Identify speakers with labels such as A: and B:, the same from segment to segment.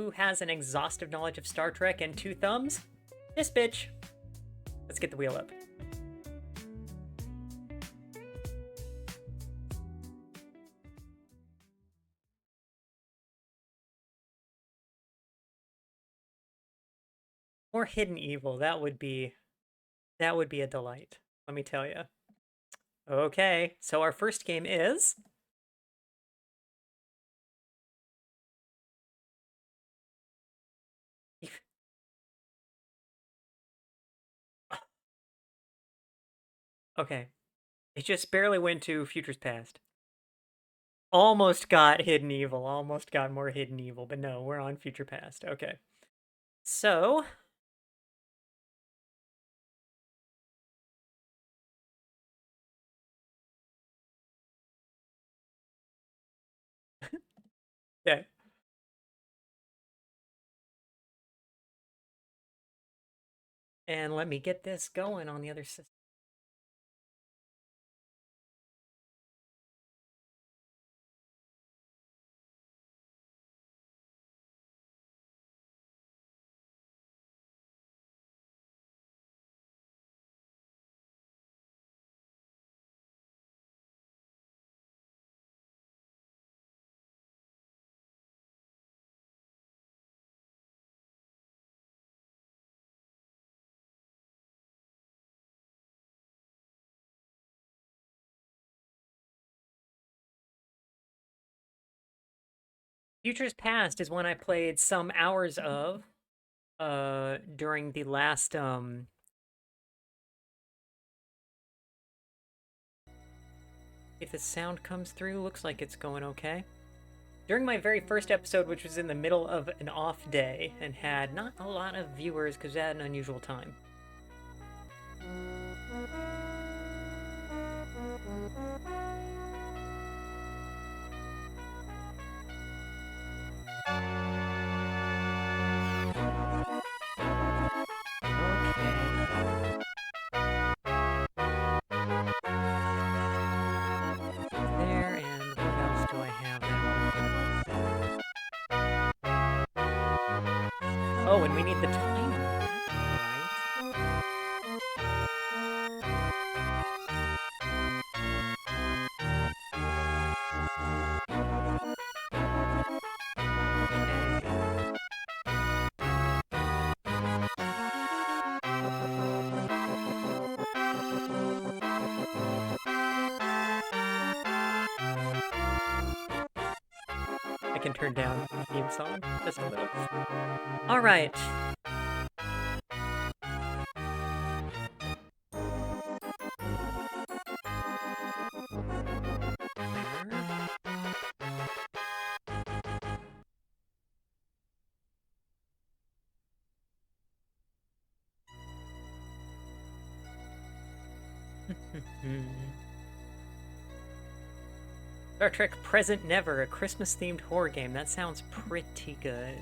A: Who has an exhaustive knowledge of Star Trek and 2 thumbs? This bitch. Let's get the wheel up. More Hidden Evil. That would be a delight. Let me tell you. Okay, so our first game is okay. It just barely went to Futures Past. Almost got Hidden Evil. Almost got more Hidden Evil, but no, we're on Future Past. Okay. So, yeah. And let me get this going on the other system. Futures Past is one I played some hours of during the last if the sound comes through, looks like it's going okay. During my very first episode, which was in the middle of an off day and had not a lot of viewers because I had an unusual time. There, and what else do I have there? Oh, and we need the timer. I can turn down the theme song just a little. All right. Star Trek Present Never, a Christmas-themed horror game. That sounds pretty good.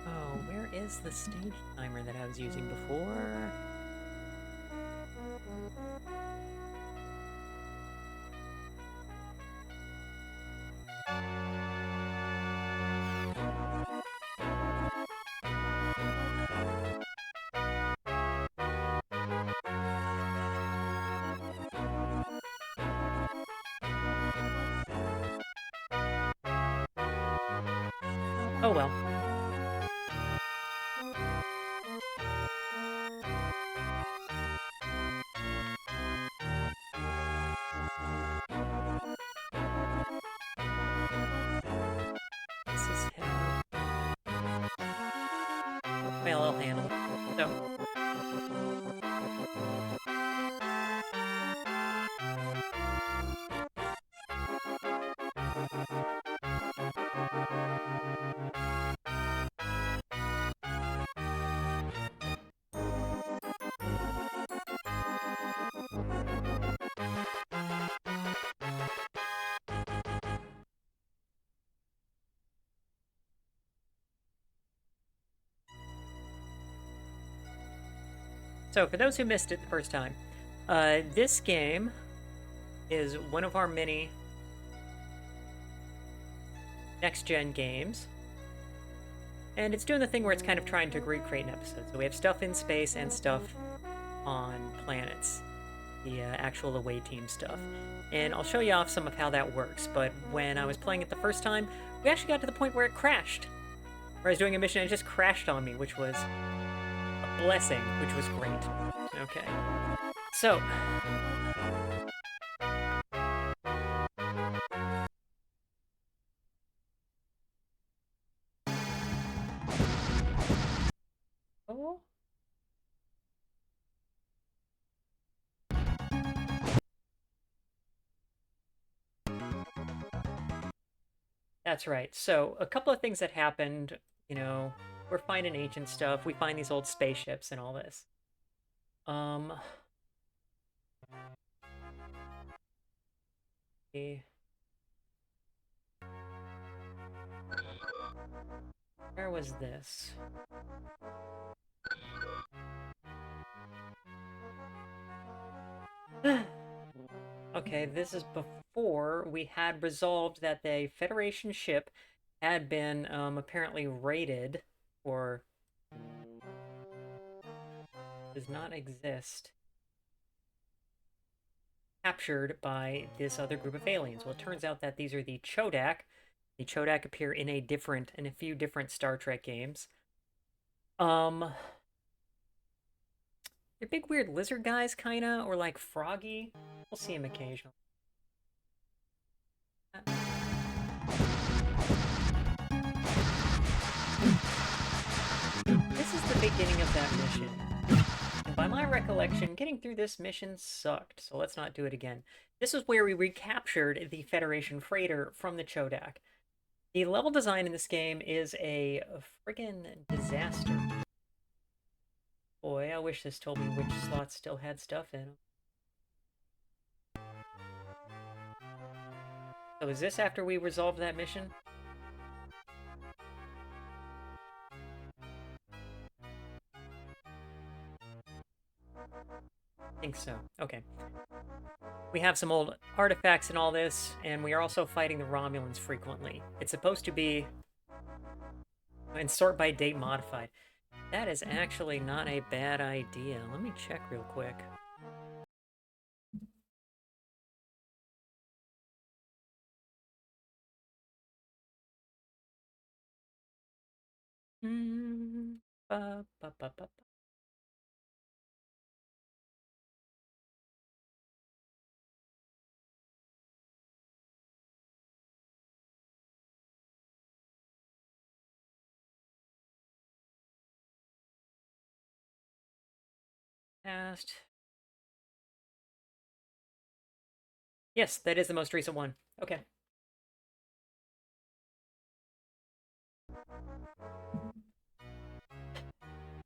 A: Oh, where is the stage timer that I was using before? Oh well. This is hell. Well, I'll handle it. So. So, for those who missed it the first time, this game is one of our many next-gen games. And it's doing the thing where it's kind of trying to recreate an episode. So we have stuff in space and stuff on planets. The actual away team stuff. And I'll show you off some of how that works. But when I was playing it the first time, we actually got to the point where it crashed. Where I was doing a mission and it just crashed on me, which was a blessing, which was great. Okay. So... Oh... That's right. So, a couple of things that happened, you know, we're finding ancient stuff, we find these old spaceships and all this. Okay. Where was this? Okay, this is before we had resolved that the Federation ship had been apparently raided, or does not exist, captured by this other group of aliens. Well, it turns out that these are the Chodak. The Chodak appear in a few different Star Trek games. They're big weird lizard guys, kinda, or like froggy. We'll see them occasionally. This is the beginning of that mission. And by my recollection, getting through this mission sucked, so let's not do it again. This is where we recaptured the Federation freighter from the Chodak. The level design in this game is a friggin' disaster. Boy, I wish this told me which slots still had stuff in them. So is this after we resolved that mission? I think so. Okay. We have some old artifacts and all this, and we are also fighting the Romulans frequently. It's supposed to be... and sort by date modified. That is actually not a bad idea. Let me check real quick. Ba, ba, ba, ba. Past. Yes, that is the most recent one. Okay.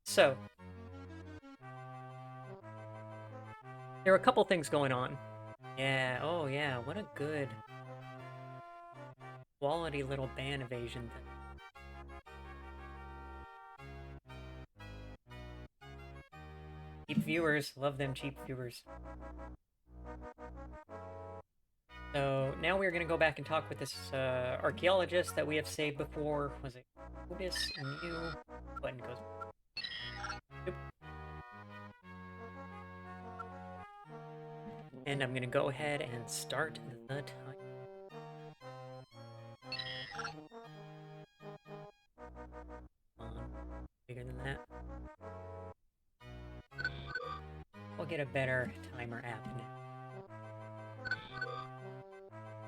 A: So, there are a couple things going on. Yeah, oh yeah, what a good quality little band evasion thing. Cheap viewers, love them cheap viewers. So now we're going to go back and talk with this archaeologist that we have saved before. Was it Otis and you? Button goes. Oop. And I'm going to go ahead and start the time. Come on. Bigger than that. We'll get a better timer app now.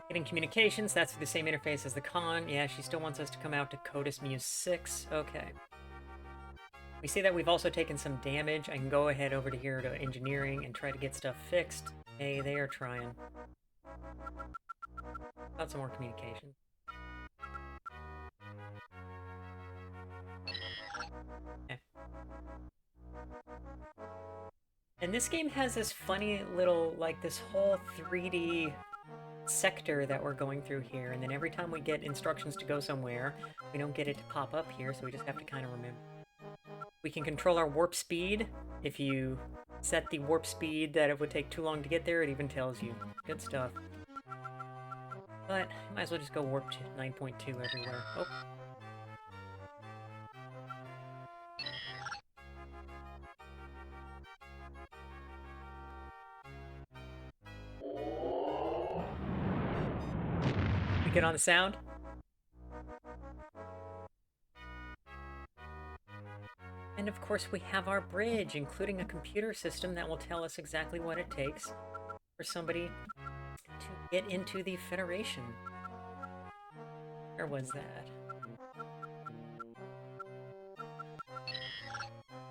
A: Getting communications, that's the same interface as the con. Yeah, she still wants us to come out to Codus Muse 6. Okay. We see that we've also taken some damage. I can go ahead over to here to engineering and try to get stuff fixed. Hey, they are trying. Got some more communication. Okay. And this game has this funny little, like, this whole 3D sector that we're going through here, and then every time we get instructions to go somewhere, we don't get it to pop up here, so we just have to kind of remember. We can control our warp speed if you set the warp speed that it would take too long to get there. It even tells you. Good stuff. But might as well just go warp to 9.2 everywhere. Oh. We good on the sound? And of course we have our bridge, including a computer system that will tell us exactly what it takes for somebody to get into the Federation. Where was that?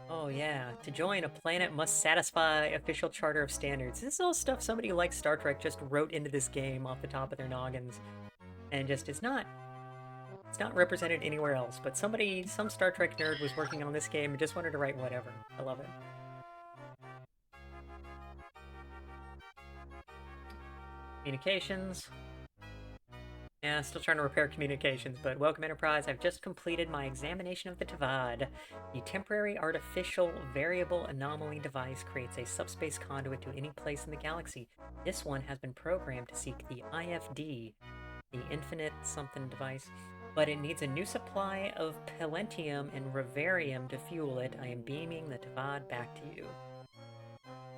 A: Oh yeah, to join a planet must satisfy official charter of standards. This is all stuff somebody who likes Star Trek just wrote into this game off the top of their noggins. And just it's not represented anywhere else, but some Star Trek nerd was working on this game and just wanted to write whatever. I love it. Communications. Yeah, still trying to repair communications, but welcome Enterprise. I've just completed my examination of the Tavad. The temporary artificial variable anomaly device creates a subspace conduit to any place in the galaxy. This one has been programmed to seek the IFD, the infinite something device, but it needs a new supply of Pelentium and Rivarium to fuel it. I am beaming the Tavad back to you.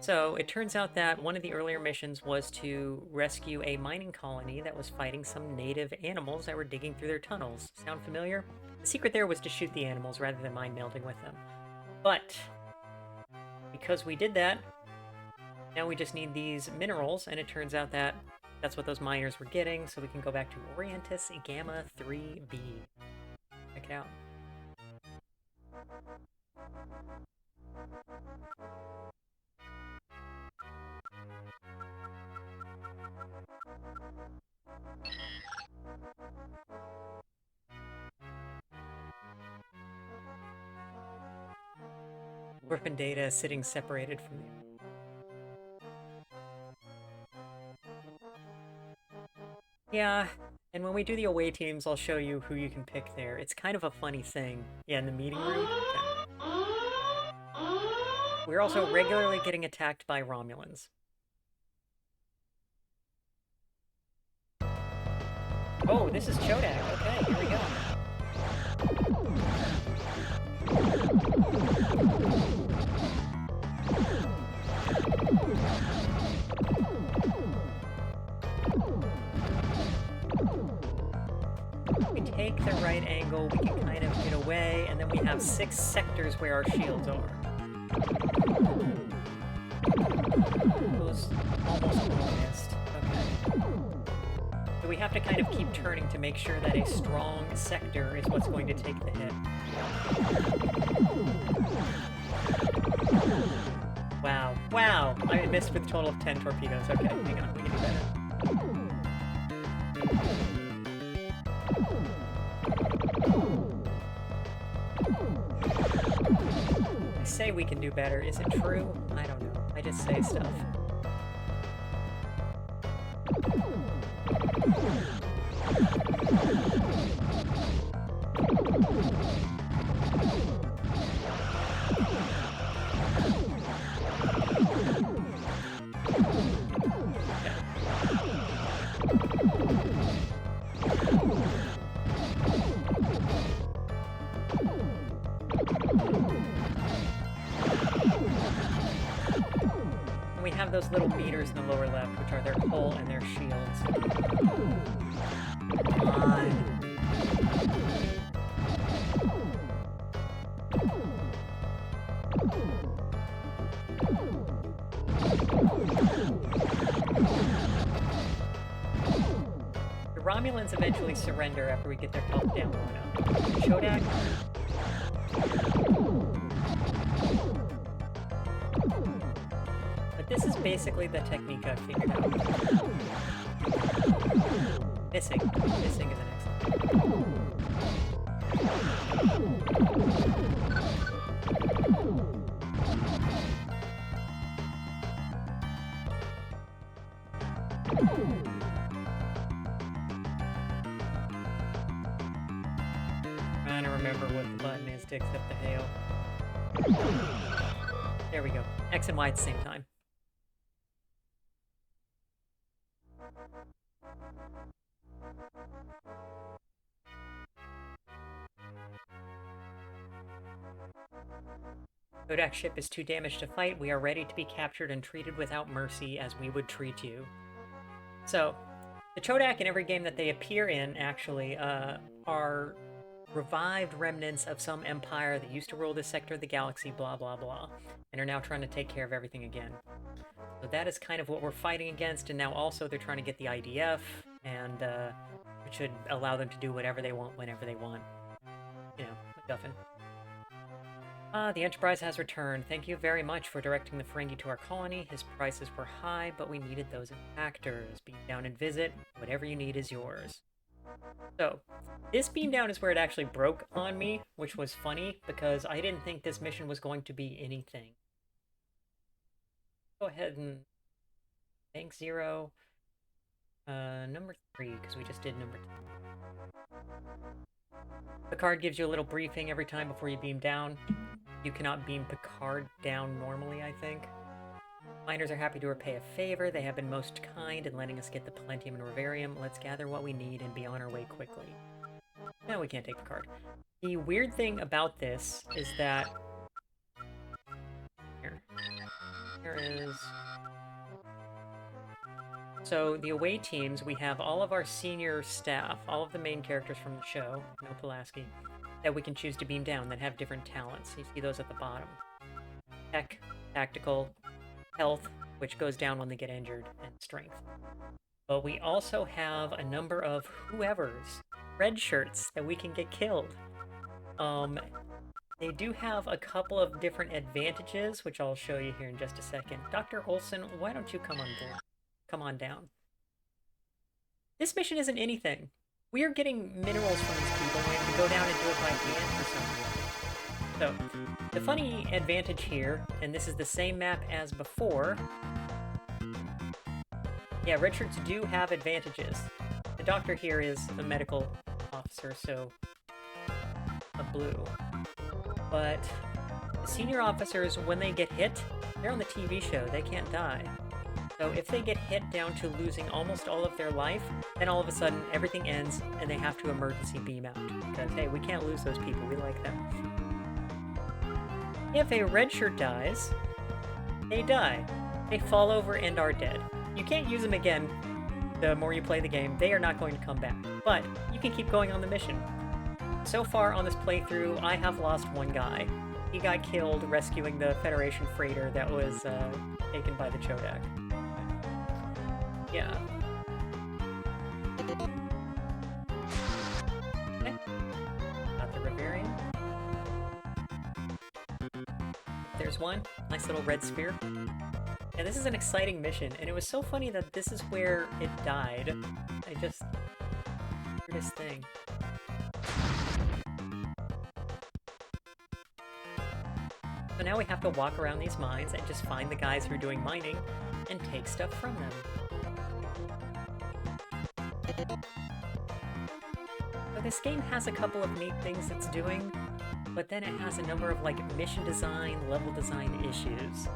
A: So, it turns out that one of the earlier missions was to rescue a mining colony that was fighting some native animals that were digging through their tunnels. Sound familiar? The secret there was to shoot the animals rather than mind melding with them. But, because we did that, now we just need these minerals, and it turns out that that's what those miners were getting, so we can go back to Orientis Gamma 3b. Check it out. Warp and data sitting separated from the... Yeah, and when we do the away teams, I'll show you who you can pick there. It's kind of a funny thing. Yeah, in the meeting room. Okay. We're also regularly getting attacked by Romulans. Oh, this is Chodak. Okay, here we go. We take the right angle, we can kind of get away, and then we have 6 sectors where our shields are. Those almost missed. Okay. So we have to kind of keep turning to make sure that a strong sector is what's going to take the hit. Wow. Wow! I missed with a total of 10 torpedoes. Okay, hang on, we can do better. I say we can do better. Is it true? I don't know. I just say stuff. We have those little meters in the lower left, which are their hull and their shields. Come on. The Romulans eventually surrender after we get their health down low enough. Chodak? This is basically the technique I've figured out. Missing. Missing is an excellent. Trying to remember what the button is to accept the hail. There we go. X and Y at the same time. Kodak ship is too damaged to fight. We are ready to be captured and treated without mercy as we would treat you. So, the Chodak in every game that they appear in, actually, are revived remnants of some empire that used to rule this sector of the galaxy, blah, blah, blah, and are now trying to take care of everything again. So that is kind of what we're fighting against, and now also they're trying to get the IDF, and it should allow them to do whatever they want, whenever they want. You know, MacGuffin. The Enterprise has returned. Thank you very much for directing the Ferengi to our colony. His prices were high, but we needed those factors. Beam down and visit. Whatever you need is yours. So, this beam down is where it actually broke on me, which was funny, because I didn't think this mission was going to be anything. Go ahead and... Bank 0. Number 3, because we just did number 2. Picard gives you a little briefing every time before you beam down. You cannot beam Picard down normally, I think. Miners are happy to repay a favor. They have been most kind in letting us get the Palentium and Rivarium. Let's gather what we need and be on our way quickly. No, we can't take Picard. The weird thing about this is that... Here is... So, the away teams, we have all of our senior staff, all of the main characters from the show, no Pulaski, that we can choose to beam down that have different talents. You see those at the bottom. Tech, tactical, health, which goes down when they get injured, and strength. But we also have a number of whoever's, red shirts, that we can get killed. They do have a couple of different advantages, which I'll show you here in just a second. Dr. Olson, why don't you come on board? Come on down. This mission isn't anything. We are getting minerals from these people, and we have to go down and do it by hand for some reason. So, the funny advantage here, and this is the same map as before... Yeah, red shirts do have advantages. The doctor here is a medical officer, so... a blue. But the senior officers, when they get hit, they're on the TV show. They can't die. So if they get hit down to losing almost all of their life, then all of a sudden everything ends and they have to emergency beam out. Because, hey, we can't lose those people. We like them. If a red shirt dies, they die. They fall over and are dead. You can't use them again the more you play the game. They are not going to come back. But you can keep going on the mission. So far on this playthrough, I have lost one guy. He got killed rescuing the Federation freighter that was taken by the Chodak. Yeah. Okay. Got the Rivarium. There's one. Nice little red sphere. And this is an exciting mission, and it was so funny that this is where it died. I just... weirdest thing. So now we have to walk around these mines and just find the guys who are doing mining and take stuff from them. So this game has a couple of neat things it's doing, but then it has a number of like mission design, level design issues.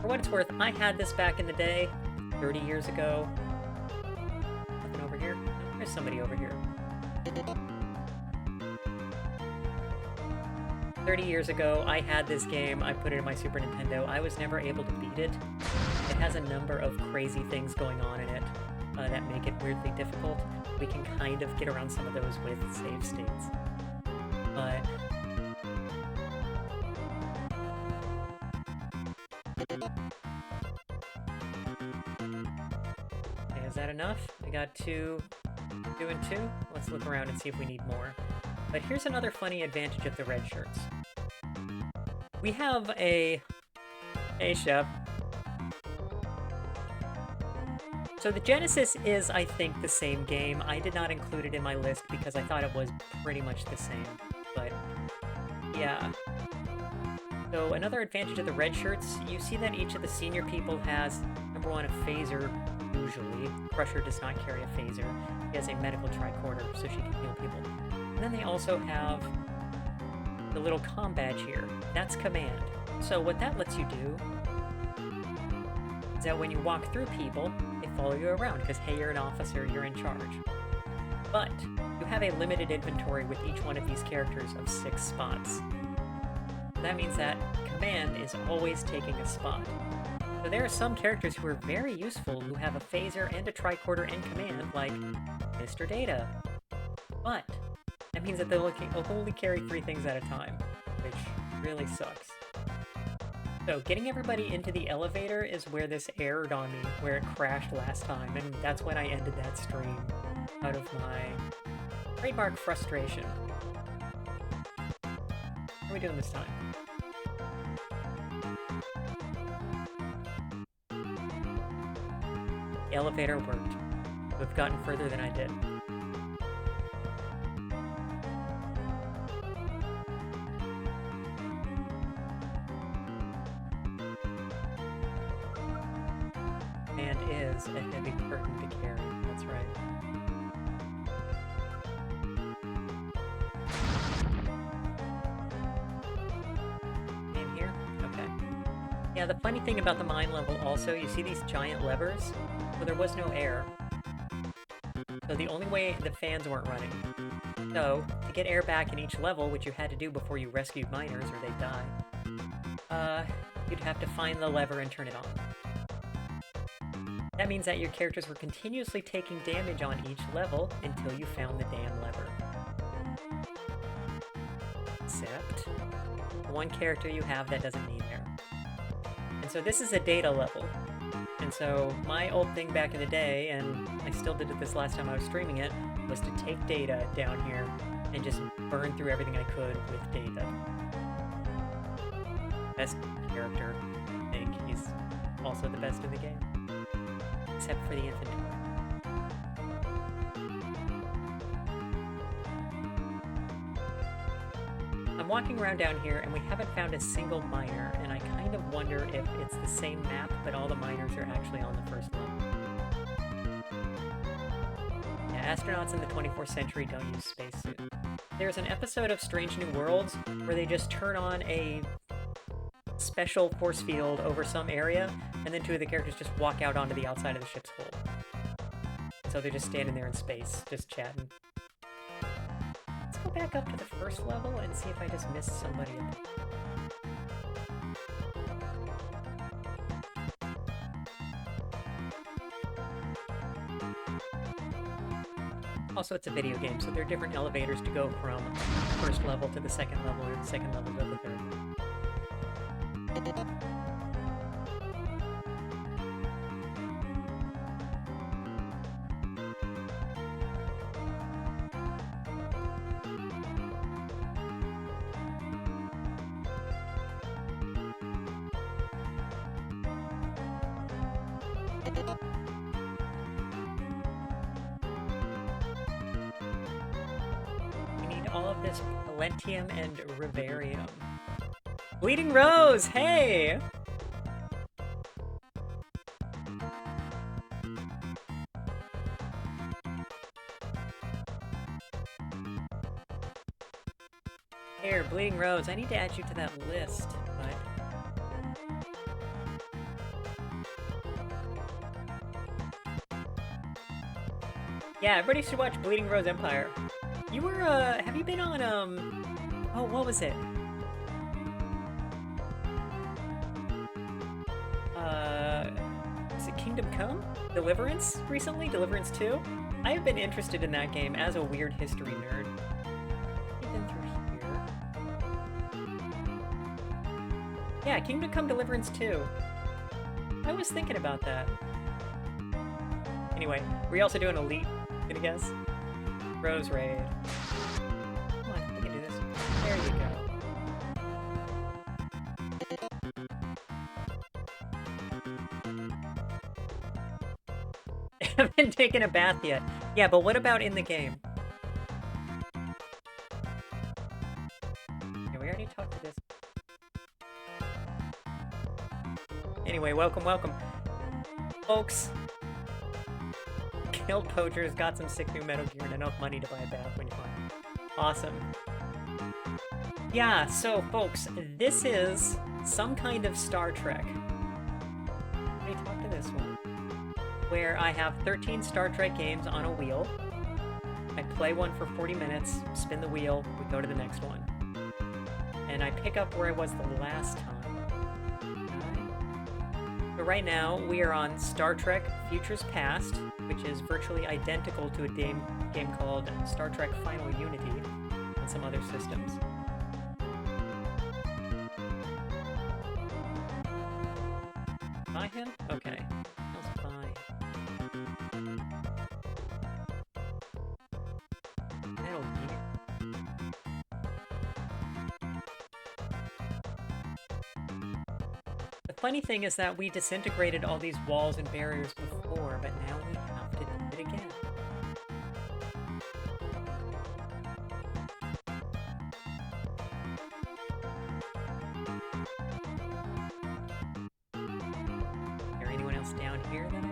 A: For what it's worth, I had this back in the day, 30 years ago. Nothing over here? There's somebody over here. 30 years ago, I had this game, I put it in my Super Nintendo. I was never able to beat it. It has a number of crazy things going on in it that make it weirdly difficult. We can kind of get around some of those with save states. But... okay, is that enough? We got two and two? Let's look around and see if we need more. But here's another funny advantage of the red shirts. We have a... Hey, Chef. So the Genesis is, I think, the same game. I did not include it in my list because I thought it was pretty much the same. But, yeah. So another advantage of the red shirts, you see that each of the senior people has, number one, a phaser, usually. Crusher does not carry a phaser. She has a medical tricorder, so she can heal people. And then they also have the little comm badge here. That's command. So what that lets you do is that when you walk through people, they follow you around because, hey, you're an officer, you're in charge. But you have a limited inventory with each one of these characters of 6 spots. That means that command is always taking a spot. So there are some characters who are very useful who have a phaser and a tricorder and command, like Mr. Data. But that means that they'll only carry 3 things at a time, which really sucks. So getting everybody into the elevator is where this erred on me, where it crashed last time, and that's when I ended that stream, out of my trademark frustration. What are we doing this time? The elevator worked. We've gotten further than I did. And is a heavy curtain to carry, that's right. In here? Okay. Yeah, the funny thing about the mine level also, you see these giant levers? Well, there was no air. So the only way the fans weren't running. So, to get air back in each level, which you had to do before you rescued miners or they'd die, you'd have to find the lever and turn it on. That means that your characters were continuously taking damage on each level until you found the damn lever. Except, the one character you have that doesn't need air. And so this is a data level. And so my old thing back in the day, and I still did it this last time I was streaming it, was to take data down here and just burn through everything I could with data. Best character, I think. He's also the best in the game. Except for the inventory. I'm walking around down here and we haven't found a single miner, and I kind of wonder if it's the same map, but all the miners are actually on the first level. Yeah, astronauts in the 24th century don't use spacesuits. There's an episode of Strange New Worlds where they just turn on a special force field over some area, and then 2 of the characters just walk out onto the outside of the ship's hull. So they're just standing there in space, just chatting. Let's go back up to the first level and see if I just missed somebody. Also, it's a video game, so there are different elevators to go from first level to the second level, or the second level to the third level. We need all of this Palentium and Rivarium. Bleeding Rose, hey! Here, Bleeding Rose, I need to add you to that list, but... Yeah, everybody should watch Bleeding Rose Empire. You were, have you been on, oh, what was it? Is it Kingdom Come? Deliverance recently? Deliverance 2? I have been interested in that game as a weird history nerd. I've been through here. Yeah, Kingdom Come Deliverance 2. I was thinking about that. Anyway, were you also doing Elite? Gonna guess? Rose Raid. Come on, we can do this. There you go. I haven't taken a bath yet. Yeah, but what about in the game? Yeah, we already talked to this. Anyway, welcome, welcome. Folks. Killed poachers, got some sick new Metal Gear, and enough money to buy a bath when you find it. Awesome. Yeah, so folks, this is some kind of Star Trek. Let me talk to this one. Where I have 13 Star Trek games on a wheel. I play one for 40 minutes, spin the wheel, we go to the next one. And I pick up where I was the last time. So right now, we are on Star Trek Futures Past, which is virtually identical to a game called Star Trek Final Unity on some other systems. Buy him? Okay. Let's buy. That'll be. The funny thing is that we disintegrated all these walls and barriers before, but now we have to do it again. Is there anyone else down here that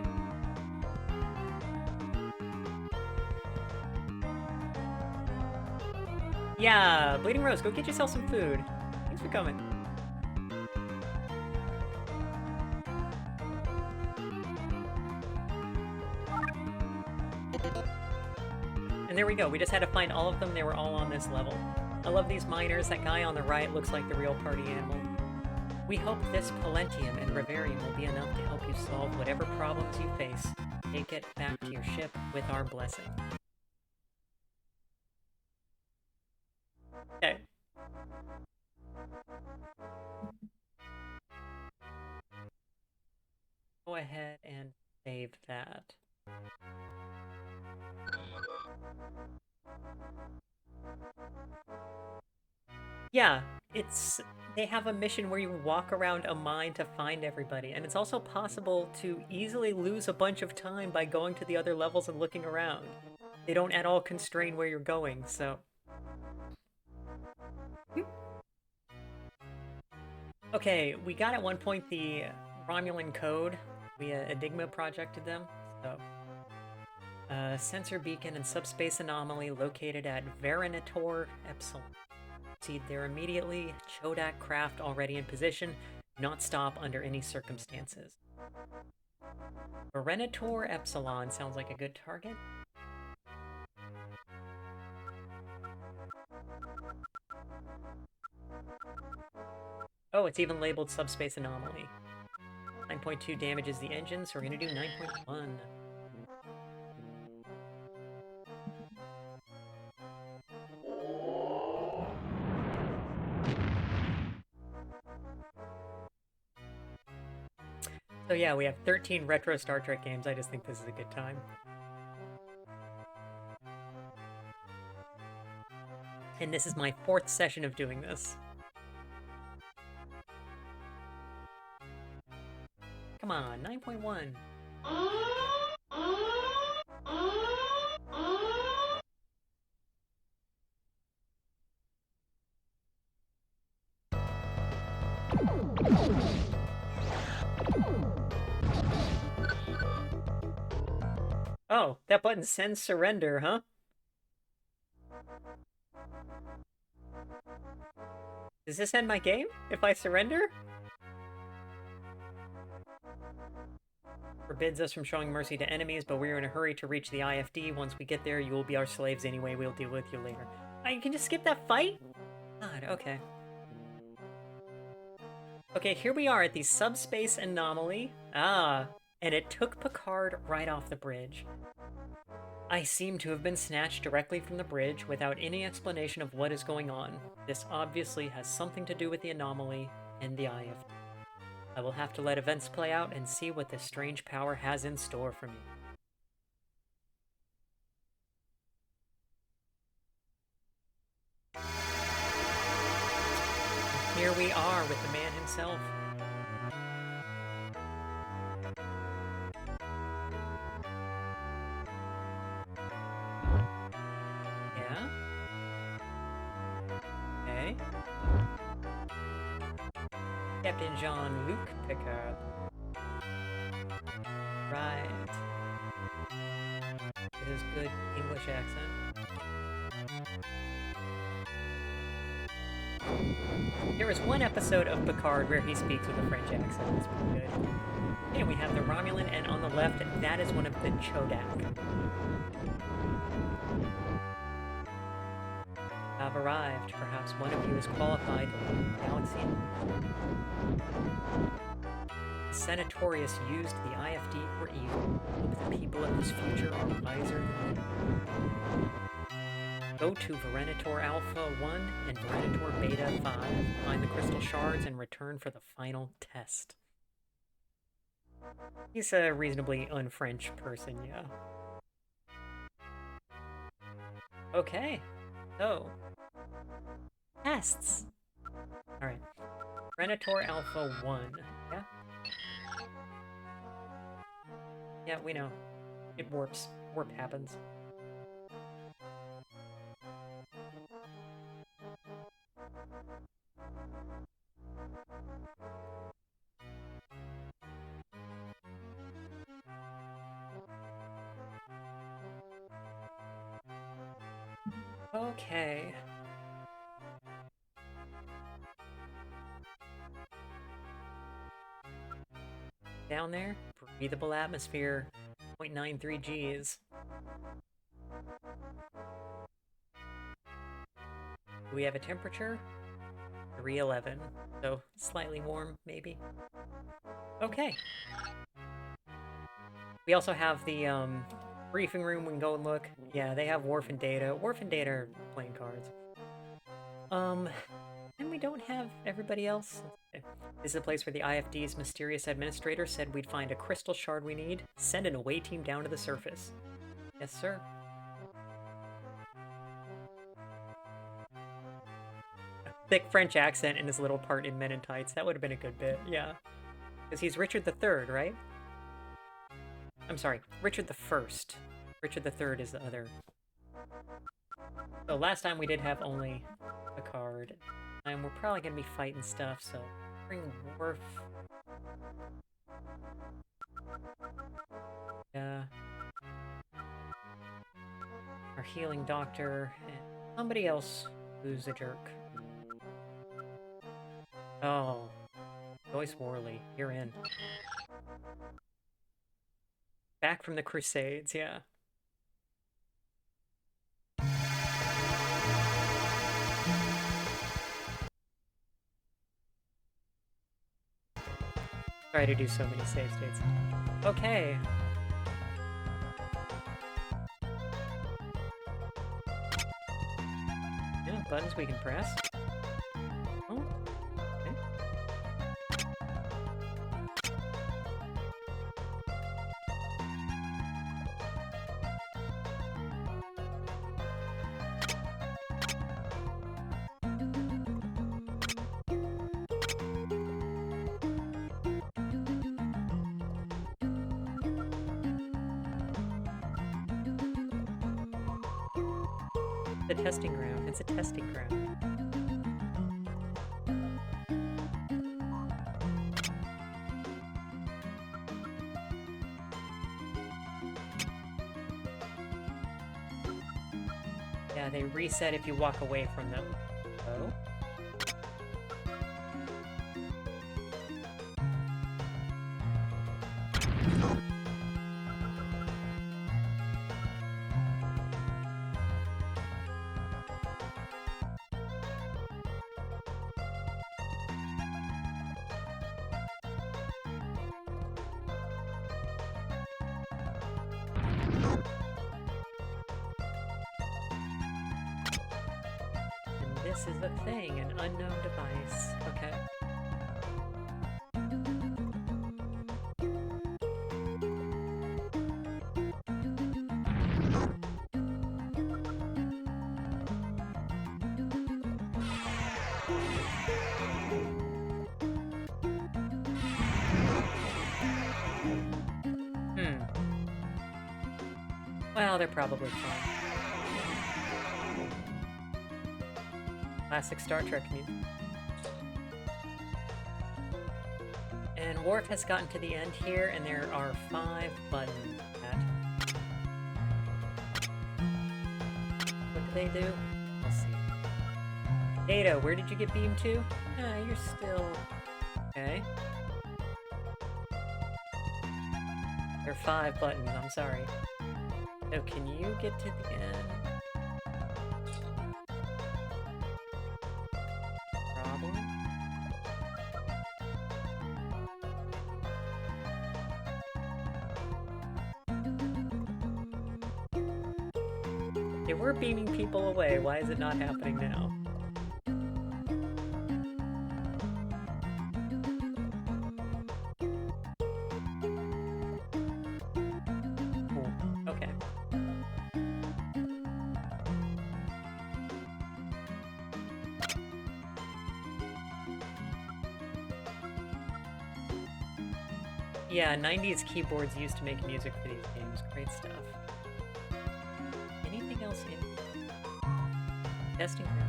A: Yeah, Bleeding Rose, go get yourself some food. Thanks for coming. And there we go, we just had to find all of them, they were all on this level. I love these miners, that guy on the right looks like the real party animal. We hope this Palentium and Reverium will be enough to help you solve whatever problems you face. Take it back to your ship with our blessing. Okay. Go ahead and save that. Yeah, they have a mission where you walk around a mine to find everybody, and it's also possible to easily lose a bunch of time by going to the other levels and looking around. They don't at all constrain where you're going, so... Okay, we got at one point the Romulan code. We Enigma projected them, so... sensor beacon and subspace anomaly located at Verinator Epsilon. Proceed there immediately. Chodak craft already in position. Not stop under any circumstances. Verinator Epsilon sounds like a good target. Oh, it's even labeled subspace anomaly. 9.2 damages the engine, so we're gonna do 9.1. So yeah, we have 13 retro Star Trek games. I just think this is a good time. And this is my 4th session of doing this. Come on, 9.1. Oh, that button sends surrender, huh? Does this end my game if I surrender? Forbids us from showing mercy to enemies, but we're in a hurry to reach the IFD. Once we get there, you will be our slaves anyway. We'll deal with you later. You can just skip that fight? God, okay. Okay, here we are at the subspace anomaly. Ah, and it took Picard right off the bridge. I seem to have been snatched directly from the bridge without any explanation of what is going on. This obviously has something to do with the anomaly and the IFD. I will have to let events play out and see what this strange power has in store for me. And here we are with the man himself. Yeah? Okay. Captain Jean-Luc Picard. Right. With his good English accent. There was one episode of Picard where he speaks with a French accent. It's pretty good. And we have the Romulan, and on the left, that is one of the Chodak. Have arrived. Perhaps one of you is qualified to lead the galaxy. Senatorius used the IFD for evil. Hope the people of this future are wiser than them. Go to Verenator Alpha 1 and Verenator Beta 5, find the crystal shards, and return for the final test. He's a reasonably un-French person, yeah. Okay, so... tests! Alright. Verenator Alpha 1, yeah? Yeah, we know. It warps. Warp happens. Okay. Down there, breathable atmosphere, 0.93 Gs. Do we have a temperature? 311, so slightly warm, maybe. Okay. We also have the briefing room. We can go and look. Yeah, they have Worf and Data. Worf and Data are playing cards. And we don't have everybody else. Okay. This is a place where the IFD's mysterious administrator said we'd find a crystal shard we need. Send an away team down to the surface. Yes, sir. A thick French accent in his little part in Men in Tights. That would have been a good bit, yeah. Because he's Richard III, right? I'm sorry, Richard I. Richard III is the other. So last time we did have only a card. And we're probably going to be fighting stuff, so bring Worf. Yeah. Our healing doctor, and somebody else who's a jerk. Oh. Joyce Worley, you're in. Back from the Crusades, yeah. Try to do so many save states. Okay. Yeah, buttons we can press. Oh, okay. The testing ground. It's a testing ground. Yeah, they reset if you walk away from them. Oh? This is a thing, an unknown device. Okay. Well, they're probably fine. Classic Star Trek music. And Worf has gotten to the end here, and there are 5 buttons. What do they do? Let's see. Ada, where did you get beamed to? Yeah, you're still... Okay. There are 5 buttons, I'm sorry. So can you get to the end? Probably. They were beaming people away, why is it not happening now? Okay. Yeah, 90s keyboards used to make music for these games. Great stuff. Anything else in testing ground?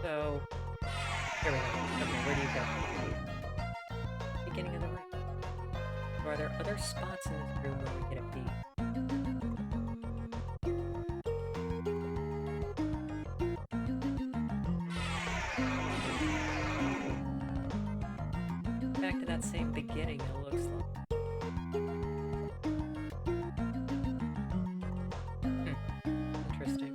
A: So, here we go. Okay, where do you go? Beginning of the room. So are there other spots in this room where we get a beat? Back to that same beginning, it looks like. Interesting.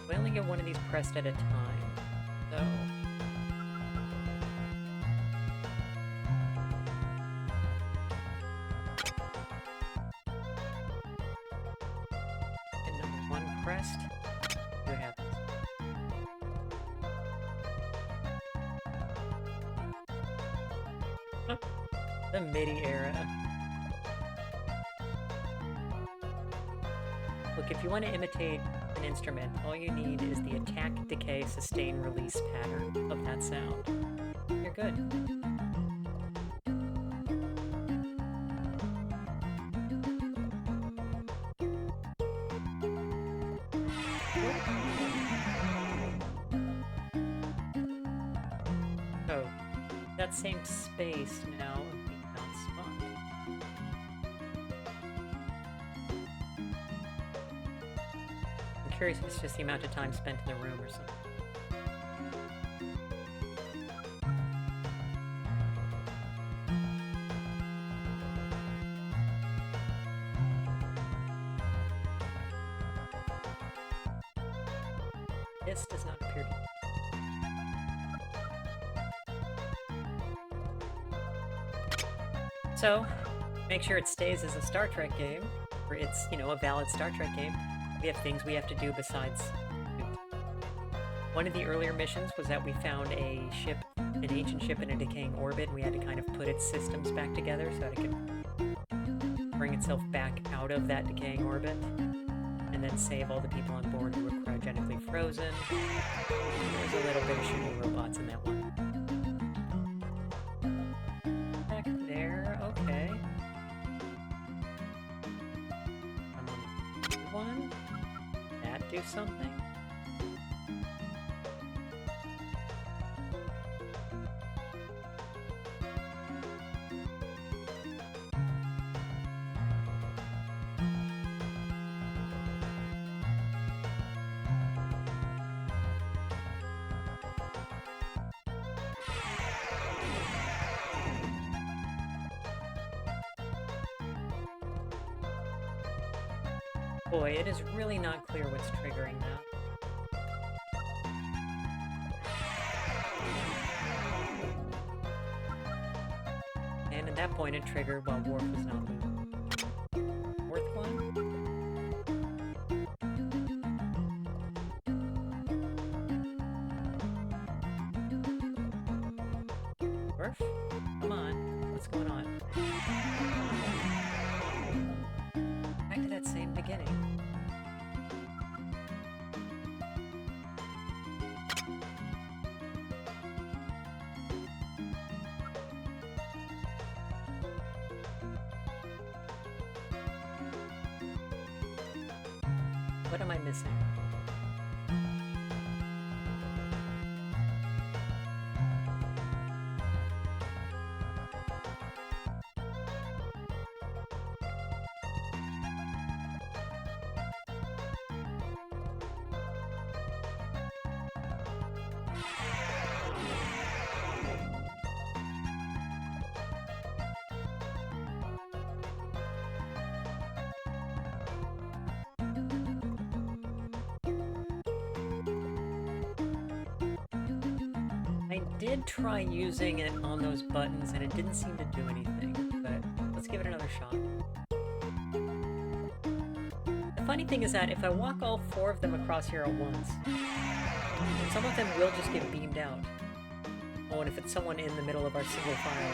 A: We only get one of these pressed at a time, so... And number 1 pressed, see what happens. The MIDI era. Look, if you want to imitate an instrument, all you need is the attack, decay, sustain, release pattern of that sound. You're good. Oh, that same space now being found spot. I'm curious if it's just the amount of time spent in the room or something. This does not appear to... So, make sure it stays as a Star Trek game, or it's, you know, a valid Star Trek game. We have things we have to do besides loot. One of the earlier missions was that we found a ship, an ancient ship in a decaying orbit, and we had to kind of put its systems back together so that it could bring itself back out of that decaying orbit, and then save all the people on board who were cryogenically frozen. There's a little bit of shooting robots in that one. Back there, okay. One. That do something? Boy, it is really not clear what's triggering that. And at that point it triggered while Worf was not moving. Fourth one? Worf? Come on. What's going on? Back to that same beginning. What am I missing? I did try using it on those buttons and it didn't seem to do anything, but let's give it another shot. The funny thing is that if I walk all 4 of them across here at once, some of them will just get beamed out. Oh, and if it's someone in the middle of our single file.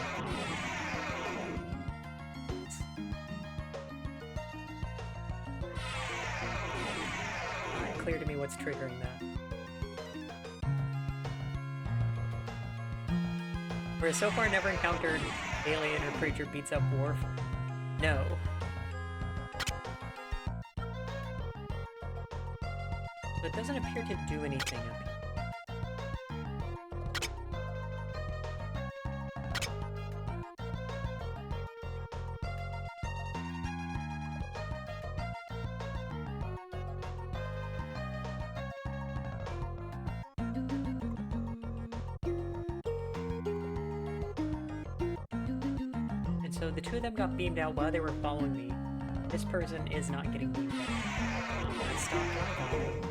A: Not clear to me what's triggering that. Whereas so far never encountered alien or creature beats up Worf. No. But it doesn't appear to do anything up here. So the 2 of them got beamed out while they were following me. This person is not getting beamed out. Let's stop that.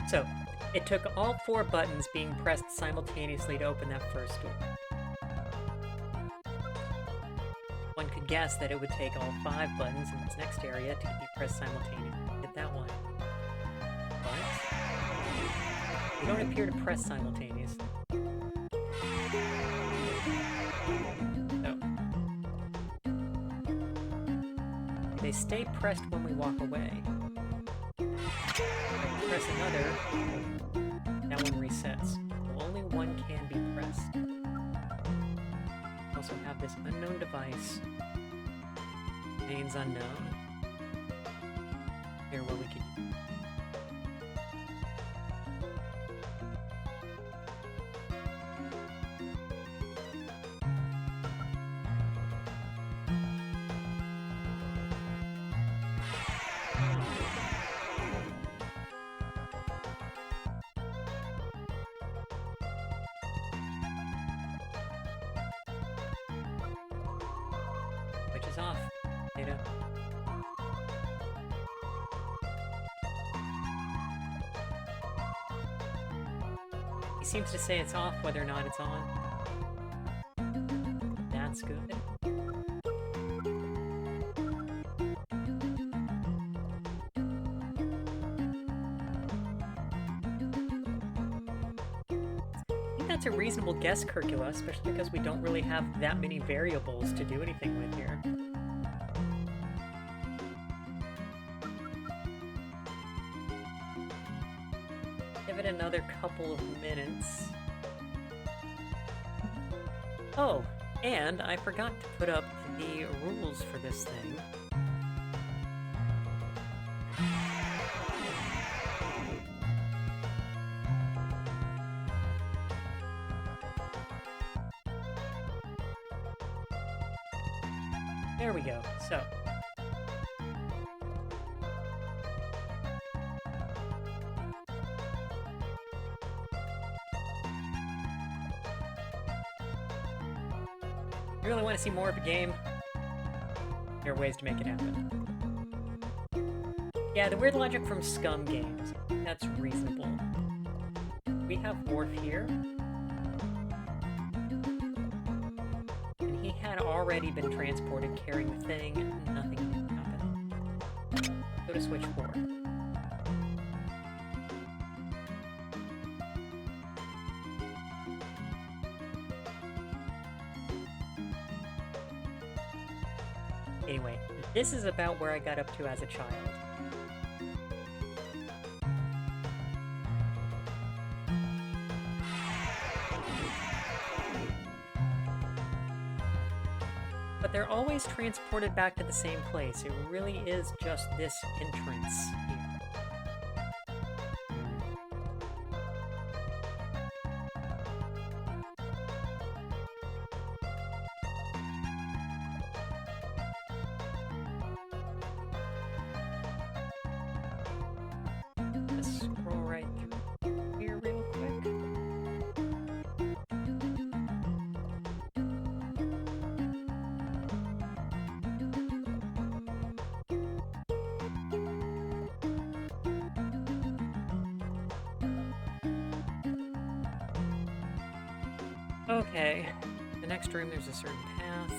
A: So, it took all 4 buttons being pressed simultaneously to open that first door. One could guess that it would take all 5 buttons in this next area to be pressed simultaneously. Hit that one. But they don't appear to press simultaneously. So, they stay pressed when we walk away. Press another, that one resets. So only one can be pressed. We also have this unknown device. Remains unknown. Here, what we could use. Which is off, Data. He seems to say it's off whether or not it's on. That's good. I think that's a reasonable guess, Curcula, especially because we don't really have that many variables to do anything with here. Give it another couple of minutes. Oh, and I forgot to put up the rules for this thing. There we go. So, you really want to see more of a game? There are ways to make it happen. Yeah, the weird logic from Scum games. That's reasonable. We have Worf here. And he had our already been transported carrying the thing, and nothing can happen. Go to switch 4. Anyway, this is about where I got up to as a child. But they're always transported back to the same place. It really is just this entrance here. Let's scroll right through here real quick. Okay, the next room there's a certain path.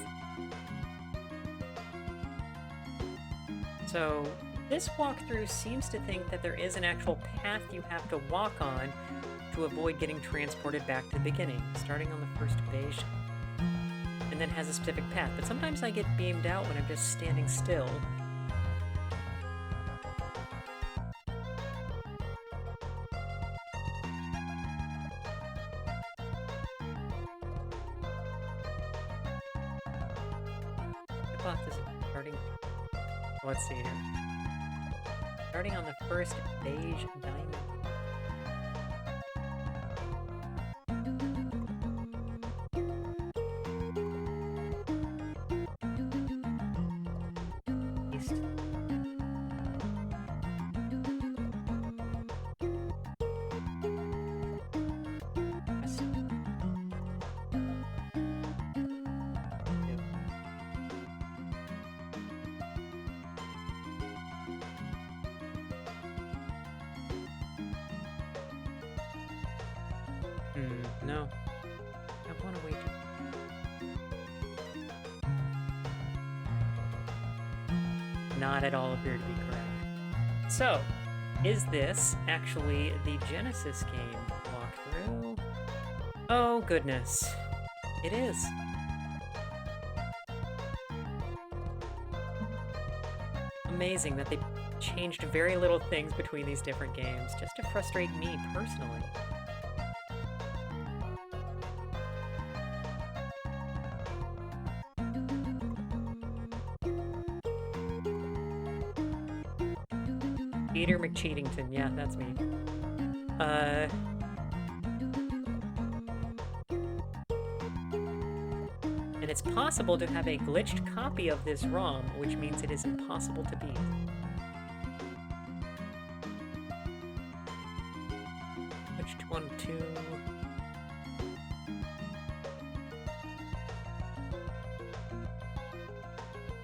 A: So this walkthrough seems to think that there is an actual path you have to walk on to avoid getting transported back to the beginning, starting on the first beige, and then has a specific path. But sometimes I get beamed out when I'm just standing still. Let's see here. Starting on the first beige diamond. East. West. No. I want to wait. Not at all appear to be correct. So, is this actually the Genesis game walkthrough? Oh, goodness. It is. Amazing that they changed very little things between these different games, just to frustrate me personally. Peter McCheatington, yeah, that's me. And it's possible to have a glitched copy of this ROM, which means it is impossible to beat. Which one, 2?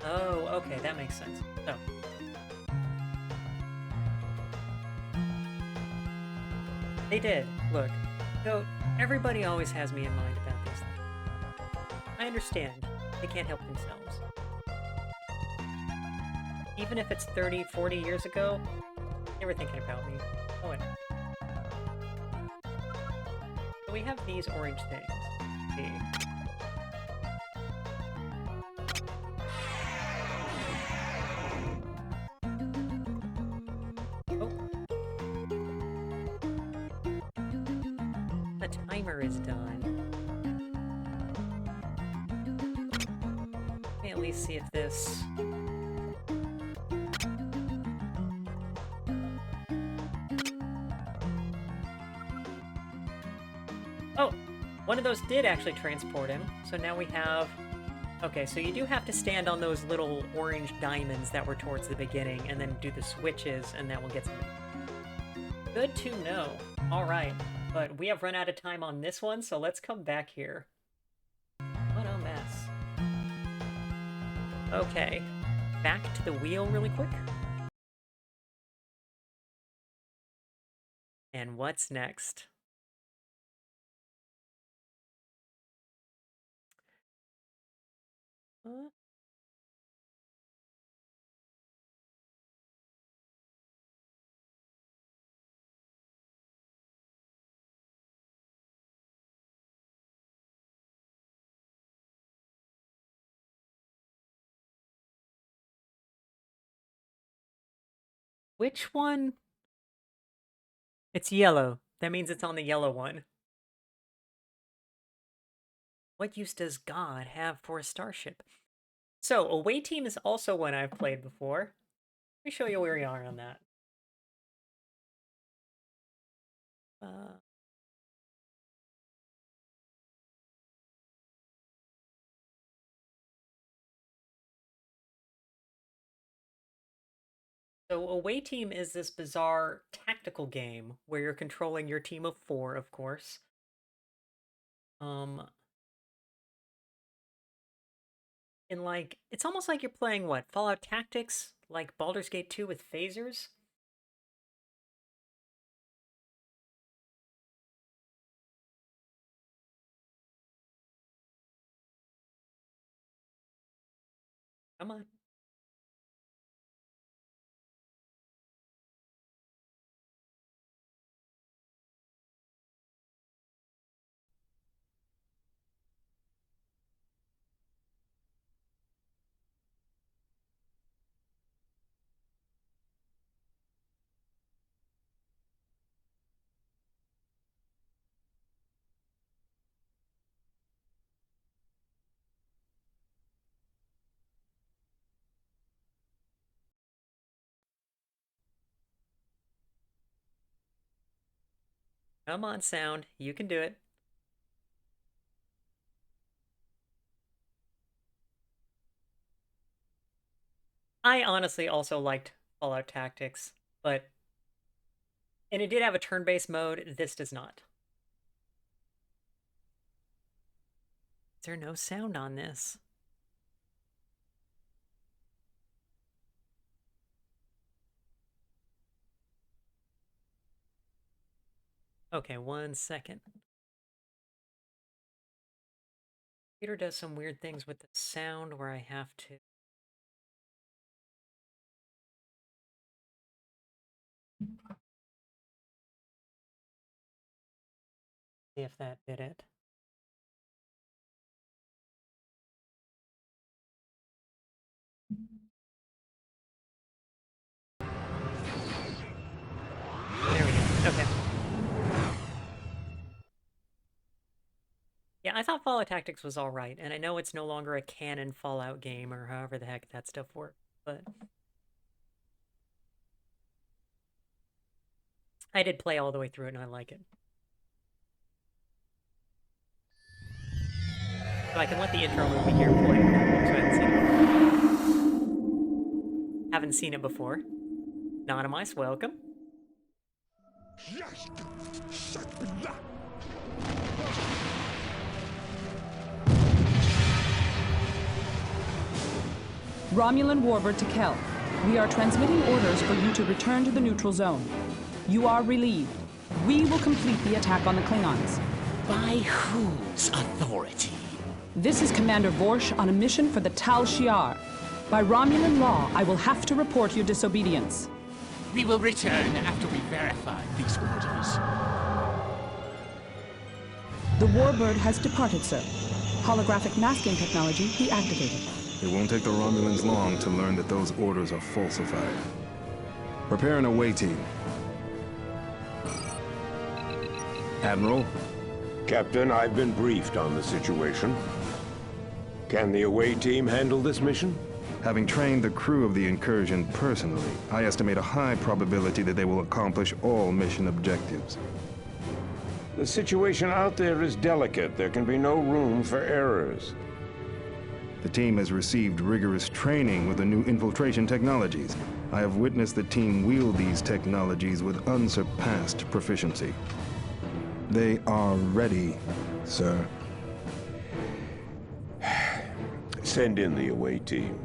A: Oh, okay, that makes sense. So. They did. Look, so everybody always has me in mind about these things. I understand. They can't help themselves. Even if it's 30, 40 years ago, they were thinking about me. Oh, wait. So we have these orange things. See? Is done. Let me at least see if this... Oh! One of those did actually transport him, so now we have... Okay, so you do have to stand on those little orange diamonds that were towards the beginning, and then do the switches, and that will get some... Good to know. Alright. But we have run out of time on this one, so let's come back here. What a mess. Okay, back to the wheel really quick. And what's next? Uh, which one? It's yellow. That means it's on the yellow one. What use does God have for a starship? So, Away Team is also one I've played before. Let me show you where we are on that. Uh, so, Away Team is this bizarre tactical game where you're controlling your team of 4, of course. Um, and like, it's almost like you're playing what? Fallout Tactics? Like Baldur's Gate 2 with phasers? Come on. Come on, Sound. You can do it. I honestly also liked Fallout Tactics, but. And it did have a turn based mode. This does not. Is there no sound on this? Okay, 1 second. Computer does some weird things with the sound where I have to. See if that did it. There we go. Okay. Yeah, I thought Fallout Tactics was alright, and I know it's no longer a canon Fallout game or however the heck that stuff works, but I did play all the way through it and I like it. So I can let the intro movie here play for folks who haven't seen it before. Anonymous, welcome.
B: Romulan Warbird to Kel. We are transmitting orders for you to return to the neutral zone. You are relieved. We will complete the attack on the Klingons.
C: By whose authority?
B: This is Commander Vorsh on a mission for the Tal Shiar. By Romulan law, I will have to report your disobedience.
C: We will return after we verify these orders.
B: The Warbird has departed, sir. Holographic masking technology deactivated.
D: It won't take the Romulans long to learn that those orders are falsified. Prepare an away team. Admiral?
E: Captain, I've been briefed on the situation. Can the away team handle this mission?
D: Having trained the crew of the incursion personally, I estimate a high probability that they will accomplish all mission objectives.
E: The situation out there is delicate. There can be no room for errors.
D: The team has received rigorous training with the new infiltration technologies. I have witnessed the team wield these technologies with unsurpassed proficiency. They are ready, sir.
E: Send in the away team.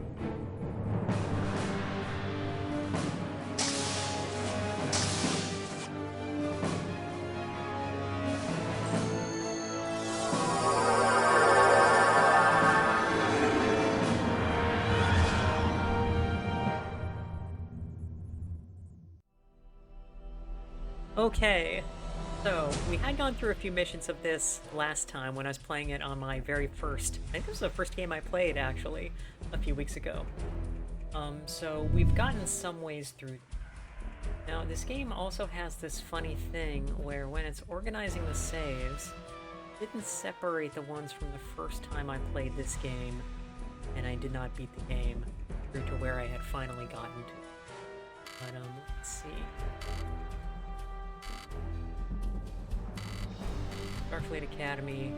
A: Okay, so we had gone through a few missions of this last time when I was playing it on my very first, I think this was the first game I played actually, a few weeks ago. So we've gotten some ways through. Now this game also has this funny thing where when it's organizing the saves, it didn't separate the ones from the first time I played this game, and I did not beat the game through to where I had finally gotten to. But let's see. Starfleet Academy.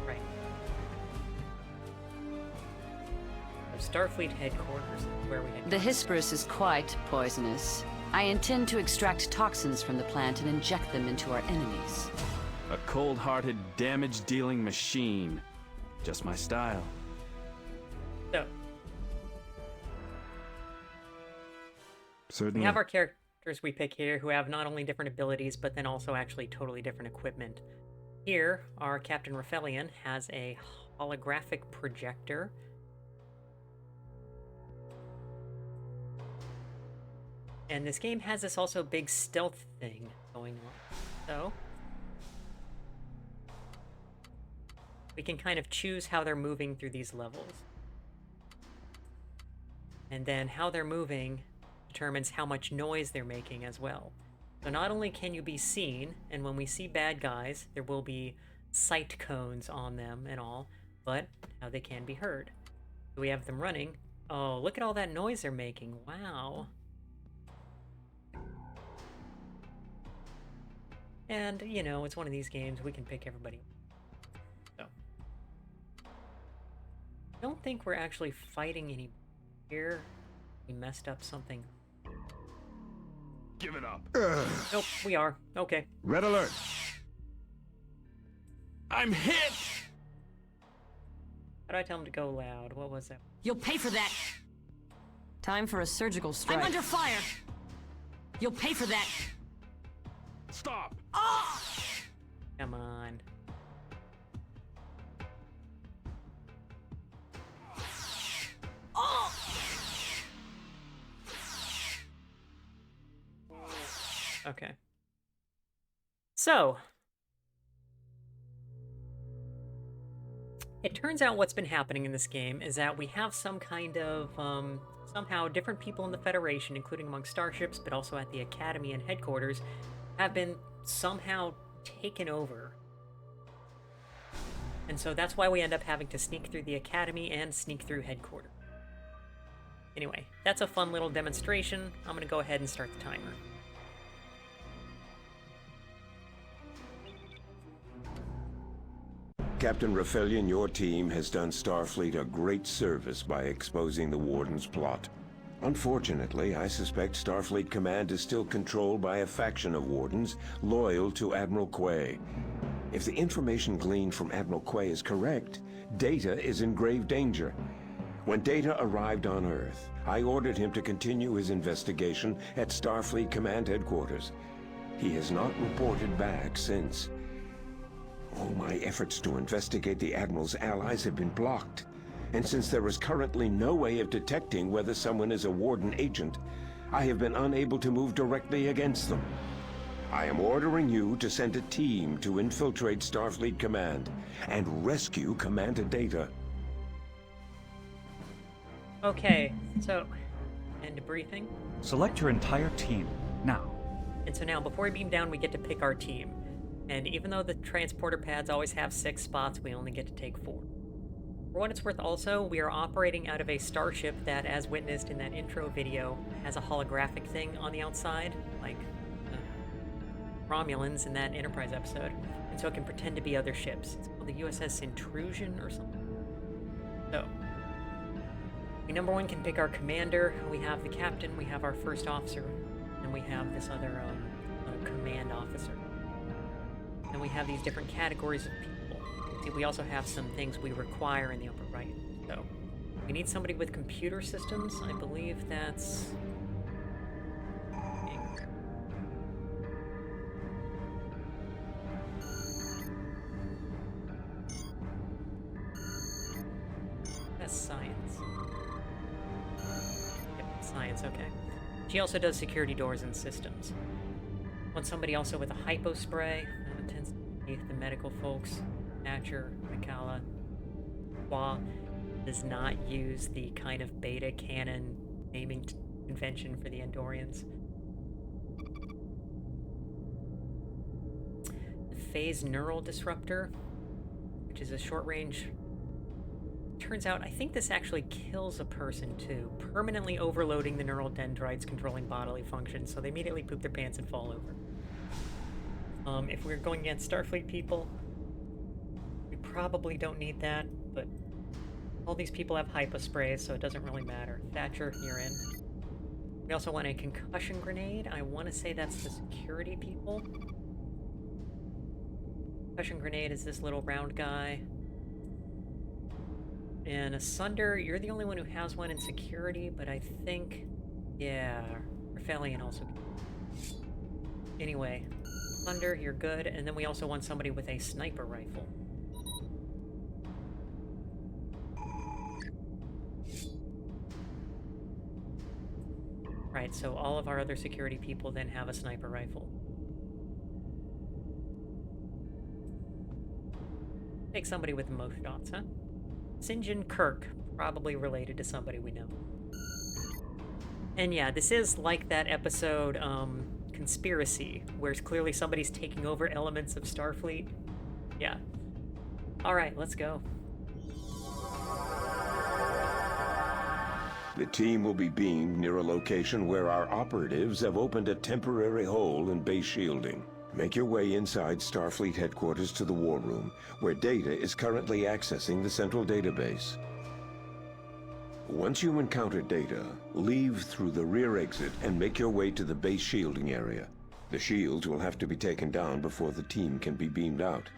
A: Right. So Starfleet headquarters is where we had.
F: The Hesperus is quite poisonous. I intend to extract toxins from the plant and inject them into our enemies.
G: A cold-hearted, damage-dealing machine. Just my style.
A: So
D: Certainly.
A: we have our characters we pick here who have not only different abilities, but then also actually totally different equipment. Here, our Captain Raphelion has a holographic projector. And this game has this also big stealth thing going on. So we can kind of choose how they're moving through these levels. And then how they're moving determines how much noise they're making as well. So not only can you be seen, and when we see bad guys, there will be sight cones on them and all, but how they can be heard. So we have them running. Oh, look at all that noise they're making. Wow. And, you know, it's one of these games, we can pick everybody. So. I don't think we're actually fighting any here. We messed up something.
G: Give it up.
A: Nope, we are. Okay.
D: Red alert.
G: I'm hit!
A: How do I tell him to go loud? What was that?
F: You'll pay for that!
B: Time for a surgical strike.
F: I'm under fire! You'll pay for that!
G: Stop!
A: Come on. Okay. So, it turns out what's been happening in this game is that we have some kind of, somehow different people in the Federation, including among starships, but also at the Academy and headquarters, have been somehow taken over. And so that's why we end up having to sneak through the Academy and sneak through headquarters. Anyway, that's a fun little demonstration. I'm gonna go ahead and start the timer.
E: Captain Raphelion, your team has done Starfleet a great service by exposing the Warden's plot. Unfortunately, I suspect Starfleet Command is still controlled by a faction of Wardens loyal to Admiral Quay. If the information gleaned from Admiral Quay is correct, Data is in grave danger. When Data arrived on Earth, I ordered him to continue his investigation at Starfleet Command Headquarters. He has not reported back since. All my efforts to investigate the Admiral's allies have been blocked. And since there is currently no way of detecting whether someone is a Warden agent, I have been unable to move directly against them. I am ordering you to send a team to infiltrate Starfleet Command and rescue Commander Data.
A: Okay, so, end of briefing.
H: Select your entire team, now.
A: And so now, before we beam down, we get to pick our team. And even though the transporter pads always have 6 spots, we only get to take 4. For what it's worth also, we are operating out of a starship that, as witnessed in that intro video, has a holographic thing on the outside, like Romulans in that Enterprise episode. And so it can pretend to be other ships. It's called the USS Intrusion or something. So, we number 1 can pick our commander, we have the captain, we have our first officer, and we have this other command officer. And we have these different categories of people. See, we also have some things we require in the upper right. So, we need somebody with computer systems. I believe that's... That's science. Yep, science, okay. She also does security doors and systems. Want somebody also with a hypo spray. Tends to be the medical folks. Natcher, Mikala. Qua does not use the kind of beta canon naming convention for the Andorians. The phase neural disruptor, which is a short range. Turns out, I think this actually kills a person too, permanently overloading the neural dendrites controlling bodily functions, so they immediately poop their pants and fall over. If we're going against Starfleet people, we probably don't need that, but all these people have hypo sprays, so it doesn't really matter. Thatcher, you're in. We also want a concussion grenade. I want to say that's the security people. Concussion grenade is this little round guy. And Asunder, you're the only one who has one in security, but I think... yeah, Rafaelian also. Anyway, Asunder, you're good, and then we also want somebody with a sniper rifle. Right, so all of our other security people then have a sniper rifle. Take somebody with the most shots, huh? St. John Kirk, probably related to somebody we know. And yeah, this is like that episode, Conspiracy, where clearly somebody's taking over elements of Starfleet. Yeah. Alright, let's go.
E: The team will be beamed near a location where our operatives have opened a temporary hole in base shielding. Make your way inside Starfleet headquarters to the War Room, where Data is currently accessing the central database. Once you encounter Data, leave through the rear exit and make your way to the base shielding area. The shields will have to be taken down before the team can be beamed out.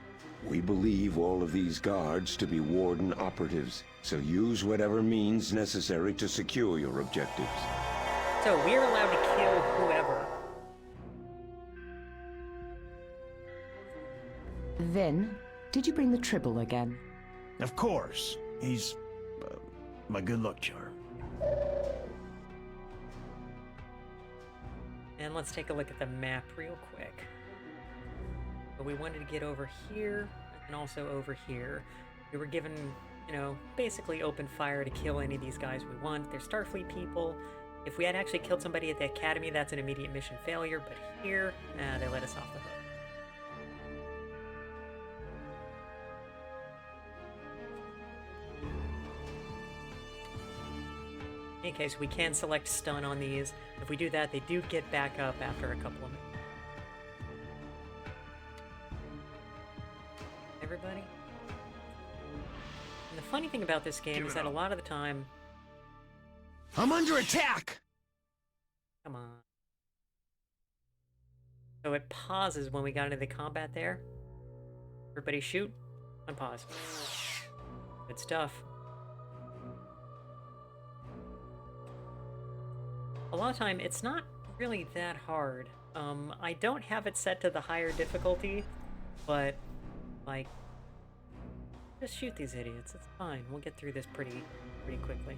E: We believe all of these guards to be Warden operatives, so use whatever means necessary to secure your objectives.
A: So we're allowed to kill whoever.
I: Then, did you bring the Tribble again?
J: Of course. He's my good luck charm.
A: And let's take a look at the map real quick. But we wanted to get over here and also over here. We were given, you know, basically open fire to kill any of these guys we want. They're Starfleet people. If we had actually killed somebody at the Academy, that's an immediate mission failure. But here, they let us off the hook. In any case, we can select stun on these. If we do that, they do get back up after a couple of minutes. Everybody? And the funny thing about this game is that a lot of the time...
J: I'm under attack!
A: Come on. So it pauses when we got into the combat there. Everybody shoot. Unpause. Good stuff. A lot of time, it's not really that hard. I don't have it set to the higher difficulty, but, like, just shoot these idiots. It's fine. We'll get through this pretty quickly.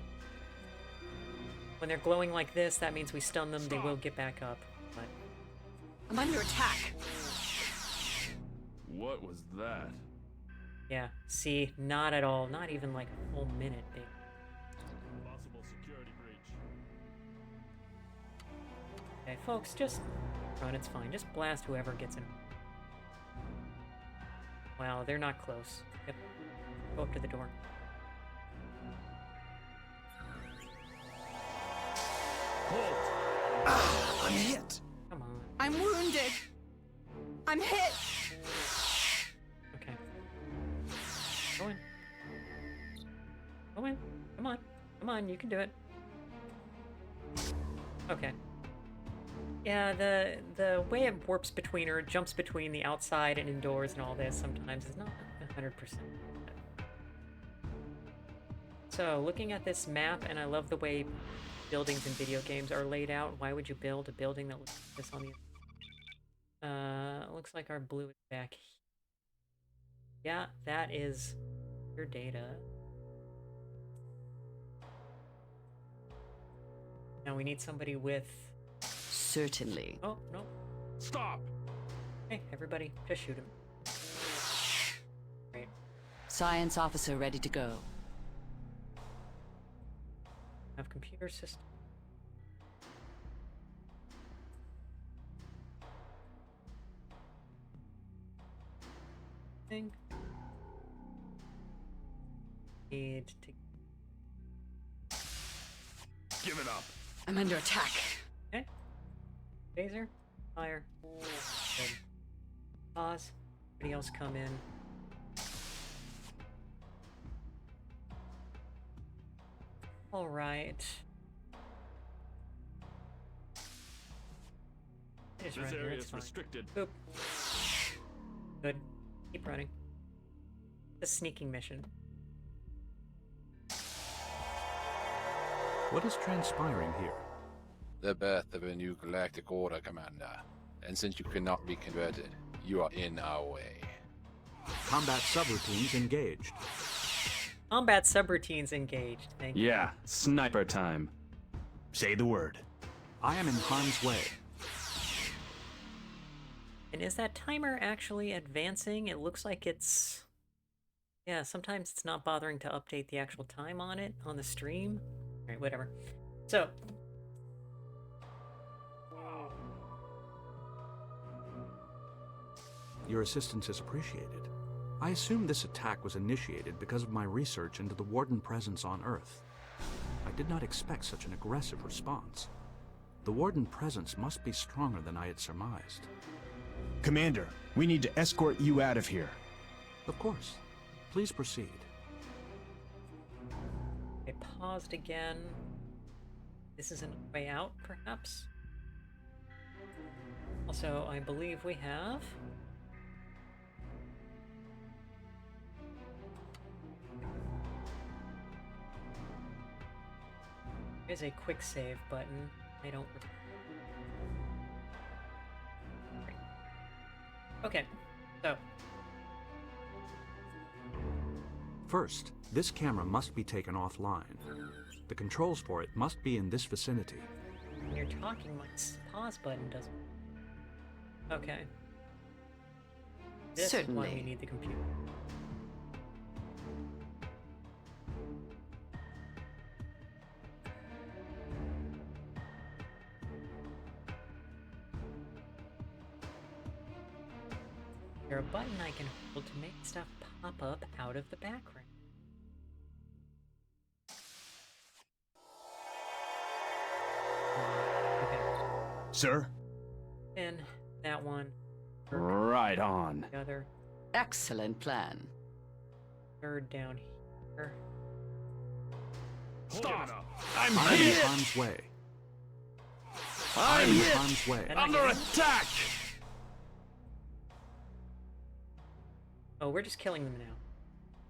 A: When they're glowing like this, that means we stun them. They will get back up, but...
I: I'm under attack.
G: What was that?
A: Yeah, see, not at all. Not even like a full minute, baby.
G: Possible security breach.
A: Okay, folks, just run. It's fine. Just blast whoever gets in. Wow, they're not close. Yep. Go up to the door.
J: I'm hit.
A: Come on.
I: I'm wounded. I'm hit.
A: Okay. Go in. Go in. Come on. Come on, you can do it. Okay. Yeah, the way it warps between or jumps between the outside and indoors and all this sometimes is not 100%. So, looking at this map, and I love the way buildings in video games are laid out. Why would you build a building that looks like this on the... looks like our blue is back here. Yeah, that is your data. Now we need somebody with...
F: Certainly.
A: Oh, no.
G: Stop!
A: Hey, everybody, just shoot him. Great.
F: Science officer ready to go.
A: Have computer system. Thing. Need to.
G: Give it up.
F: I'm under attack.
A: Okay. Phaser. Fire. Good. Pause. Everybody else come in. Alright.
G: This area is restricted.
A: Boop. Good. Keep running. The sneaking mission.
K: What is transpiring here?
L: The birth of a new galactic order, Commander. And since you cannot be converted, you are in our way.
K: Combat subroutines engaged.
A: Combat subroutines engaged. Thank you.
G: Yeah, sniper time.
J: Say the word.
K: I am in harm's way.
A: And is that timer actually advancing? It looks like it's... Yeah, sometimes it's not bothering to update the actual time on it, on the stream. Alright, whatever. So...
K: Your assistance is appreciated. I assume this attack was initiated because of my research into the Warden presence on Earth. I did not expect such an aggressive response. The Warden presence must be stronger than I had surmised.
J: Commander, we need to escort you out of here.
K: Of course. Please proceed.
A: I paused again. This isn't a way out, perhaps? Also, I believe we have... There's a quick save button. I don't... Okay, so...
K: First, this camera must be taken offline. The controls for it must be in this vicinity.
A: When you're talking, my pause button doesn't... Okay. This is why we need the computer. There's a button I can hold to make stuff pop up out of the background. Okay.
J: Sir?
A: And that one.
G: Right on.
A: The other.
F: Excellent plan.
A: Third down here.
G: Stop!
K: I'm in harm's way.
G: I'm
K: in
G: hit!
K: harm's way.
G: Under attack!
A: Oh, we're just killing them now.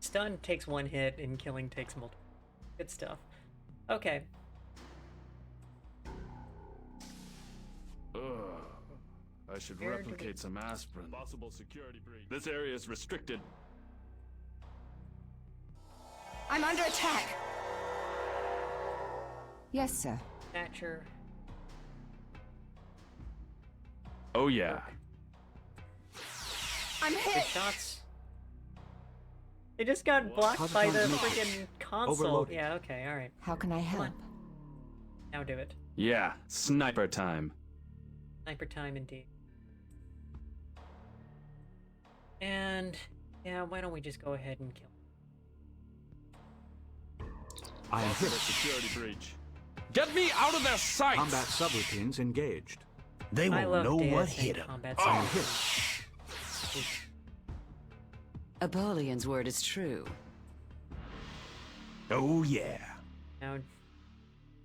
A: Stun takes one hit, and killing takes multiple. Good stuff. Okay.
G: Ugh. I should
A: Where do
G: replicate some aspirin. Possible security breach. This area is restricted.
I: I'm under attack.
M: Yes, sir.
A: Thatcher.
G: Oh yeah.
I: I'm
A: Good
I: hit.
A: shots. They just got blocked by the freaking console.
K: Overloaded.
A: Yeah, okay, alright.
M: How can I help?
A: Now do it.
G: Yeah, sniper time.
A: Sniper time indeed. And yeah, why don't we just go ahead and kill him?
K: I am hit.
G: Security breach. Get me out of their sight!
K: Combat subroutines engaged.
J: They
A: I
J: won't
A: love
J: know what
A: dancing
J: hit him.
A: combat
K: I am
A: subroutines.
K: hit.
F: Apollion's word is true.
J: Oh yeah.
A: Now,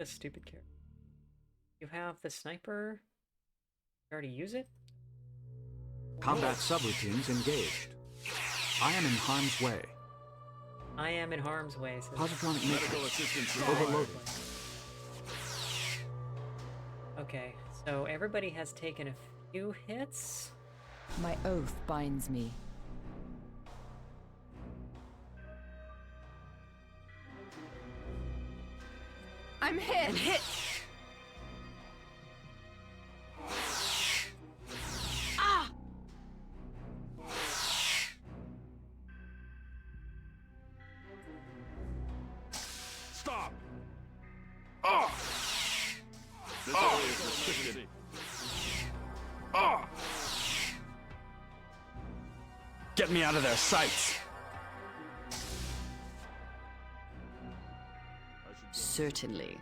A: a stupid character. You have the sniper. You already use it?
K: Combat subroutines engaged. I am in harm's way.
A: I am in harm's way. So
K: Positronic
G: Medical
K: matrix
G: assistance
K: overloaded.
A: Okay, so everybody has taken a few hits.
M: My oath binds me.
I: I'm hit.
F: I'm hit.
C: Get me out of their sights!
F: Certainly.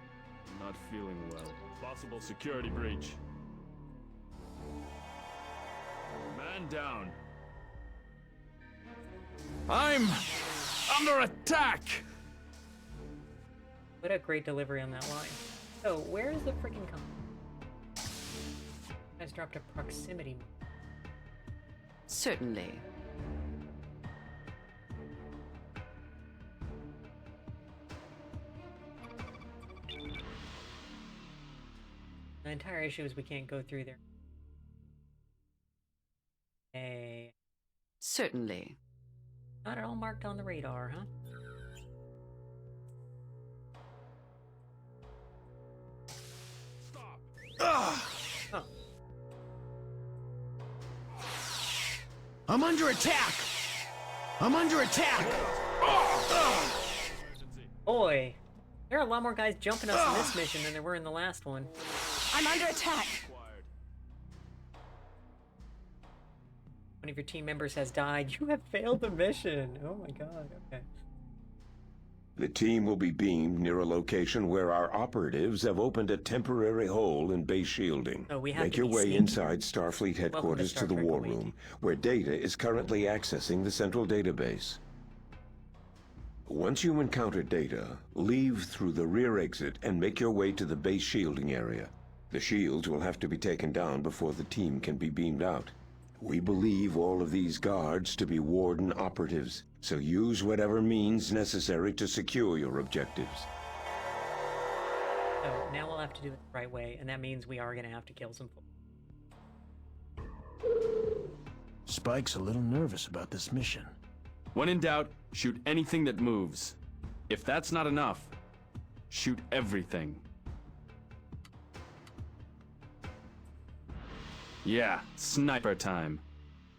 G: I'm not feeling well. Possible security breach. Man down.
C: I'm under attack!
A: What a great delivery on that line. So, where is the freaking con? Guys dropped a proximity.
F: Certainly.
A: The entire issue is we can't go through there. Hey.
F: Certainly.
A: Not at all marked on the radar, huh?
J: Ah!
A: Oh.
J: I'm under attack! I'm under attack!
A: Boy, there are a lot more guys jumping us in this mission than there were in the last one.
I: I'm under attack.
A: One of your team members has died. You have failed the mission. Oh my god, okay.
E: The team will be beamed near a location where our operatives have opened a temporary hole in base shielding.
A: Oh, we have
E: Make
A: to
E: your
A: be
E: way
A: sneaky.
E: inside Starfleet headquarters
A: Star
E: to the
A: Trek
E: War
A: Await.
E: Room, where Data is currently accessing the central database. Once you encounter Data, leave through the rear exit and make your way to the base shielding area. The shields will have to be taken down before the team can be beamed out. We believe all of these guards to be Warden operatives, so use whatever means necessary to secure your objectives.
A: So now we'll have to do it the right way, and that means we are going to have to kill some folks.
J: Spike's a little nervous about this mission.
G: When in doubt, shoot anything that moves. If that's not enough, shoot everything. Yeah, sniper time.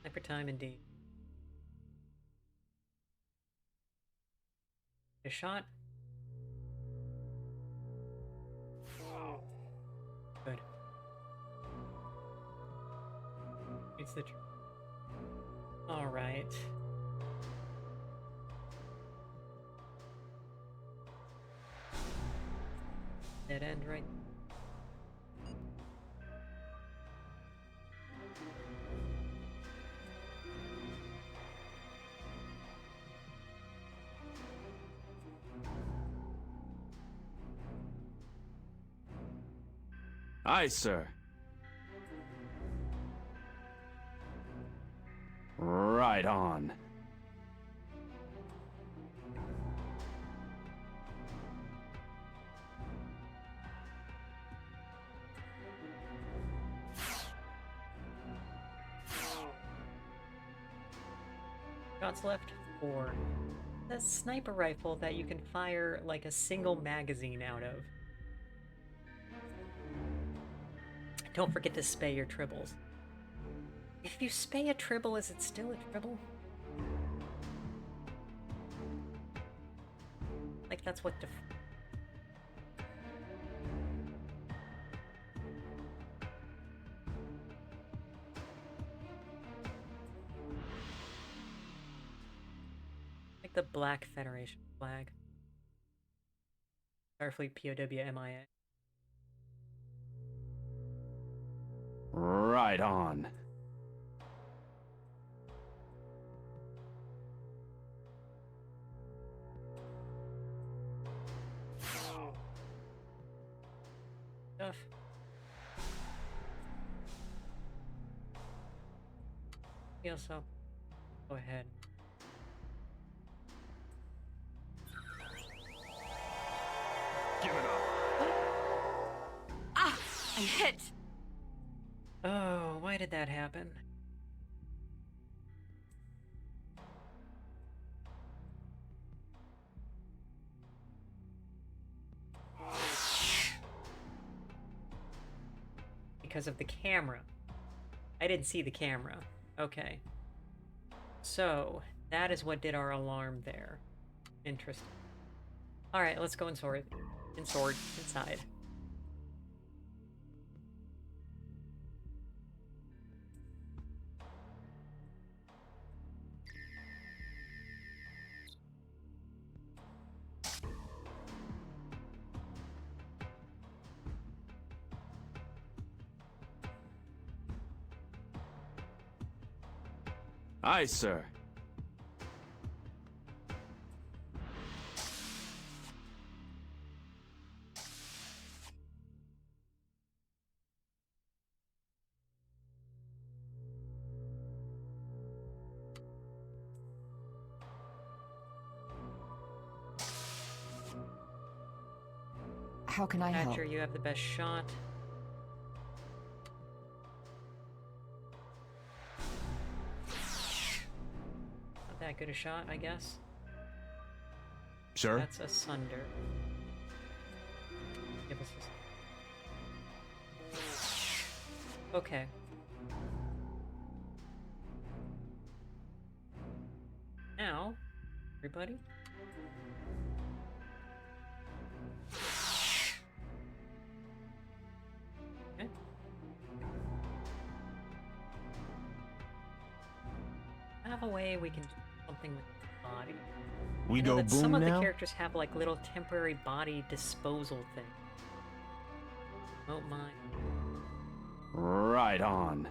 A: Sniper time indeed. A shot. Good. It's the truth. All right. Dead end right.
G: Aye, sir. Right on.
A: Shots left. 4. A sniper rifle that you can fire like a single magazine out of. Don't forget to spay your tribbles. If you spay a tribble, is it still a tribble? Like, that's what like the Black Federation flag. Starfleet POW MIA.
G: Right on.
A: Stuff. Feel so. Go ahead.
G: Give it up.
I: Ah! I'm hit!
A: Oh, why did that happen? Because of the camera. I didn't see the camera. Okay. So, that is what did our alarm there. Interesting. Alright, let's go inside.
G: Aye, sir.
M: How can I help?
A: Thatcher, you have the best shot. Not that good a shot, I guess.
J: Sir?
A: That's asunder. Give us a... Okay. Now, everybody. Okay. I have a way we can do something with the body.
J: We
A: I know
J: go
A: that
J: boom
A: some of
J: now?
A: the characters have like little temporary body disposal thing. Don't mind.
G: Right on.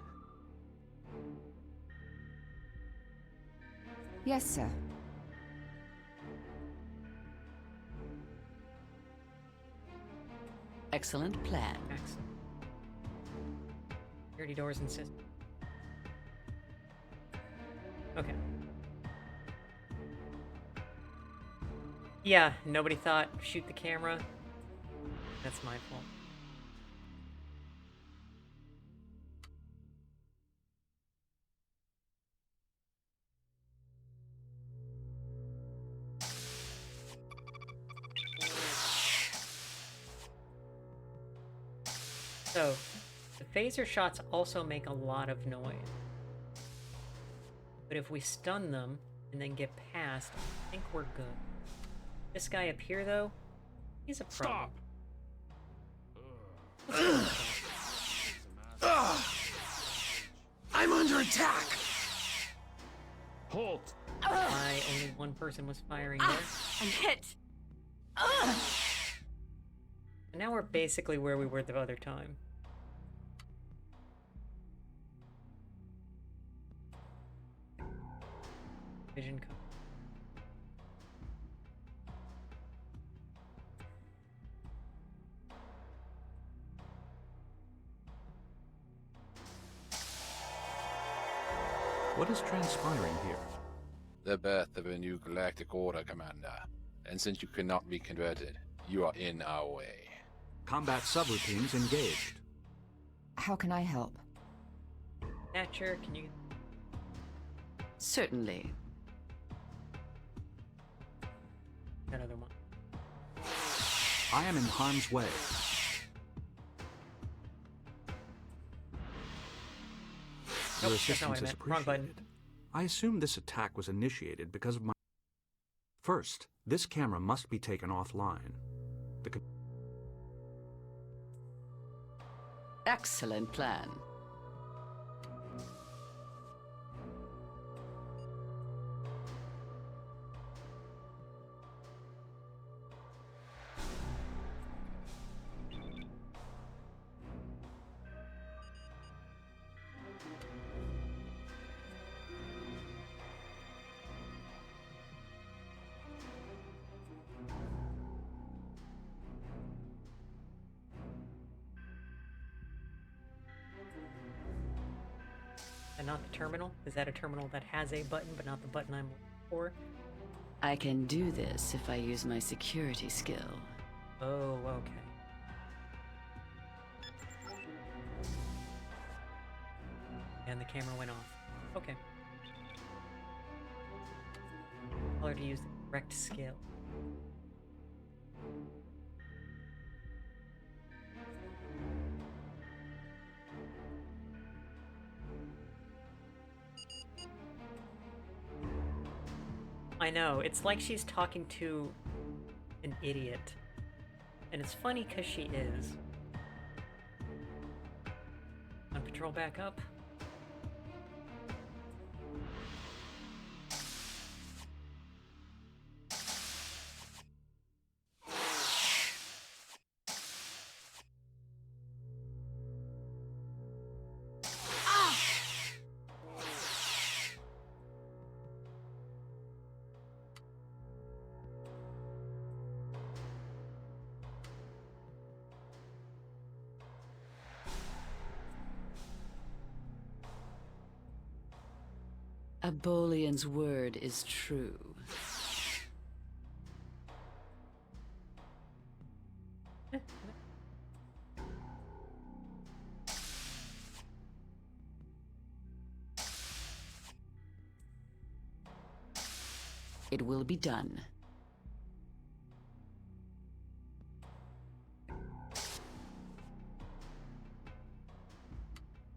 M: Yes, sir.
F: Excellent plan.
A: Excellent. Security doors and systems. Okay. Yeah, nobody thought shoot the camera. That's my fault. So, the phaser shots also make a lot of noise. But if we stun them and then get past, I think we're good. This guy up here, though, he's a problem.
J: I'm under attack!
G: Halt!
A: Why only one person was firing there?
I: I'm hit.
A: And now we're basically where we were the other time. Vision code.
K: What is transpiring here?
L: The birth of a new galactic order, Commander. And since you cannot be converted, you are in our way.
K: Combat subroutines engaged.
M: How can I help?
A: Thatcher, can you...
F: Certainly.
A: Another one.
K: I am in harm's way. Your
A: Nope, that's not what
K: assistance
A: I
K: is
A: meant. Wrong button.
K: appreciated. I assume this attack was initiated because of my... First, this camera must be taken offline.
F: Excellent plan.
A: And not the terminal? Is that a terminal that has a button, but not the button I'm looking for?
F: I can do this if I use my security skill.
A: Oh, okay. And the camera went off. Okay. Tell her to use the correct skill. I know, it's like she's talking to an idiot. And it's funny because she is. On patrol back up.
F: A Bolian's word is true. It will be done.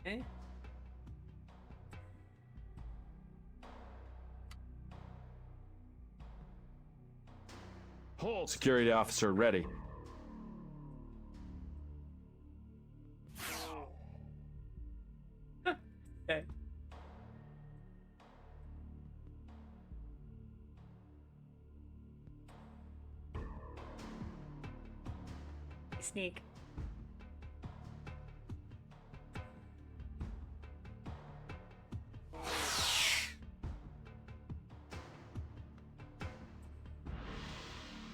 A: Okay.
G: Hold! Security officer ready.
A: Okay. Sneak.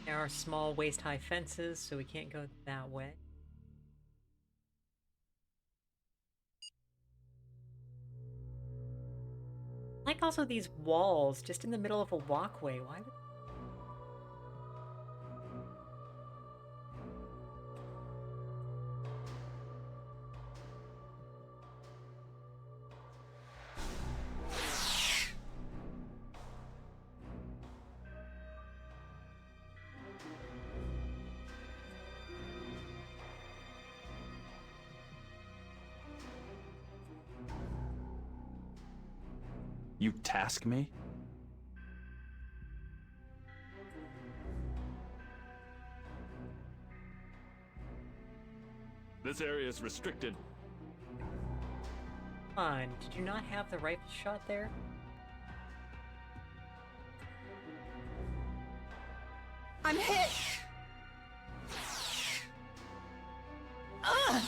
A: There are small waist-high fences, so we can't go that way. I like also these walls just in the middle of a walkway. Why would...
G: You task me? This area is restricted.
A: Come on, did you not have the rifle shot there?
I: I'm hit! Ugh!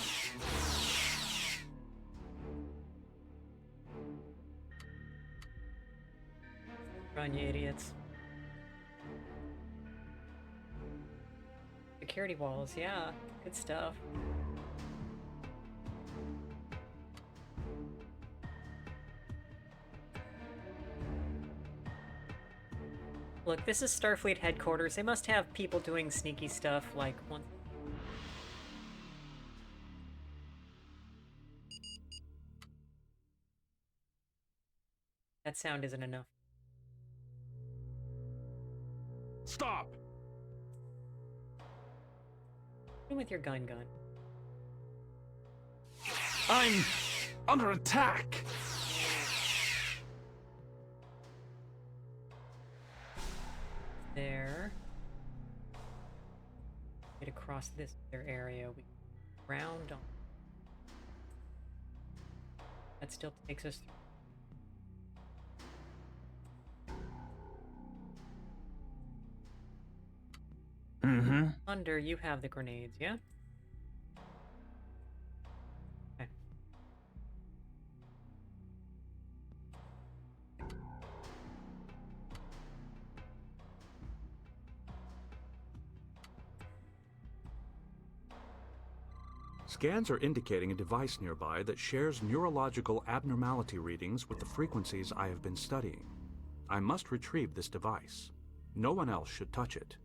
A: Run, you idiots. Security walls, yeah. Good stuff. Look, this is Starfleet headquarters. They must have people doing sneaky stuff like one. That sound isn't enough.
G: Stop!
A: What with your gun?
G: I'm under attack!
A: There. Get across this other area. We round on. That still takes us through.
G: Mm-hmm.
A: Thunder, you have the grenades, yeah? Okay.
K: Scans are indicating a device nearby that shares neurological abnormality readings with the frequencies I have been studying. I must retrieve this device. No one else should touch it.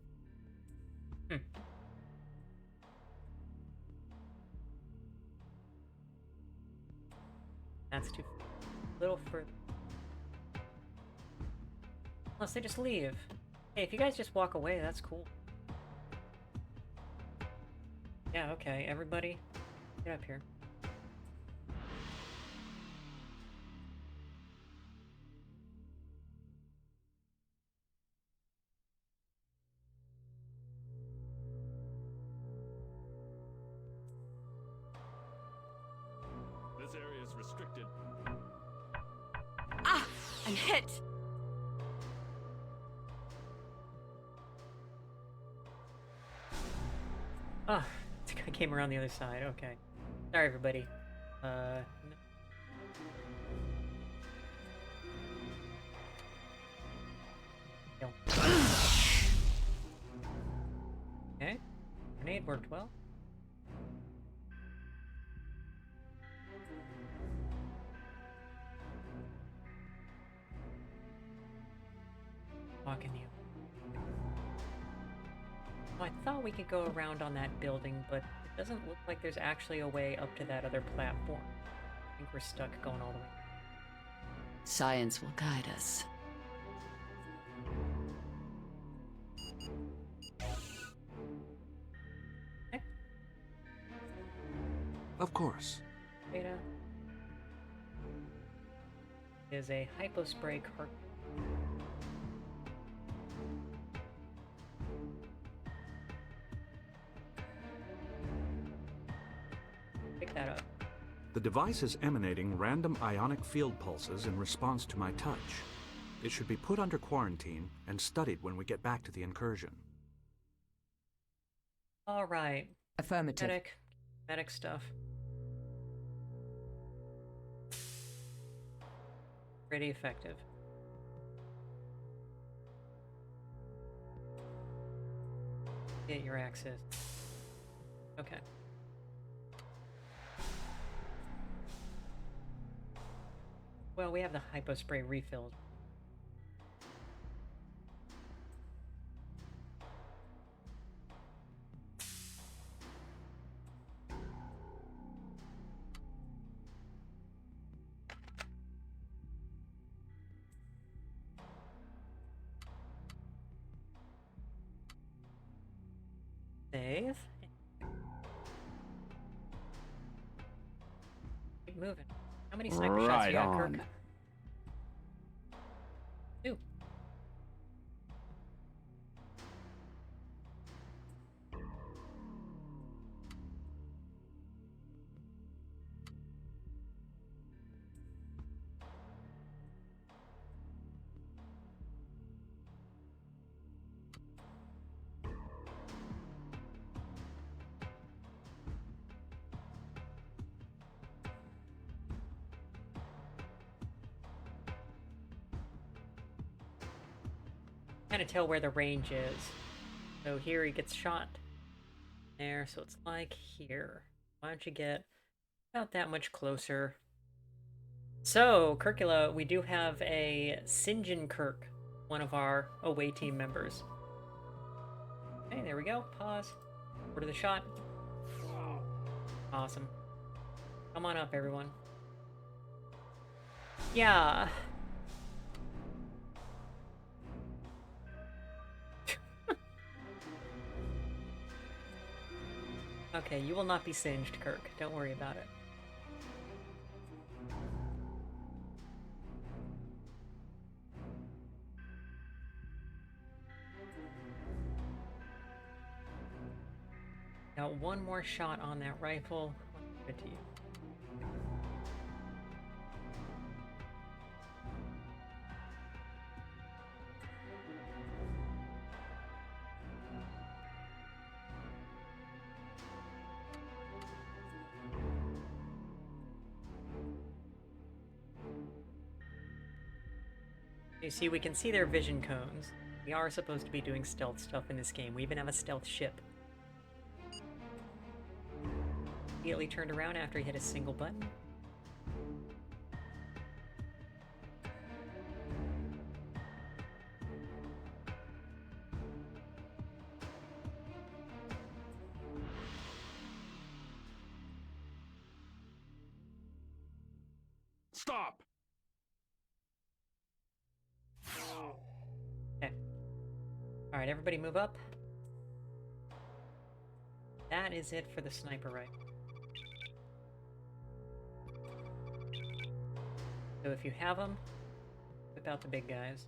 A: That's too little further. Unless they just leave. Hey, if you guys just walk away, that's cool. Yeah, okay, everybody, get up here.
G: This area is restricted.
I: Ah! I'm hit!
A: Oh, I came around the other side, okay. Sorry, everybody. No. Kill. Okay. Grenade worked well. Oh, I thought we could go around on that building, but it doesn't look like there's actually a way up to that other platform. I think we're stuck going all the way.
F: Science will guide us.
A: Okay.
K: Of course.
A: Beta is a hypospray cart. Pick that up.
K: The device is emanating random ionic field pulses in response to my touch. It should be put under quarantine and studied when we get back to the incursion.
A: All right.
M: Affirmative.
A: Medic stuff. Pretty effective. Get your access. Okay. Well, we have the hypospray refilled. Save. Keep moving. How many sniper shots you got, Kirk? 2. Kind of tell where the range is. So here he gets shot there, so it's like here. Why don't you get about that much closer? So, Kirkula, we do have a Sinjin Kirk, one of our away team members. Okay, there we go. Pause. Order the shot. Awesome. Come on up, everyone. Yeah. Okay, you will not be singed, Kirk. Don't worry about it. Got one more shot on that rifle. I'll give it to you. You see, we can see their vision cones. We are supposed to be doing stealth stuff in this game. We even have a stealth ship. Immediately turned around after he hit a single button.
G: Stop!
A: Okay. Alright, everybody move up. That is it for the sniper rifle. So if you have them, whip out the big guys.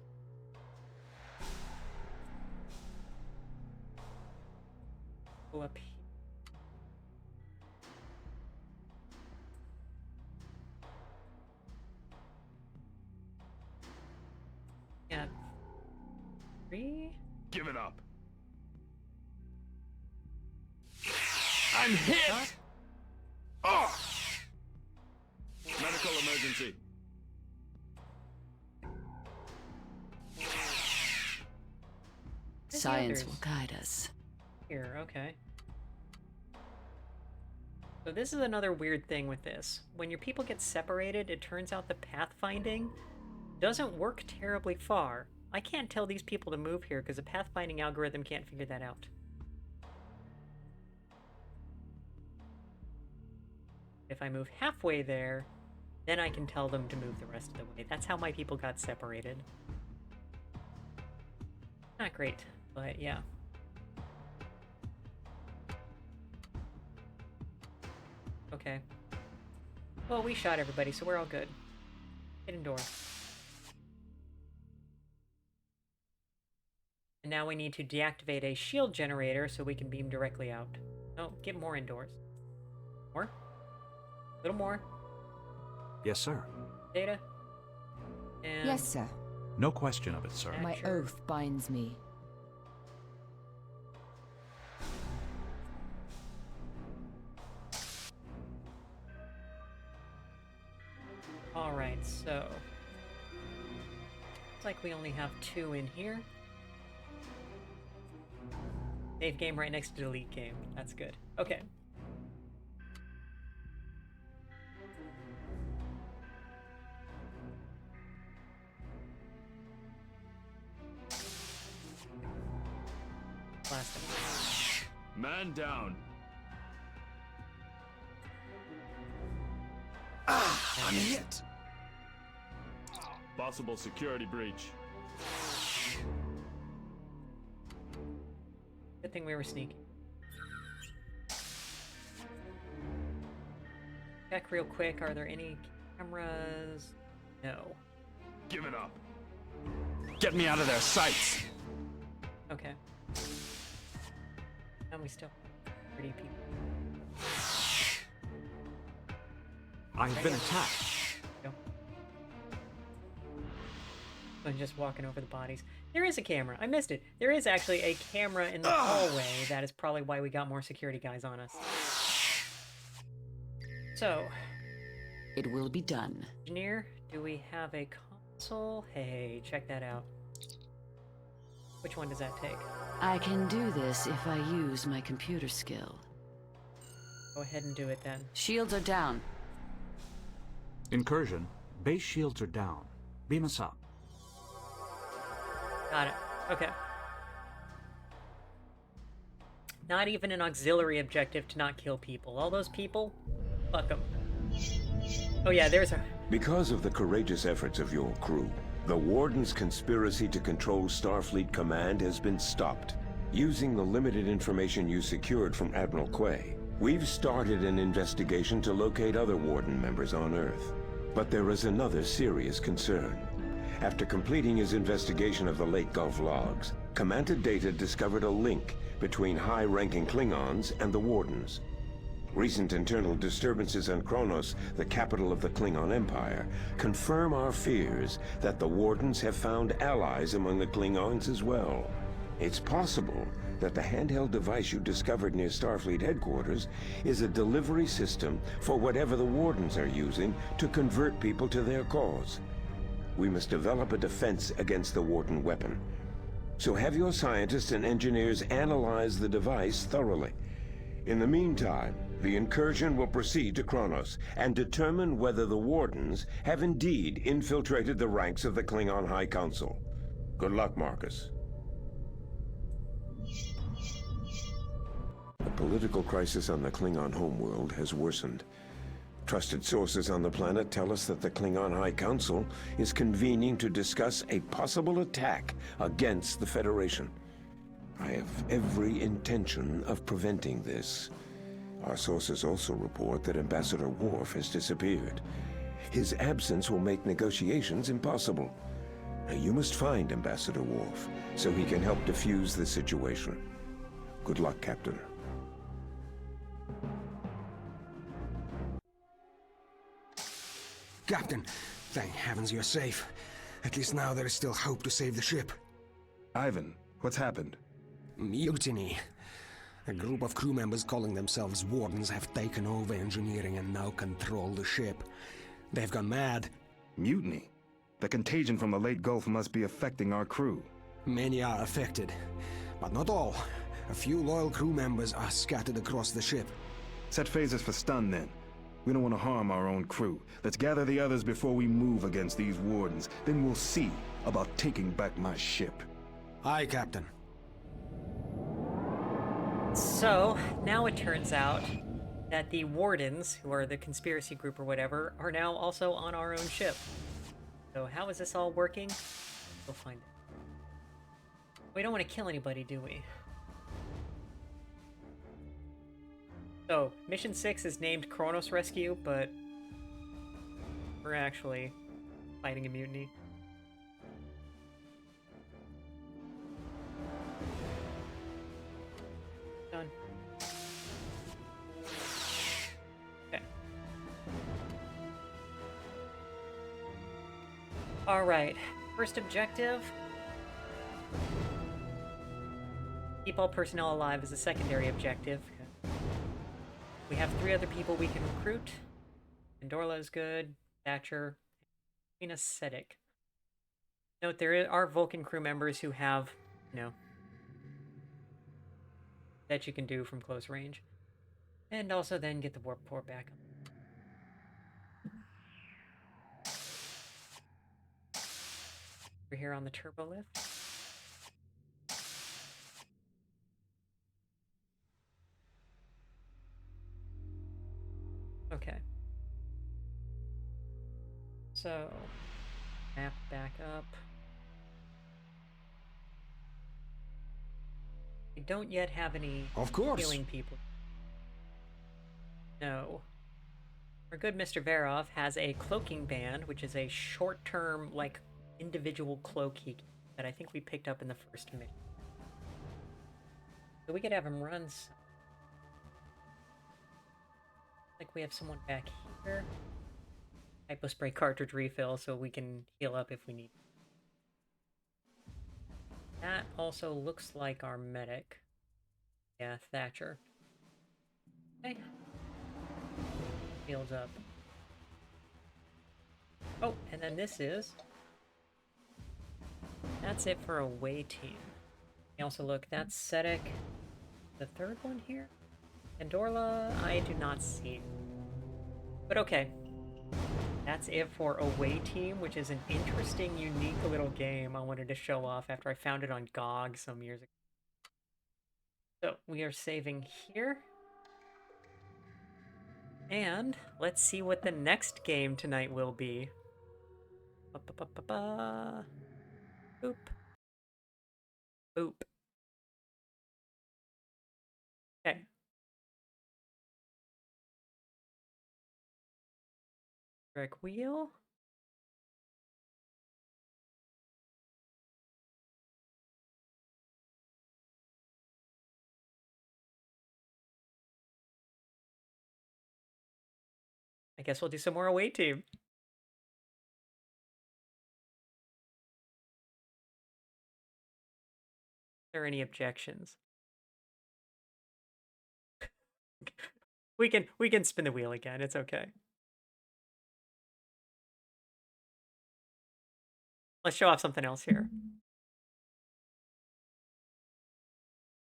A: Go up here. Yeah. 3?
G: Give it up. I'm hit! Oh! Medical emergency.
F: Science will guide us.
A: Here, okay. So this is another weird thing with this. When your people get separated, it turns out the pathfinding doesn't work terribly far. I can't tell these people to move here because the pathfinding algorithm can't figure that out. If I move halfway there, then I can tell them to move the rest of the way. That's how my people got separated. Not great, but yeah. Okay. Well, we shot everybody, so we're all good. Hidden door. And now we need to deactivate a shield generator so we can beam directly out. Oh, get more indoors. More? A little more.
K: Yes, sir.
A: Data. And
M: Yes, sir.
H: No question of it, sir.
M: My oath binds me.
A: Alright, so... looks like we only have 2 in here. Save game right next to delete game. That's good. Okay. Blast him.
G: Man down.
J: I'm hit.
G: Possible security breach.
A: Good thing we were sneaky. Check real quick. Are there any cameras? No.
G: Give it up. Get me out of their sights.
A: Okay. And we still pretty people.
K: I've been attacked.
A: Go. I'm just walking over the bodies. There is a camera. I missed it. There is actually a camera in the hallway. That is probably why we got more security guys on us. So.
F: It will be done.
A: Engineer, do we have a console? Hey, check that out. Which one does that take?
F: I can do this if I use my computer skill.
A: Go ahead and do it then.
F: Shields are down.
K: Incursion. Base shields are down. Beam us up.
A: Got it. Okay. Not even an auxiliary objective to not kill people. All those people? Fuck them. Oh yeah, there's a...
E: Because of the courageous efforts of your crew, the Warden's conspiracy to control Starfleet Command has been stopped. Using the limited information you secured from Admiral Quay, we've started an investigation to locate other Warden members on Earth. But there is another serious concern. After completing his investigation of the Lake Gulf logs, Commander Data discovered a link between high-ranking Klingons and the Wardens. Recent internal disturbances on Kronos, the capital of the Klingon Empire, confirm our fears that the Wardens have found allies among the Klingons as well. It's possible that the handheld device you discovered near Starfleet headquarters is a delivery system for whatever the Wardens are using to convert people to their cause. We must develop a defense against the Warden weapon. So have your scientists and engineers analyze the device thoroughly. In the meantime, the incursion will proceed to Kronos and determine whether the Wardens have indeed infiltrated the ranks of the Klingon High Council. Good luck, Marcus. The political crisis on the Klingon homeworld has worsened. Trusted sources on the planet tell us that the Klingon High Council is convening to discuss a possible attack against the Federation. I have every intention of preventing this. Our sources also report that Ambassador Worf has disappeared. His absence will make negotiations impossible. Now you must find Ambassador Worf so he can help defuse the situation. Good luck, Captain.
N: Captain, thank heavens you're safe. At least now there is still hope to save the ship.
D: Ivan, what's happened?
N: Mutiny. A group of crew members calling themselves Wardens have taken over engineering and now control the ship. They've gone mad.
D: Mutiny? The contagion from the late Gulf must be affecting our crew.
N: Many are affected, but not all. A few loyal crew members are scattered across the ship.
D: Set phasers for stun, then. We don't want to harm our own crew. Let's gather the others before we move against these Wardens. Then we'll see about taking back my ship.
N: Aye, Captain.
A: So, now it turns out that the Wardens, who are the conspiracy group or whatever, are now also on our own ship. So how is this all working? We'll find out. We don't want to kill anybody, do we? So, Mission 6 is named Kronos Rescue, but we're actually fighting a mutiny. Done. Okay. Alright, first objective. Keep all personnel alive is a secondary objective. We have 3 other people we can recruit. Endorla is good. Thatcher. And Ascetic. Note, there are Vulcan crew members who have, you know, that you can do from close range. And also then get the warp core back up. We're here on the turbo lift. Okay. So, map back up. We don't yet have any healing people. No. Our good Mr. Verov has a cloaking band, which is a short-term, like, individual cloak that I think we picked up in the first mission. So we could have him run some. Like we have someone back here. Hypospray cartridge refill so we can heal up if we need. That also looks like our medic. Yeah, Thatcher. Okay. Heals up. Oh, and then this is... That's it for away team. You also look, that's Sedek. The third one here? Endorla, I do not see. But okay. That's it for away team, which is an interesting, unique little game I wanted to show off after I found it on GOG some years ago. So, we are saving here. And let's see what the next game tonight will be. Ba-ba-ba-ba-ba. Boop. Boop. Okay. Direct wheel. I guess we'll do some more away team. Are there any objections? we can spin the wheel again. It's okay. Let's show off something else here.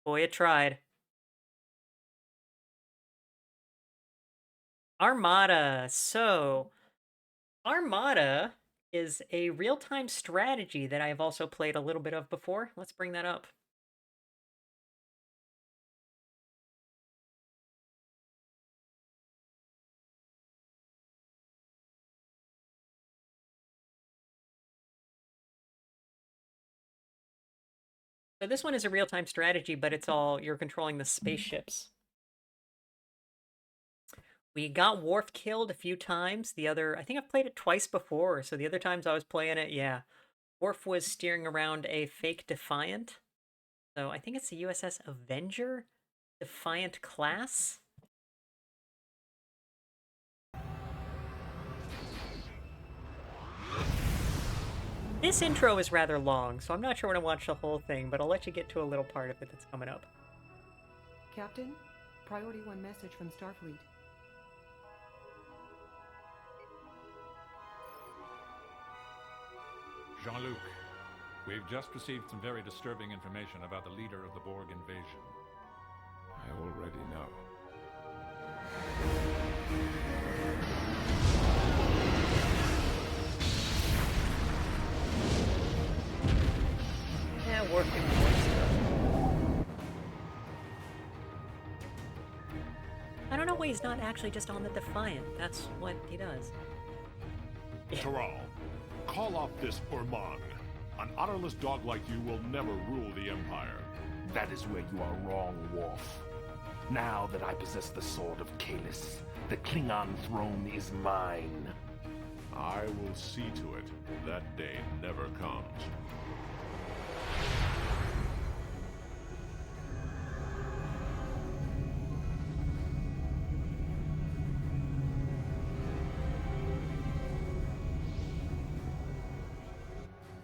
A: Boy, it tried. Armada. So, Armada is a real-time strategy that I've also played a little bit of before. Let's bring that up. So this one is a real-time strategy, but it's all, you're controlling the spaceships. We got Worf killed a few times. The other, I think I've played it twice before, so the other times I was playing it, yeah. Worf was steering around a fake Defiant. So I think it's the USS Avenger Defiant class. This intro is rather long, so I'm not sure when I watch the whole thing, but I'll let you get to a little part of it that's coming up.
O: Captain, Priority 1 message from Starfleet.
H: Jean-Luc, we've just received some very disturbing information about the leader of the Borg invasion.
E: I already know.
A: Yeah, working more stuff. I don't know way he's not actually just on the Defiant. That's what he does.
P: Taral, call off this Urmang. An honorless dog like you will never rule the Empire.
Q: That is where you are wrong, Worf. Now that I possess the sword of Kalis, the Klingon throne is mine.
P: I will see to it that day never comes.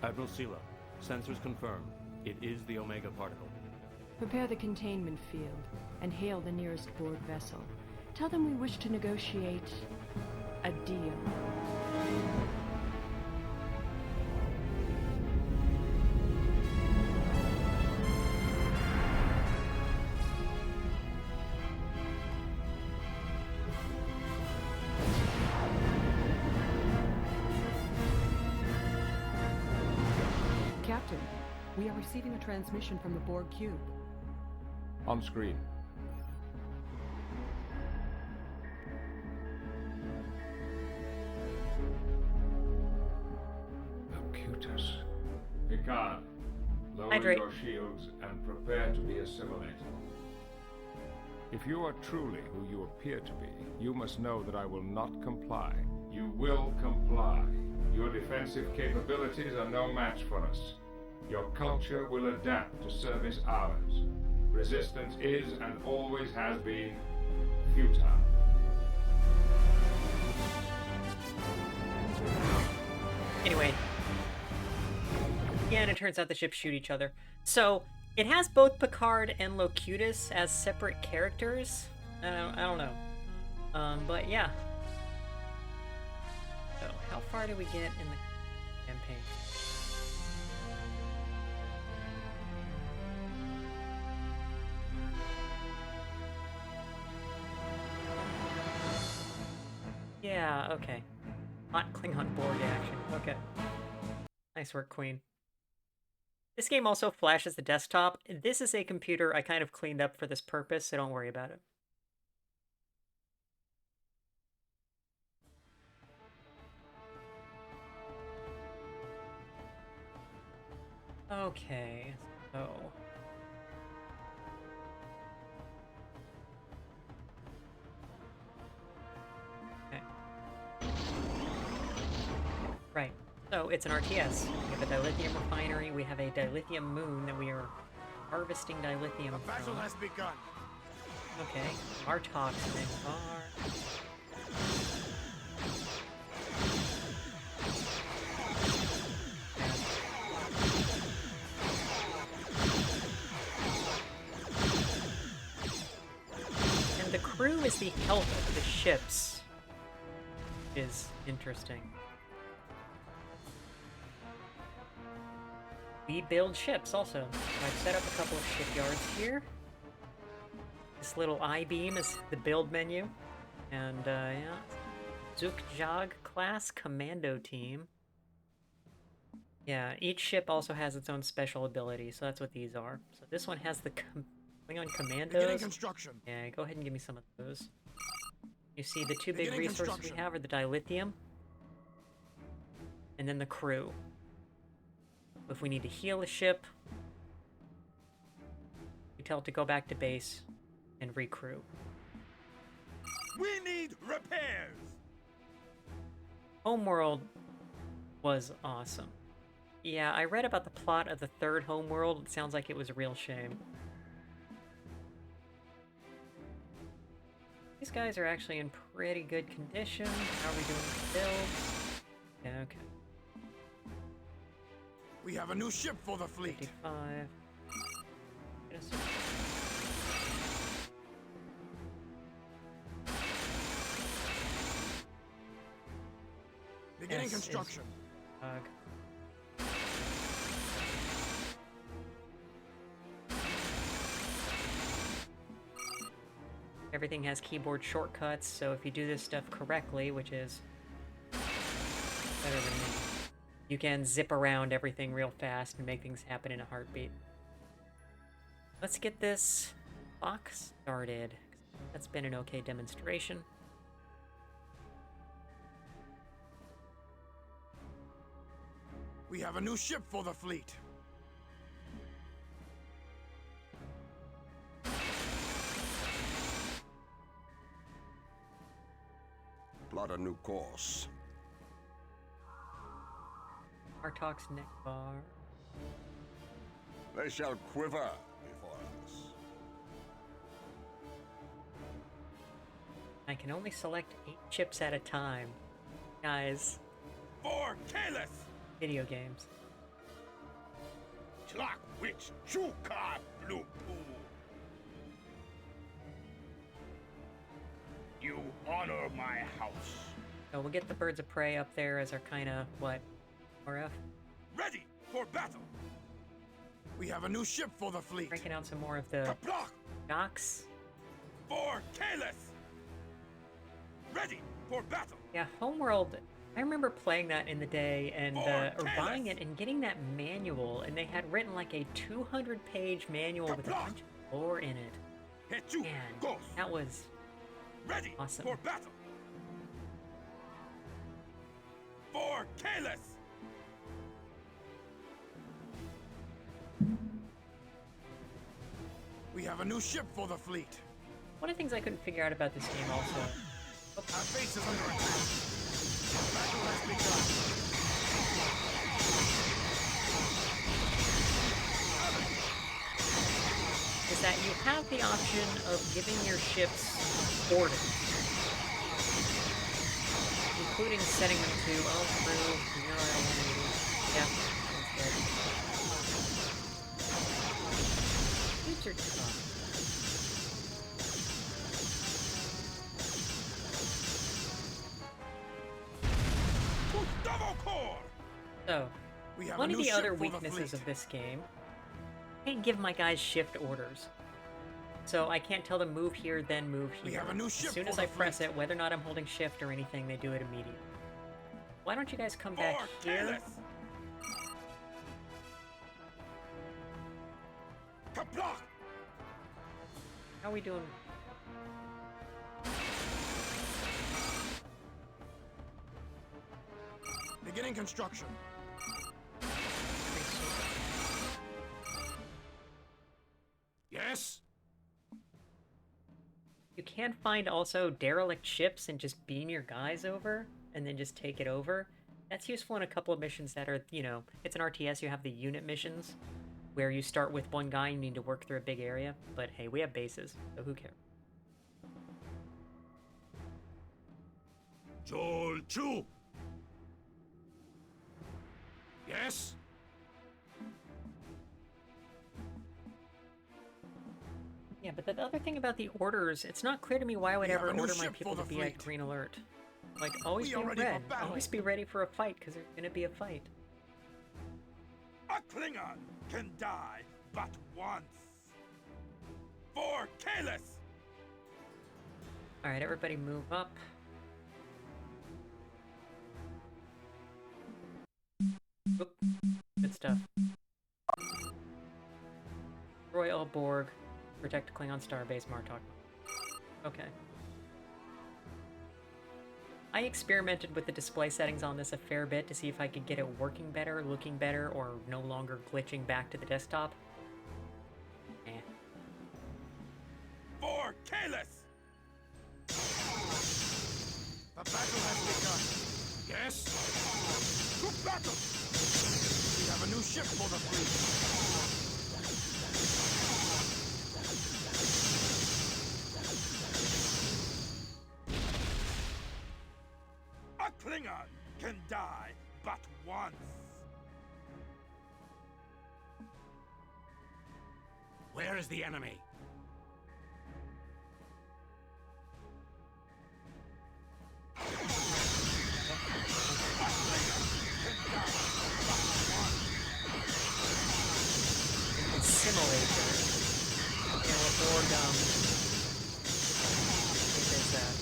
R: Admiral Sela, sensors confirm. It is the Omega particle.
O: Prepare the containment field and hail the nearest Borg vessel. Tell them we wish to negotiate a deal. Captain, we are receiving a transmission from the Borg cube.
H: On screen.
S: Locutus. Picard, lower
A: Hydrate.
S: your shields and prepare to be assimilated.
H: If you are truly who you appear to be, you must know that I will not comply.
S: You will comply. Your defensive capabilities are no match for us. Your culture will adapt to service ours. Resistance is and always has been futile.
A: Anyway. Yeah, and it turns out the ships shoot each other. So, it has both Picard and Locutus as separate characters. I don't know. But yeah. So, how far do we get in the campaign? Yeah, okay. Hot Klingon Borg action. Okay. Nice work, Queen. This game also flashes the desktop. This is a computer I kind of cleaned up for this purpose, so don't worry about it. Okay, so... Right. So it's an RTS. We have a dilithium refinery. We have a dilithium moon that we are harvesting dilithium from.
J: Battle has begun.
A: Okay. Our toxic are. And the crew is the health of the ships. Is interesting. We build ships also. I've set up a couple of shipyards here. This little I-beam is the build menu. And, yeah. Zukjag class commando team. Yeah, each ship also has its own special ability, so that's what these are. So this one has the Klingon commandos.
J: Beginning construction.
A: Yeah, go ahead and give me some of those. You see, the two big resources we have are the dilithium. And then the crew. If we need to heal a ship, we tell it to go back to base and recrew.
J: We need repairs.
A: Homeworld was awesome. Yeah, I read about the plot of the third Homeworld. It sounds like it was a real shame. These guys are actually in pretty good condition. How are we doing with builds? Yeah, okay.
J: We have a new ship for the fleet.
A: 55.
J: Beginning construction.
A: Everything has keyboard shortcuts, so if you do this stuff correctly, which is better than me, you can zip around everything real fast and make things happen in a heartbeat. Let's get this box started. That's been an okay demonstration.
J: We have a new ship for the fleet.
N: Plot a new course.
A: Artok's neck bar.
N: They shall quiver before us.
A: I can only select 8 chips at a time. Guys.
J: For Kalis!
A: Video games.
J: Clock Witch Chuka Blue. You honor my house.
A: So we'll get the birds of prey up there as our kind of, what, RF?
J: Ready for battle. We have a new ship for the fleet.
A: Breaking out some more of the docks.
J: For Kalis. Ready for battle.
A: Yeah, Homeworld. I remember playing that in the day and or buying it and getting that manual, and they had written like a 200-page manual with a bunch of lore in it. Man, that was
J: ready
A: awesome.
J: For battle. For Kalis. We have a new ship for the fleet.
A: One of the things I couldn't figure out about this game also.
J: Our base is under attack. Battle has begun.
A: Is that you have the option of giving your ships orders, including setting them to, oh, crew, 0 out of 180. Yeah, that's good. These are tough. So, one of the other weaknesses of this game, I can't give my guys shift orders. So I can't tell them move here, then move here.
J: We have a new ship
A: as soon as I press it, whether or not I'm holding shift or anything, they do it immediately. Why don't you guys come back here? How are we doing?
J: Beginning construction. Yes?
A: You can find also derelict ships and just beam your guys over and then just take it over. That's useful in a couple of missions that are, you know, it's an RTS, you have the unit missions where you start with one guy, you need to work through a big area, but hey, we have bases, so who cares?
J: Joel Chu. Yes?
A: Yeah, but the other thing about the orders, it's not clear to me why I would ever order my people to be at green alert. Like, always be red. Always be ready for a fight, because there's gonna be a fight.
J: A Klingon can die but once. For Kalis!
A: Alright, everybody move up. Oop. Good stuff. Royal Borg. Protect Klingon Starbase Martok. Okay. I experimented with the display settings on this a fair bit to see if I could get it working better, looking better, or no longer glitching back to the desktop. Eh.
J: For Kalis! The battle has begun. Yes? To battle! We have a new ship for the fleet. A Klingon can die but once.
C: Where is the enemy?
A: Simulator. Yeah, well, Borg, it is that.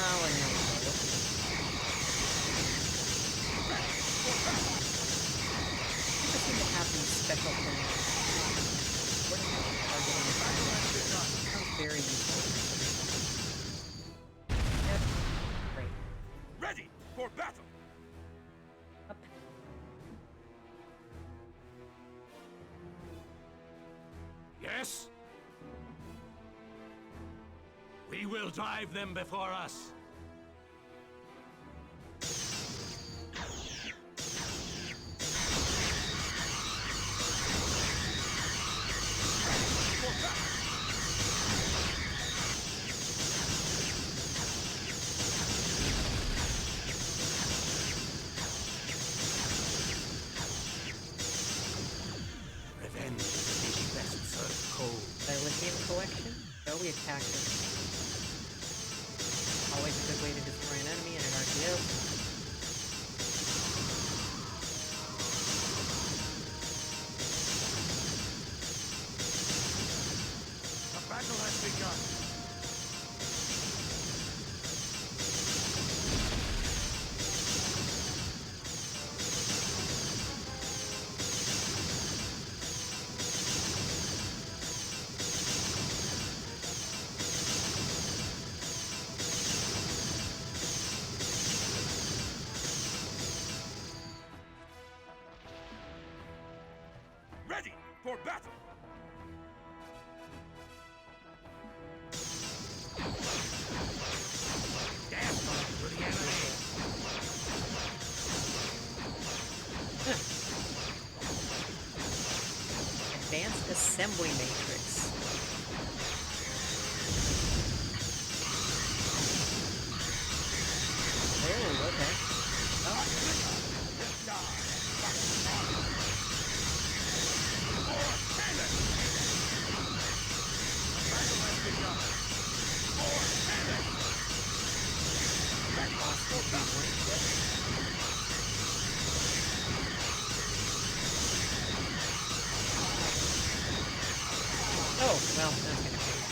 A: Oh, I know. People seem to have these special things. Becomes very useful. Yep. Great.
J: Ready for battle!
A: Up.
J: Yes? We will drive them before us. Revenge is a dish best served cold.
A: Dilithium collection? So we attacked it. Always a good way to destroy an enemy in an RTO.
J: The battle has begun. Ready for battle! Dance to the enemy!
A: Advanced assembly matrix. Oh, okay. Oh, well, that's gonna change.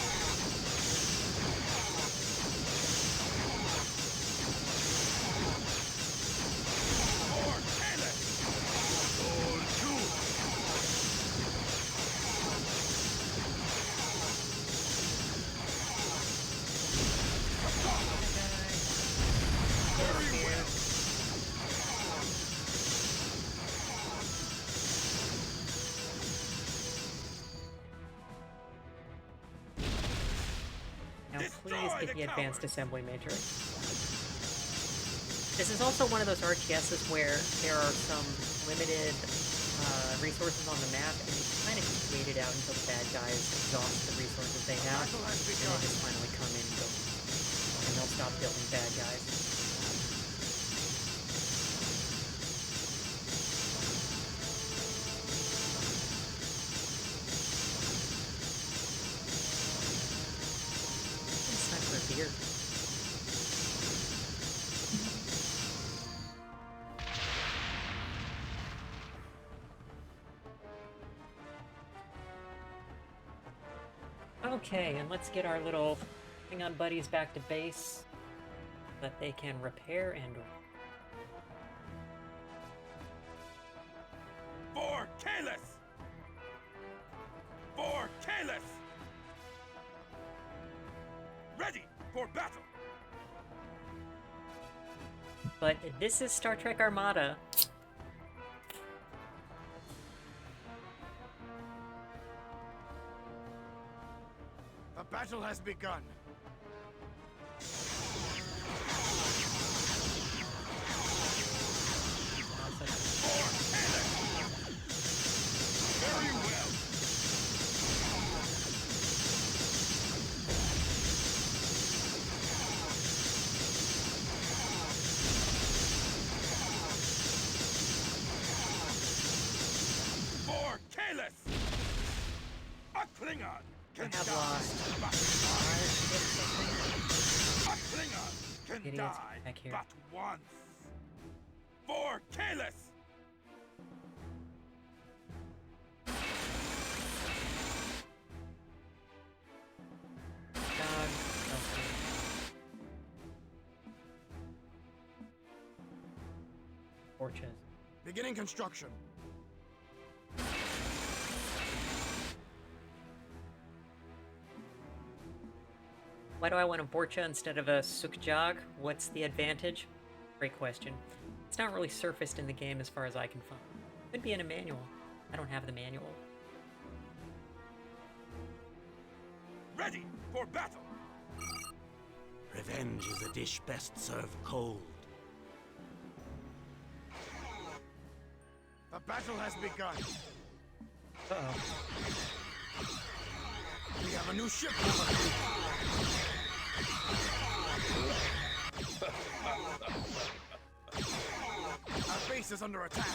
A: Now please get the advanced assembly matrix. This is also one of those RTSs where there are some limited resources on the map, and you kind of just wait it out until the bad guys exhaust the resources they have, and then just finally come in and go, and they'll stop building bad guys. It's time for a beer. Okay, and let's get our little Klingon buddies back to base so that they can repair and...
J: For Kalis! For Kalis! Ready for battle!
A: But this is Star Trek Armada.
J: The battle has begun. Very well. For Kalis! A Klingon! Can
A: have
J: die,
A: lost
J: but
A: 5
J: a Klingon can
A: idiots
J: die
A: back here.
J: but once. For Kalis!
A: Dog. Torches.
J: Beginning construction.
A: Why do I want a Vorcha instead of a Sukjag? What's the advantage? Great question. It's not really surfaced in the game as far as I can find. Could be in a manual. I don't have the manual.
J: Ready for battle!
Q: Revenge is a dish best served cold.
J: The battle has begun.
A: Uh-oh.
J: We have a new ship over Our base is under attack.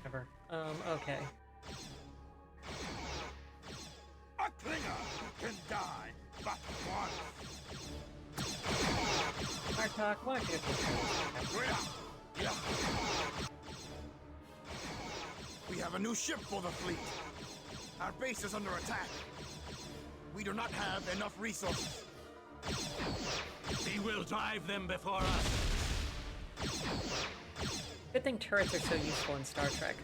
A: Never. Okay.
J: A Klinger can die but once.
A: Bartok, why don't you
J: We have a new ship for the fleet. Our base is under attack. We do not have enough resources.
Q: We will drive them before us.
A: Good thing turrets are so useful in Star Trek.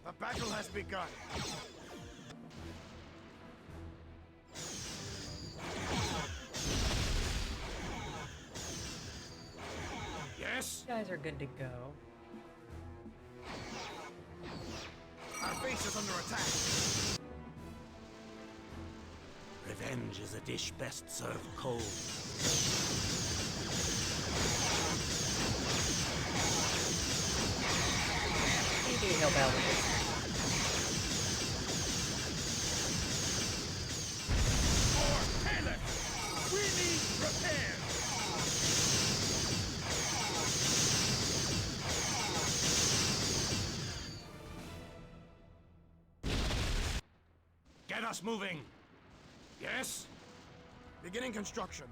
J: The battle has begun.
Q: Yes?
A: You guys are good to go.
J: Our base is under attack.
Q: Revenge is a dish best served cold.
A: Maybe help out with this.
J: For Caleb, we need repairs.
Q: Get us moving. Yes?
J: Beginning construction.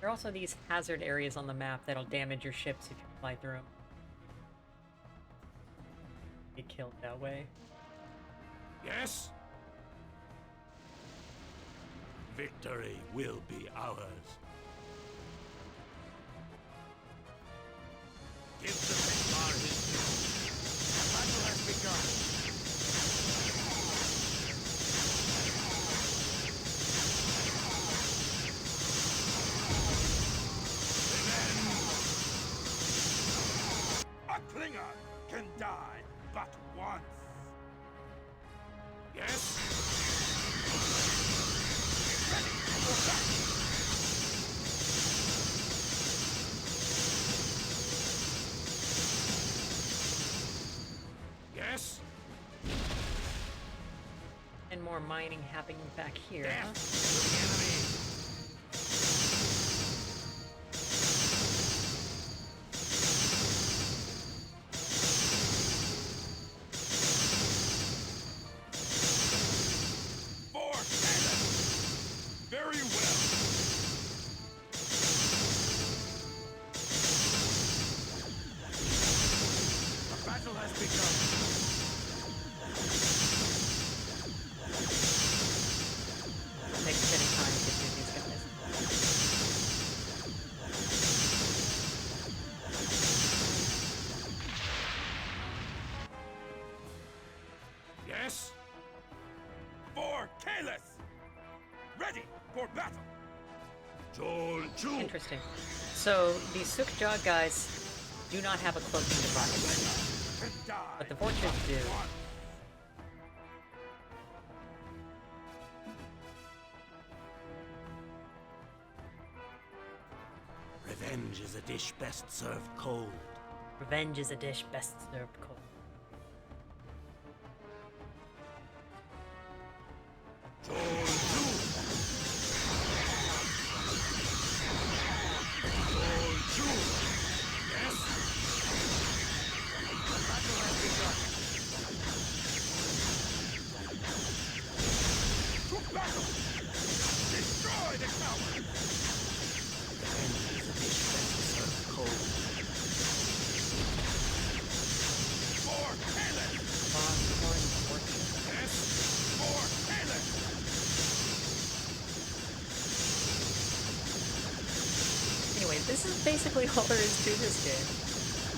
A: There are also these hazard areas on the map that'll damage your ships if you fly through them. Get killed that way.
Q: Yes? Victory will be ours. Give the Centaur his due.
J: The battle has begun. A Klinger can die but once.
Q: Yes?
J: Ready for battle.
Q: Yes?
A: And more mining happening back here. Huh?
Q: The enemy.
J: Very well. The battle has begun.
A: Takes a bit of time to get through these guys.
Q: Yes?
J: For Kalis! Ready for battle!
A: Interesting. So, these Sukjag guys do not have a cloaking device. But the Vorchas do.
Q: Revenge is a dish best served cold.
A: Revenge is a dish best served cold.
J: Destroy the tower! For Caleb! Yes, for Caleb!
A: basically all there is to this game.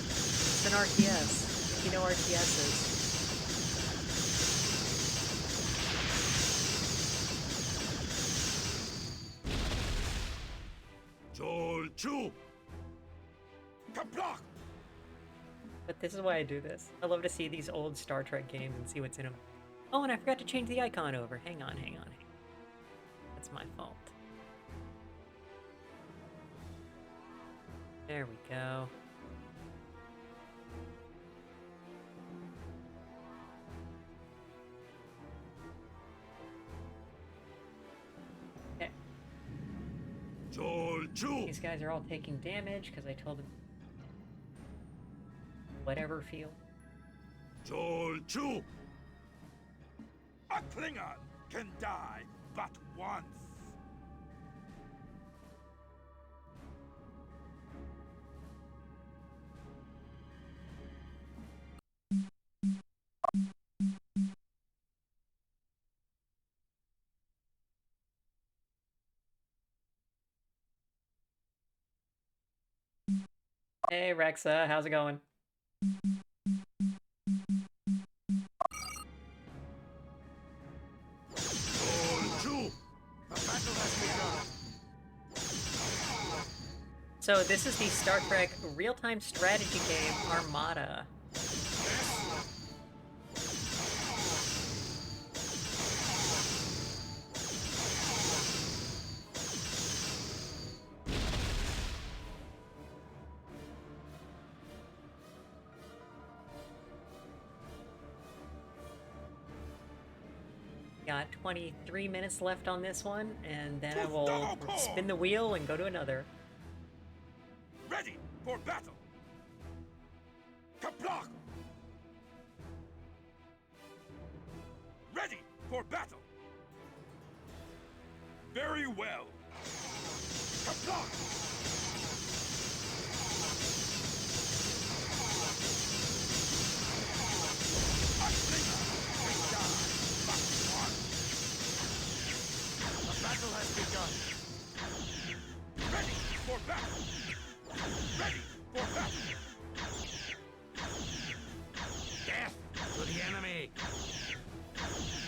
A: It's an RTS. If you know RTSs. But this is why I do this. I love to see these old Star Trek games and see what's in them. Oh, and I forgot to change the icon over. Hang on. That's my fault. There we go. Okay. These guys are all taking damage because I told them whatever field.
J: A Klingon can die but once.
A: Hey Rexa, how's it going? So this is the Star Trek real-time strategy game, Armada. Got 23 minutes left on this one, and then I will spin the wheel and go to another.
J: Ready for battle. Kaplock. Ready for battle. Very well. Kaplock. Battle has begun. Ready for battle. Ready for battle. Death to the enemy.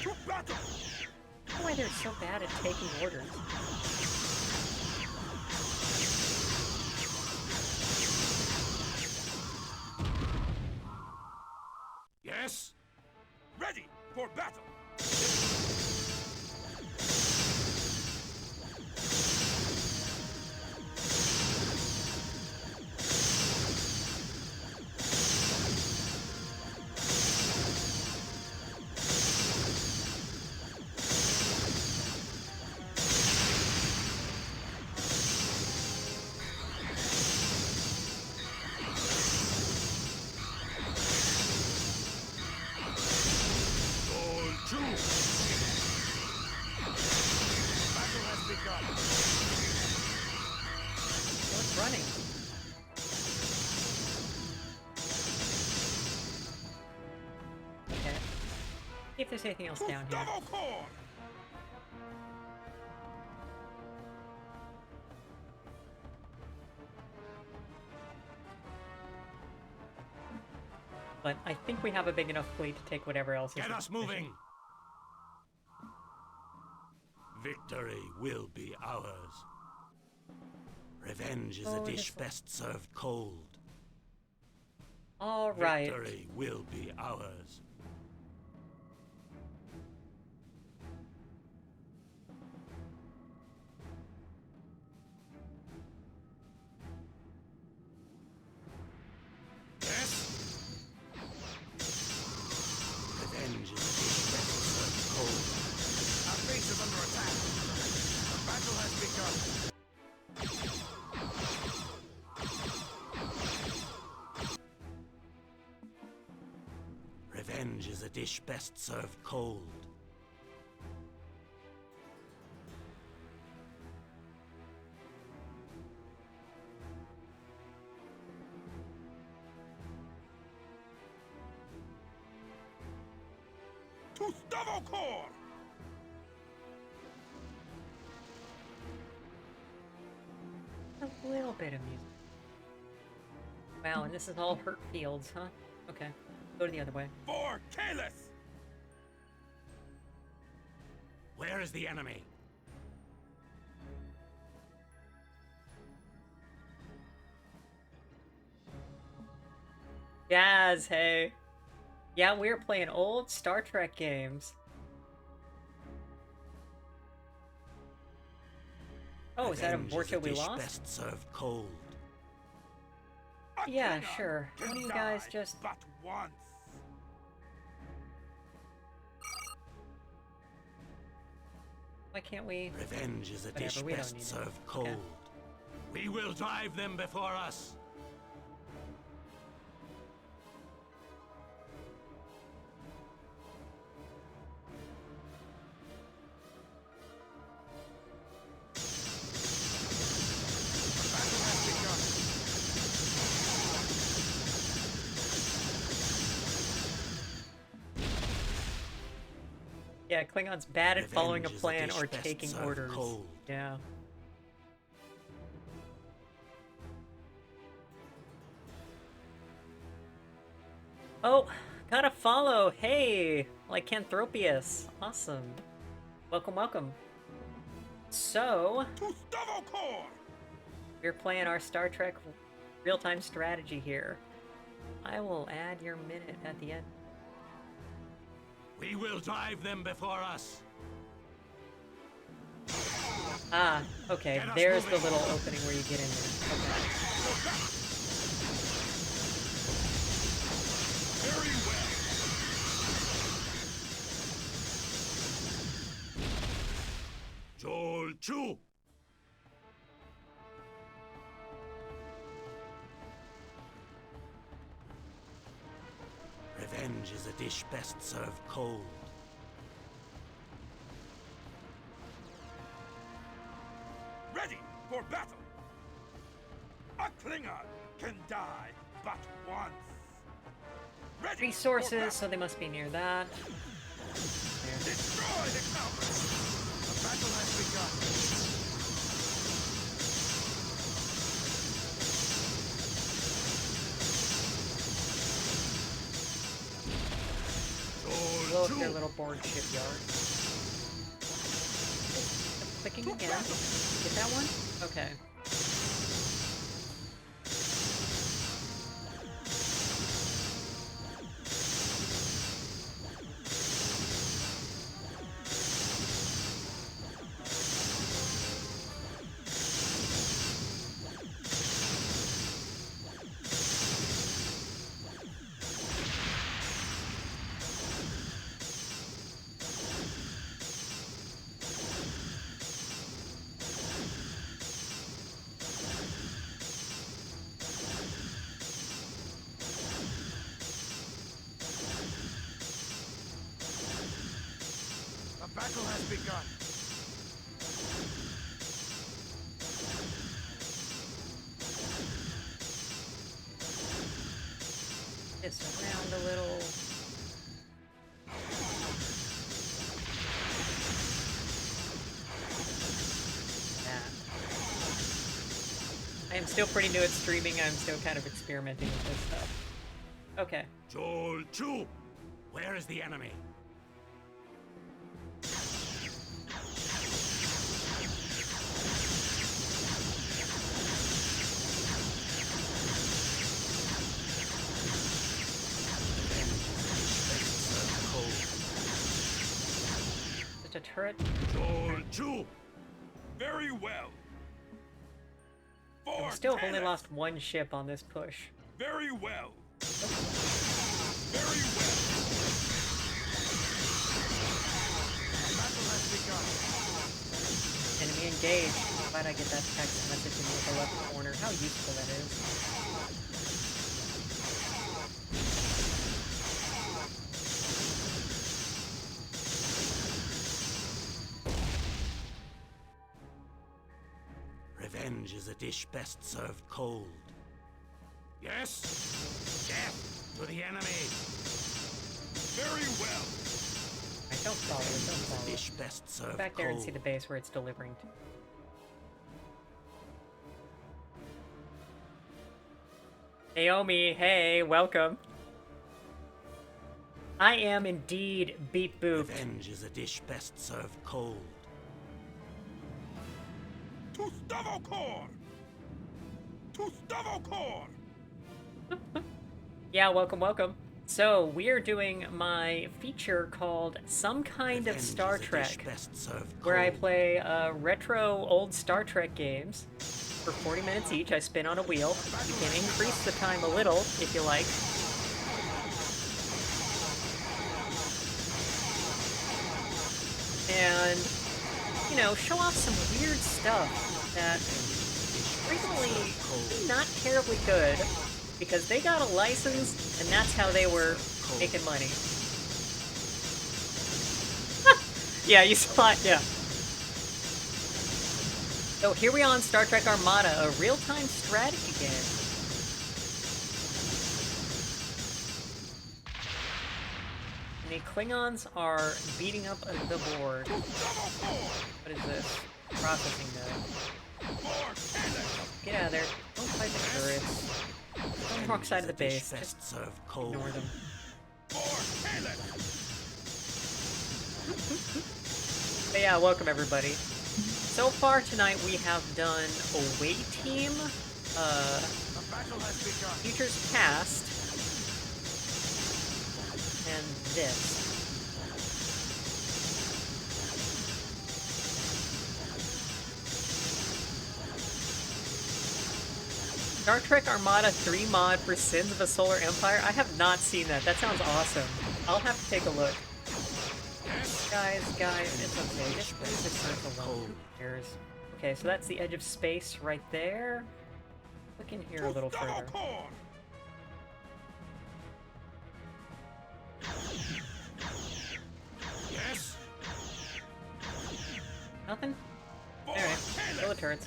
J: To battle.
A: Why they're so bad at taking orders.
J: Yes. Ready for battle.
A: See if there's anything else down here. But I think we have a big enough fleet to take whatever else is.
J: Get us moving! Victory will be ours. Revenge is a dish best served cold.
A: All right.
J: Victory will be ours. Revenge is a dish best served cold. To Stavokor!
A: A little bit of music. Wow, and this is all hurt fields, huh? Okay. Go to the other way.
J: For Kalis! Where is the enemy?
A: Jazz, hey. Yeah, we're playing old Star Trek games. Oh, is that a Vorcha we lost?
J: Best served cold.
A: Yeah, sure. Why don't you guys just...
J: But once.
A: Why can't we...
J: Revenge is a
A: Whatever,
J: dish
A: we don't
J: best
A: need it.
J: served cold.
A: Okay.
J: We will drive them before us.
A: Yeah, Klingon's bad at following a
J: Revenge is a
A: plan
J: dish
A: or
J: best
A: taking
J: served
A: orders.
J: cold.
A: Yeah. Oh, got a follow. Hey, Lycanthropius. Awesome. Welcome, welcome. So, we're playing our Star Trek real-time strategy here. I will add your minute at the end.
J: We will drive them before us.
A: Ah, okay. There's the little opening where you get in there. Okay.
J: Very well. Joel 2. Revenge is a dish best served cold. Ready for battle! A Klingon can die but once. Ready
A: Resources, so they must be near that.
J: Destroy the counter! The battle has begun.
A: Blow up their little board shipyard. Clicking again. Get that one? Okay.
J: The battle has begun.
A: Just around a little. I am still pretty new at streaming. I'm still kind of experimenting with this stuff. Okay.
J: Joel 2. Where is the enemy?
A: Just a turret.
J: Joel 2. Very well.
A: We still have only lost one ship on this push.
J: Very well. Very well. The battle has begun.
A: Enemy engaged. Why did I get that text message in the upper left corner? How useful that is.
J: Revenge is a dish best served cold. Yes? Death to the enemy. Very well.
A: I don't follow it, don't follow
J: Dish
A: it.
J: best served
A: Go back there and
J: cold.
A: see the base where it's delivering to. Naomi, hey, welcome. I am indeed beat booped.
J: Revenge is a dish best served cold.
P: To Stavokor! To Stavokor!
A: Yeah, welcome, welcome. So, we're doing my feature called Some Kind of Star Trek, where I play retro old Star Trek games for 40 minutes each. I spin on a wheel. You can increase the time a little if you like. And, you know, show off some weird stuff that frequently not terribly good, because they got a license, and that's how they were making money. Yeah, you saw it, yeah. So here we are on Star Trek Armada, a real-time strategy game. And the Klingons are beating up the board. What is this? Processing node. Get out of there. Don't fight the turrets. On the wrong side of the base. Just ignore them. But yeah, welcome everybody. So far tonight we have done Away Team, Futures Past, and this. Star Trek Armada 3 mod for Sins of a Solar Empire? I have not seen that. That sounds awesome. I'll have to take a look. Guys, it's okay. Just leave the circle alone. Who cares? Okay, so that's the edge of space right there. Look in here a little further.
J: Yes.
A: Nothing? Alright, kill the turrets.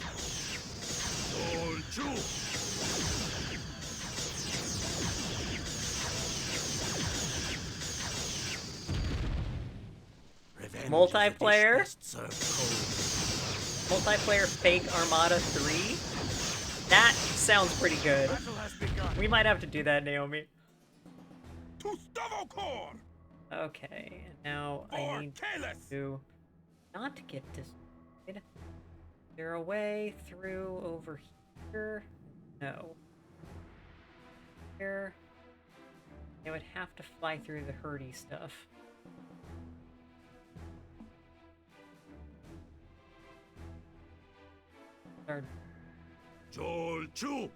A: Multiplayer? Multiplayer fake Armada 3? That sounds pretty good. We might have to do that, Naomi. Okay, now I need to not get destroyed. Is there a way through over here? No. Here. I would have to fly through the hurdy stuff.
J: Joel Chu!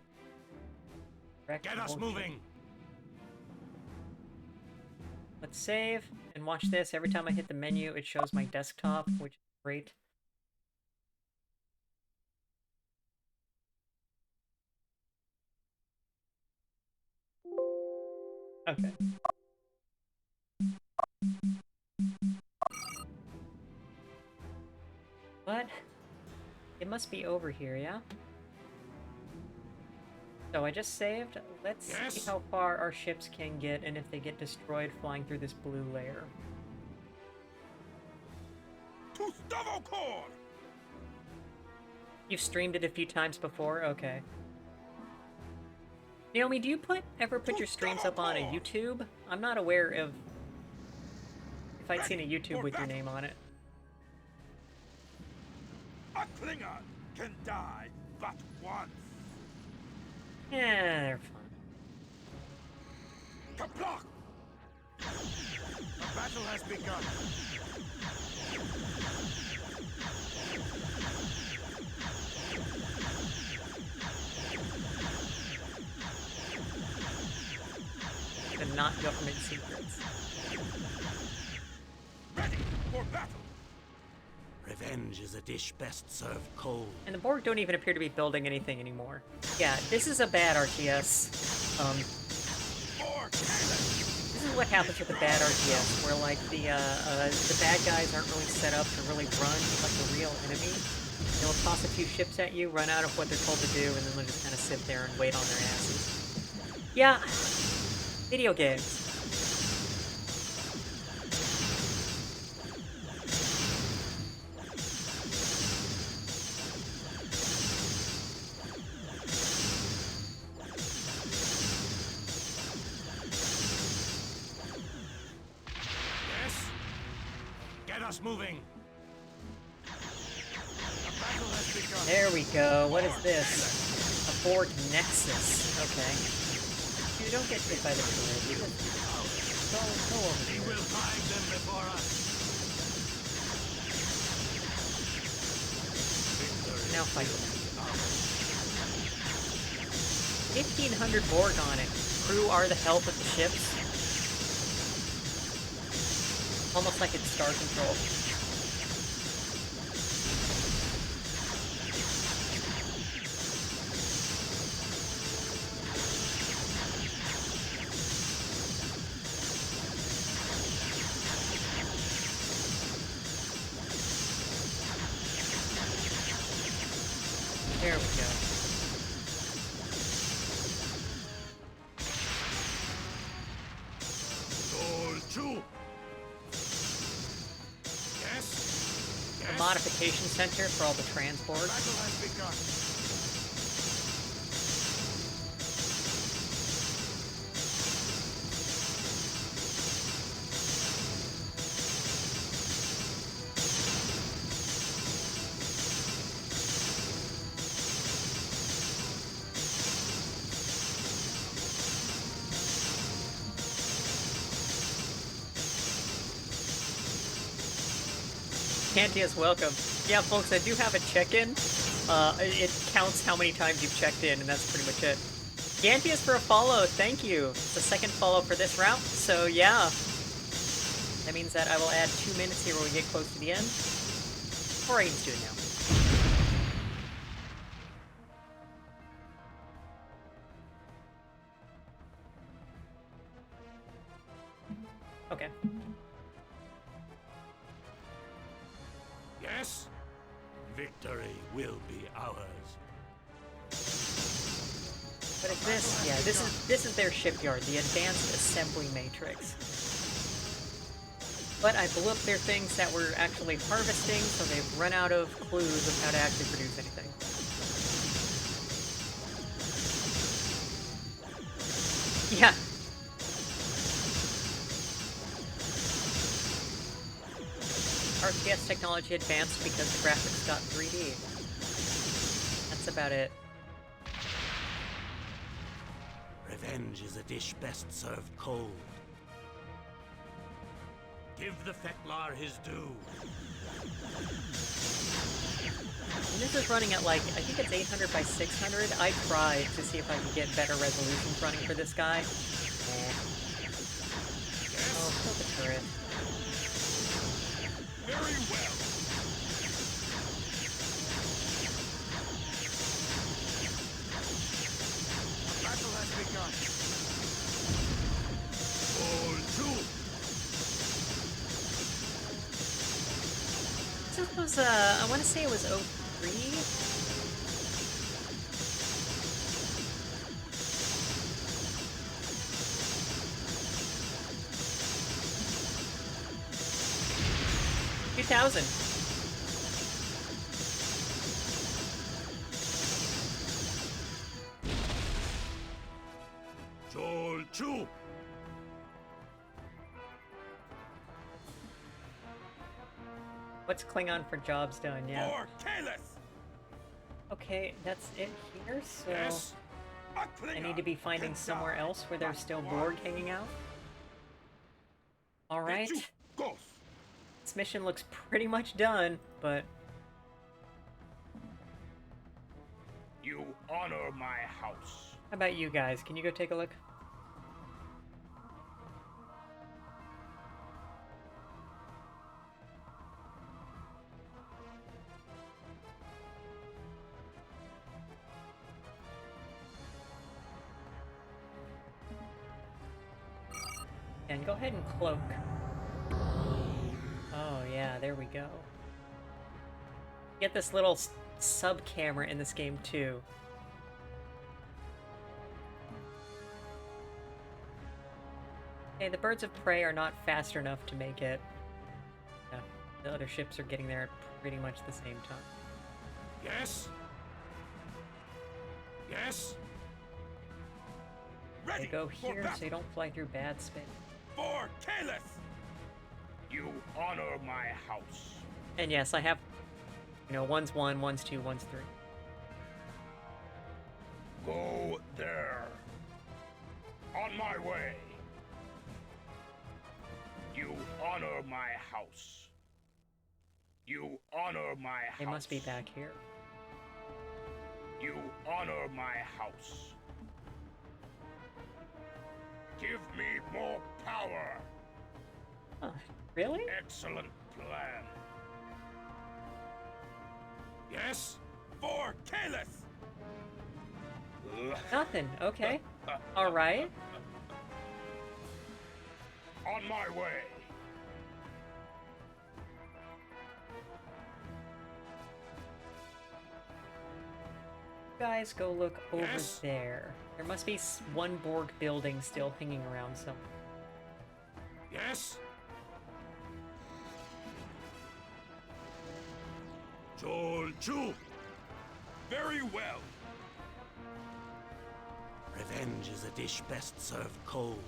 J: Get us moving!
A: Let's save and watch this. Every time I hit the menu, it shows my desktop, which is great. Okay. What? It must be over here, yeah? So I just saved. Let's see how far our ships can get and if they get destroyed flying through this blue layer. You've streamed it a few times before? Okay. Naomi, do you ever put your streams up on a YouTube? I'm not aware of if I'd seen a YouTube with your name on it.
P: A Klingon can die but once.
A: Yeah, they're fine.
P: Kaplock! The battle has begun.
A: And not government secrets.
P: Ready for battle.
J: Revenge is a dish best served cold.
A: And the Borg don't even appear to be building anything anymore. Yeah, this is a bad RTS. This is what happens with the bad RTS, where like the bad guys aren't really set up to really run like the real enemy. They'll toss a few ships at you, run out of what they're told to do, and then they'll just kind of sit there and wait on their asses. Yeah, video games.
J: us moving. The battle has begun.
A: There we go. What is this? A Borg Nexus. Okay. You don't get hit by the turret. You just go over
J: We
A: here.
J: will find them before us.
A: Now fight them. 1,500 Borg on it. Crew are the health of the ships. Almost like it's Star Control. There we go.
J: All true.
A: A modification center for all the transport.
J: Battle has begun.
A: Cantius, welcome. Yeah, folks, I do have a check-in. It counts how many times you've checked in, and that's pretty much it. Cantius for a follow, thank you. It's the second follow for this route, so yeah. That means that I will add 2 minutes here when we get close to the end. Or I can just do it now. Okay.
J: Yes? Victory will be ours.
A: What is this? Yeah, this is their shipyard, the Advanced Assembly Matrix. But I blew up their things that were actually harvesting, so they've run out of clues of how to actually produce anything. Yeah. RTS technology advanced because the graphics got 3D. That's about it.
J: Revenge is a dish best served cold. Give the Feklar his due.
A: And this is running at like, I think it's 800 by 600. I tried to see if I could get better resolutions running for this guy. Oh, kill the turret.
J: Very well. The battle has begun. All true.
A: This was, I want to say it was 03? $2,000.
J: All true.
A: What's Klingon for jobs done? Yeah.
J: For Kalis.
A: Okay, that's it here. So
J: Yes.
A: I need to be finding somewhere else where there's still Borg hanging out. All right. This mission looks pretty much done, but
J: You honor my house.
A: how about you guys? Can you go take a look? And go ahead and cloak. Oh yeah, there we go. Get this little sub camera in this game too. Okay, the birds of prey are not fast enough to make it. Yeah, the other ships are getting there at pretty much the same time.
J: Yes. Yes.
A: They go here so you don't fly through bad space.
J: For Kalis. You honor my house.
A: And yes, I have, you know, one's 1, one's 2, one's 3.
J: Go there. On my way. You honor my house. You honor my house.
A: They must be back here.
J: You honor my house. Give me more power.
A: Huh, really?
J: Excellent plan. Yes? For Kalis!
A: Nothing. Okay. All right.
J: On my way.
A: Guys, go look over
J: Yes?
A: there. There must be one Borg building still hanging around somewhere.
J: Yes? Joel. Very well. Revenge is a dish best served cold.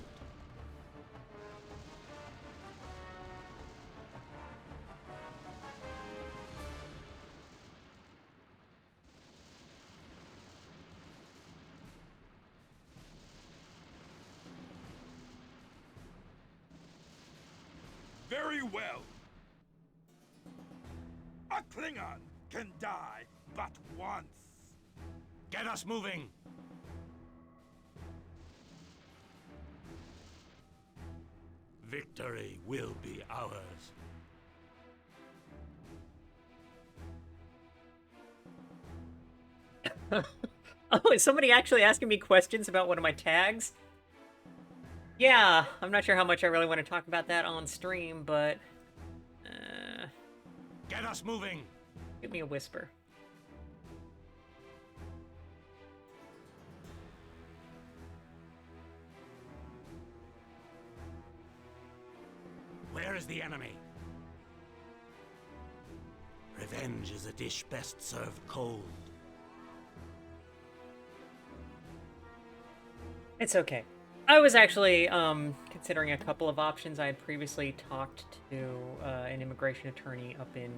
J: Very well. A Klingon can die but once. Get us moving. Victory will be ours.
A: Oh, is somebody actually asking me questions about one of my tags? Yeah, I'm not sure how much I really want to talk about that on stream, but...
J: Get us moving!
A: Give me a whisper.
J: Where is the enemy? Revenge is a dish best served cold.
A: It's okay. I was actually considering a couple of options. I had previously talked to an immigration attorney up in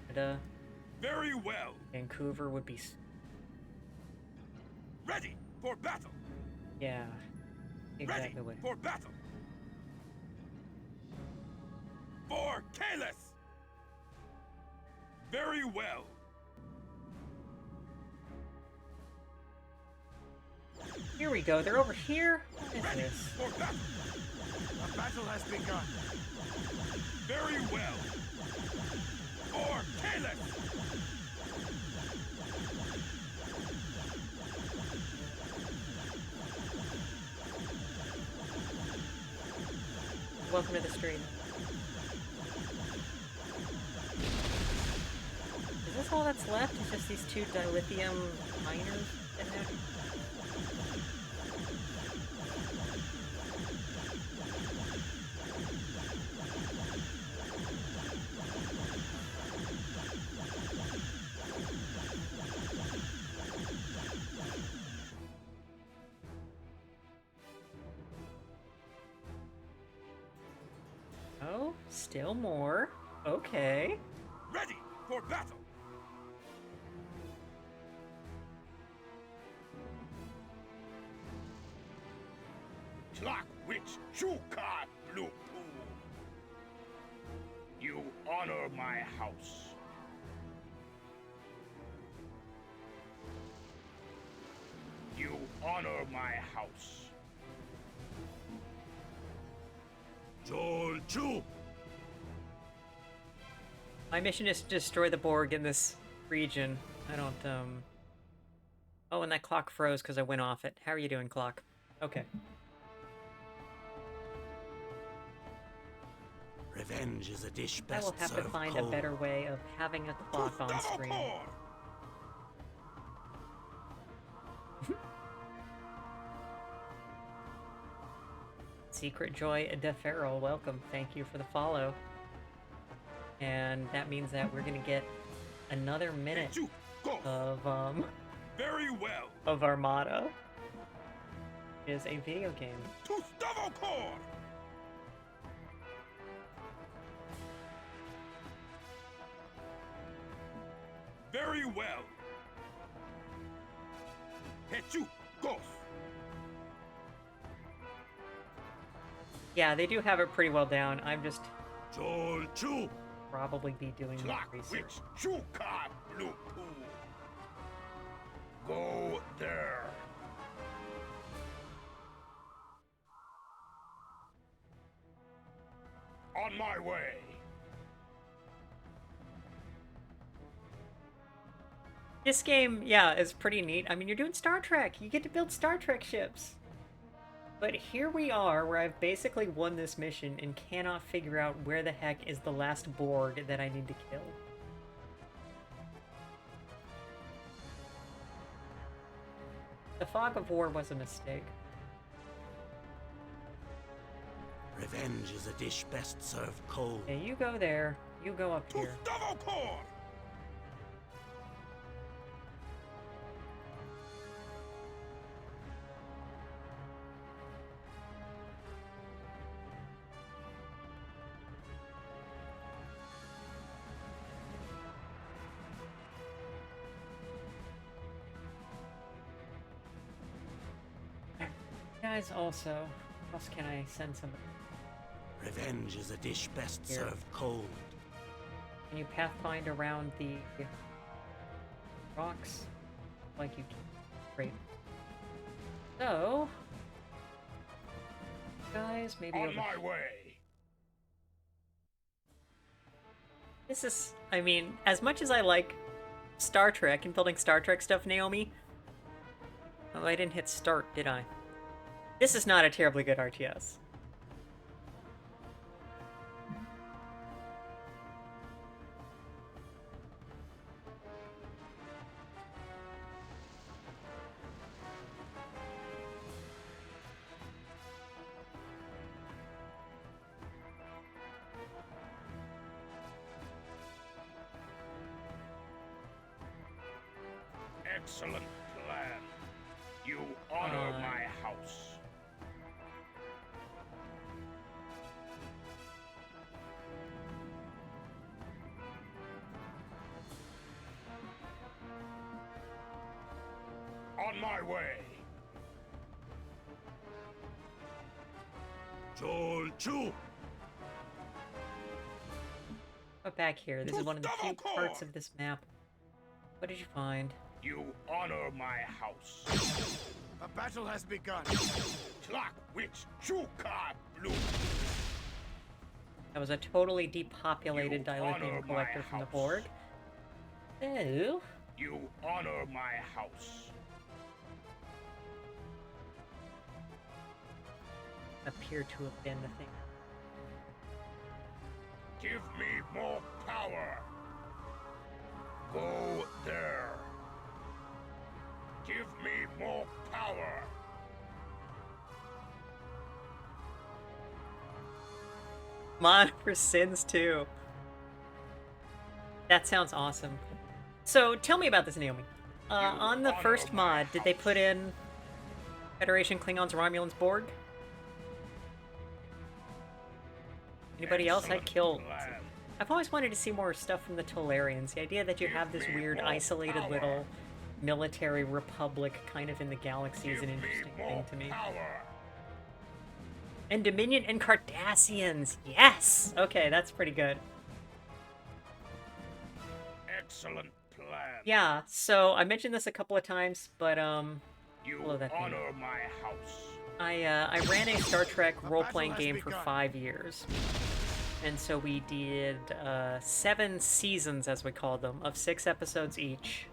A: Canada.
J: Very well.
A: Vancouver would be...
J: Ready for battle.
A: Yeah, exactly what.
J: For battle. For Kalis. Very well.
A: Here we go. They're over here. What is this?
J: For battle. The battle has begun. Very well. For Kalis.
A: Welcome to the stream. Is this all that's left? Is just these 2 dilithium miners in there? Oh, still more. Okay.
J: Ready for battle. Clock Witch Shuka Blue Pool. You honor my house. You honor my house. Joel Chu.
A: My mission is to destroy the Borg in this region. I don't, Oh, and that clock froze because I went off it. How are you doing, clock? Okay.
J: Revenge is a dish
A: I
J: best
A: will have to
J: served
A: find
J: cold.
A: a better way of having a clock on screen. Secret Joy DeFerrell, welcome. Thank you for the follow. And that means that we're gonna get another minute of
J: Very well.
A: of Armada. It is a video game.
J: To Stavokor. Very well. Hechu, go.
A: Yeah, they do have it pretty well down. I'm just
J: Chu.
A: probably be doing more research.
J: Go there. On my way.
A: This game, yeah, is pretty neat. I mean, you're doing Star Trek. You get to build Star Trek ships. But here we are, where I've basically won this mission and cannot figure out where the heck is the last Borg that I need to kill. The fog of war was a mistake.
N: Revenge is a dish best served cold.
A: Okay, you go there. You go up here. Guys, also, what else can I send somebody?
N: Revenge is a dish best served cold.
A: Can you pathfind around the rocks like you can? Great. So, guys, maybe
J: on my way.
A: This is, I mean, as much as I like Star Trek and building Star Trek stuff, Naomi. Oh, I didn't hit start, did I? This is not a terribly good RTS.
J: Excellent plan. You honor my house. On my way. Chu.
A: But back here, this is one of the few parts of this map. What did you find?
J: You honor my house. A battle has begun. Clock witch Chuka Blue.
A: That was a totally depopulated dilithium collector from the Borg. Oh.
J: You honor my house.
A: Appear to have been the thing.
J: Give me more power. Go there. Give me more power.
A: Mod for Sins too. That sounds awesome. So tell me about this, Naomi. On the first mod, did they put in Federation, Klingons, Romulans, Borg? Anybody else? I'd kill. I've always wanted to see more stuff from the Tolarians. The idea that you have this weird, isolated little military republic kind of in the galaxy is an interesting thing to me. And Dominion and Cardassians! Yes! Okay, that's pretty good.
J: Excellent plan.
A: Yeah, so I mentioned this a couple of times, but
J: You
A: below that thing.
J: honor my house.
A: I ran a Star Trek role-playing game for 5 years. And so we did 7 seasons, as we called them, of 6 episodes each.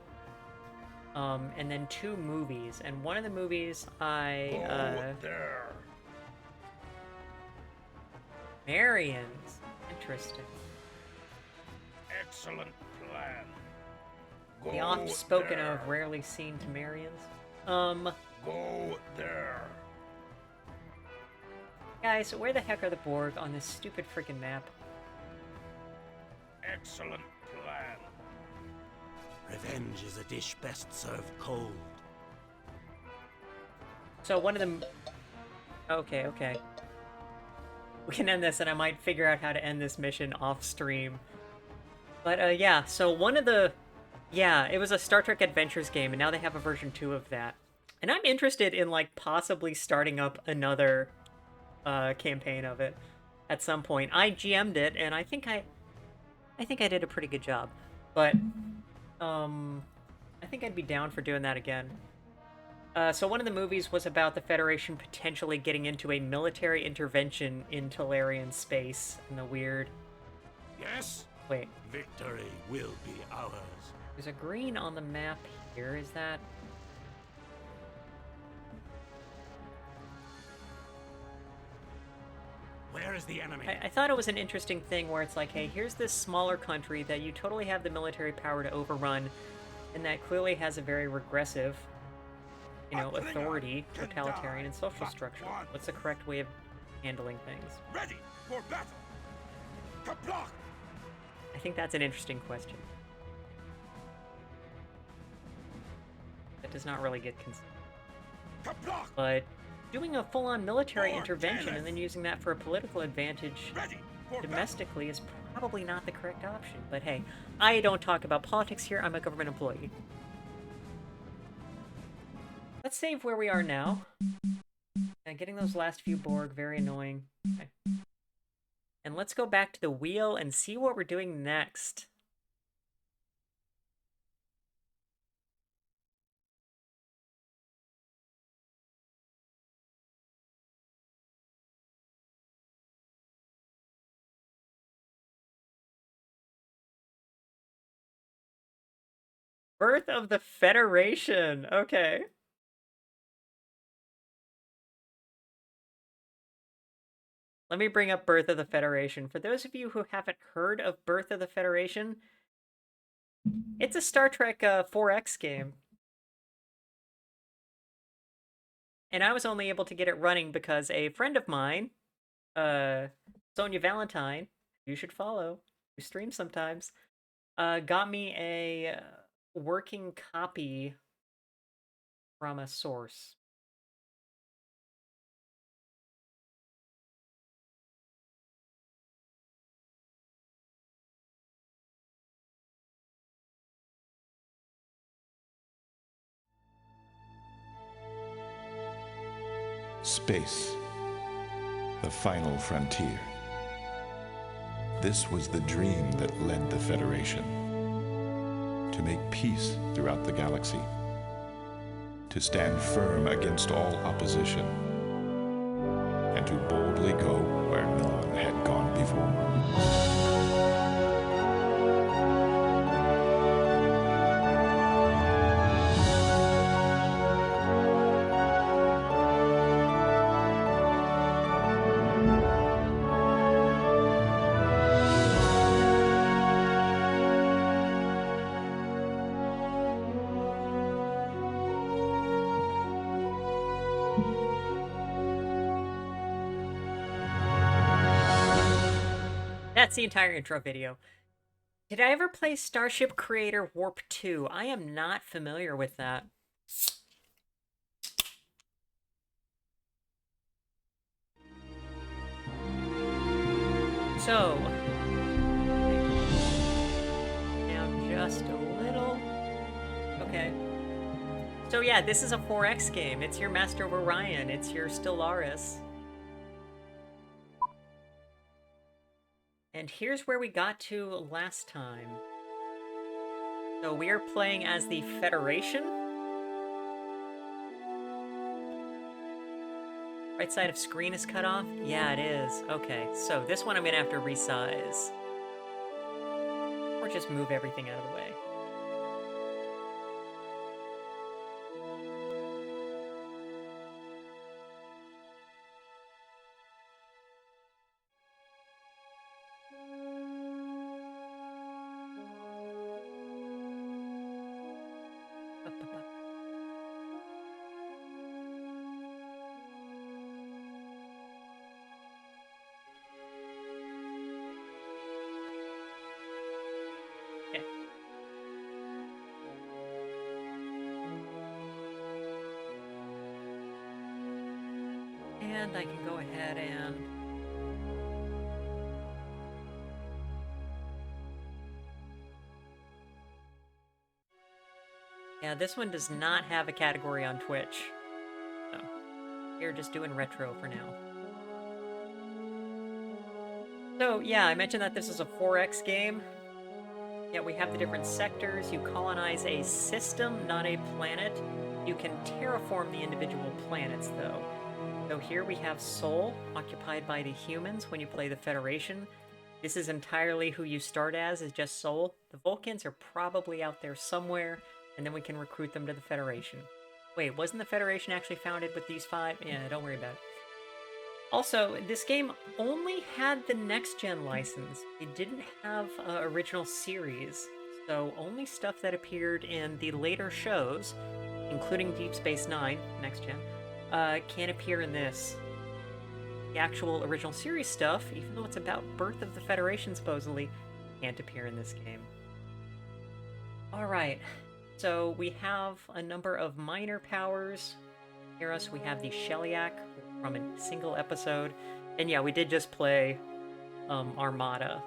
A: And then 2 movies. And one of the movies I...
J: there.
A: Marians. Interesting.
J: Excellent plan.
A: The oft-spoken of, rarely seen to Marians.
J: Go there.
A: Guys, where the heck are the Borg on this stupid freaking map?
J: Excellent plan.
N: Revenge is a dish best served cold.
A: So one of them... Okay. We can end this and I might figure out how to end this mission off stream. But yeah, so one of the Yeah, it was a Star Trek Adventures game, and now they have a version 2 of that. And I'm interested in, like, possibly starting up another campaign of it at some point. I GM'd it, and I think I did a pretty good job. But, I think I'd be down for doing that again. So one of the movies was about the Federation potentially getting into a military intervention in Tolarian space in the weird...
J: Yes?
A: Wait.
J: Victory will be ours.
A: There's a green on the map here, is that...
J: Where is the enemy?
A: I thought it was an interesting thing where it's like, hey, here's this smaller country that you totally have the military power to overrun, and that clearly has a very regressive, you know, authority, totalitarian, and social structure. What's the correct way of handling things?
J: Ready for battle. Kapla!
A: I think that's an interesting question. That does not really get considered. But doing a full-on military intervention and then using that for a political advantage domestically is probably not the correct option. But hey, I don't talk about politics here. I'm a government employee. Let's save where we are now. Getting those last few Borg, very annoying. Okay. And let's go back to the wheel and see what we're doing next. Birth of the Federation. Okay. Let me bring up Birth of the Federation. For those of you who haven't heard of Birth of the Federation, it's a Star Trek 4X game. And I was only able to get it running because a friend of mine, Sonia Valentine, you should follow, who streams sometimes, got me a working copy from a source.
T: Space, the final frontier. This was the dream that led the Federation. To make peace throughout the galaxy. To stand firm against all opposition. And to boldly go where no one had gone before.
A: That's the entire intro video. Did I ever play Starship Creator Warp 2? I am not familiar with that. So, down just a little. Okay. So yeah, this is a 4X game. It's your Master of Orion. It's your Stellaris. And here's where we got to last time. So we are playing as the Federation. Right side of screen is cut off? Yeah, it is. Okay, so this one I'm gonna have to resize. Or just move everything out of the way. And I can go ahead and... Yeah, this one does not have a category on Twitch. So, we're just doing retro for now. So, yeah, I mentioned that this is a 4X game. Yeah, we have the different sectors. You colonize a system, not a planet. You can terraform the individual planets, though. So here we have Sol, occupied by the humans when you play the Federation. This is entirely who you start as, is just Sol. The Vulcans are probably out there somewhere, and then we can recruit them to the Federation. Wait, wasn't the Federation actually founded with these 5? Yeah, don't worry about it. Also, this game only had the next-gen license. It didn't have original series, so only stuff that appeared in the later shows, including Deep Space Nine, next-gen, can appear in this. The actual original series stuff, even though it's about Birth of the Federation supposedly, can't appear in this game. Alright, so we have a number of minor powers. Near us we have the Shellyak from a single episode. And yeah, we did just play Armada.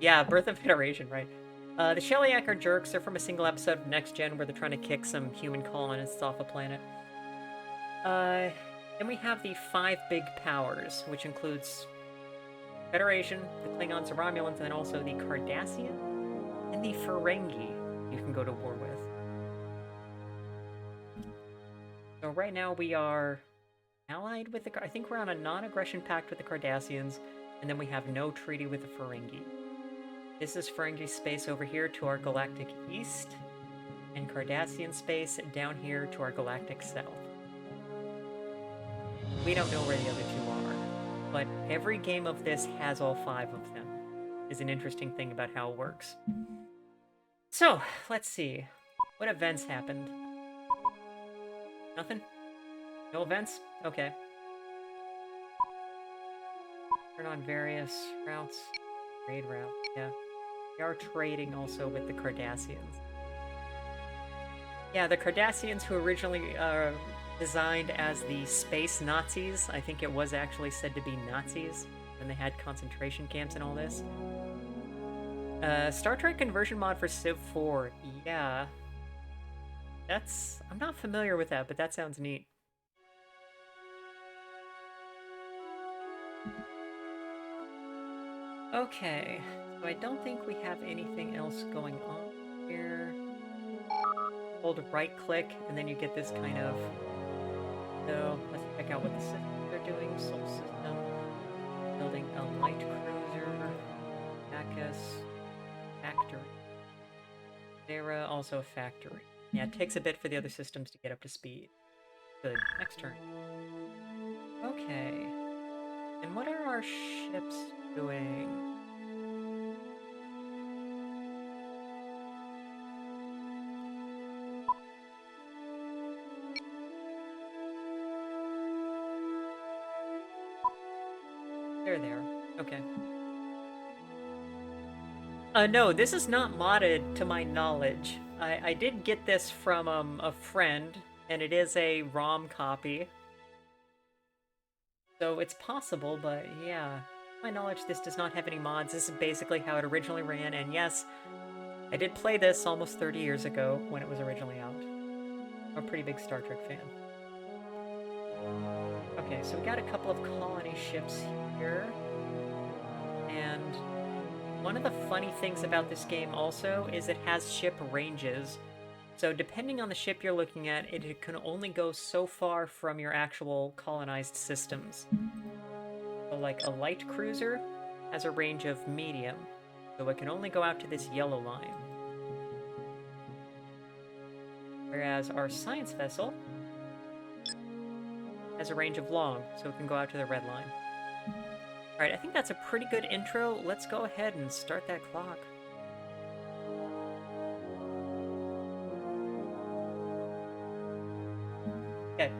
A: Yeah, Birth of Federation, right. The Shellyak are jerks. They're from a single episode of Next Gen where they're trying to kick some human colonists off a planet. Then we have the 5 big powers, which includes Federation, the Klingons, the Romulans, and then also the Cardassian and the Ferengi you can go to war with. So right now we are allied with the... I think we're on a non-aggression pact with the Cardassians, and then we have no treaty with the Ferengi. This is Ferengi space over here to our galactic east, and Cardassian space down here to our galactic south. We don't know where the other 2 are, but every game of this has all 5 of them. Is an interesting thing about how it works. So, let's see. What events happened? Nothing? No events? Okay. Turn on various routes. Trade route, yeah. We are trading also with the Cardassians. Yeah, the Cardassians who originally designed as the space Nazis. I think it was actually said to be Nazis when they had concentration camps and all this. Star Trek conversion mod for Civ 4. Yeah. I'm not familiar with that, but that sounds neat. Okay, so I don't think we have anything else going on here. Hold right click, and then you get this kind of... So, let's check out what the systems are doing. Sol system. Building a light cruiser. Bacchus. Factory. Vera, also a factory. Yeah, it takes a bit for the other systems to get up to speed. Good. Next turn. Okay. And what are our ships doing? They're there. Okay. No, this is not modded to my knowledge. I did get this from a friend, and it is a ROM copy. So it's possible, but yeah. To my knowledge, this does not have any mods. This is basically how it originally ran, and yes, I did play this almost 30 years ago when it was originally out. I'm a pretty big Star Trek fan. Okay, so we got a couple of colony ships here. And one of the funny things about this game also is it has ship ranges. So depending on the ship you're looking at, it can only go so far from your actual colonized systems. So like a light cruiser has a range of medium, so it can only go out to this yellow line. Whereas our science vessel has a range of long, so it can go out to the red line. Alright, I think that's a pretty good intro. Let's go ahead and start that clock. Okay.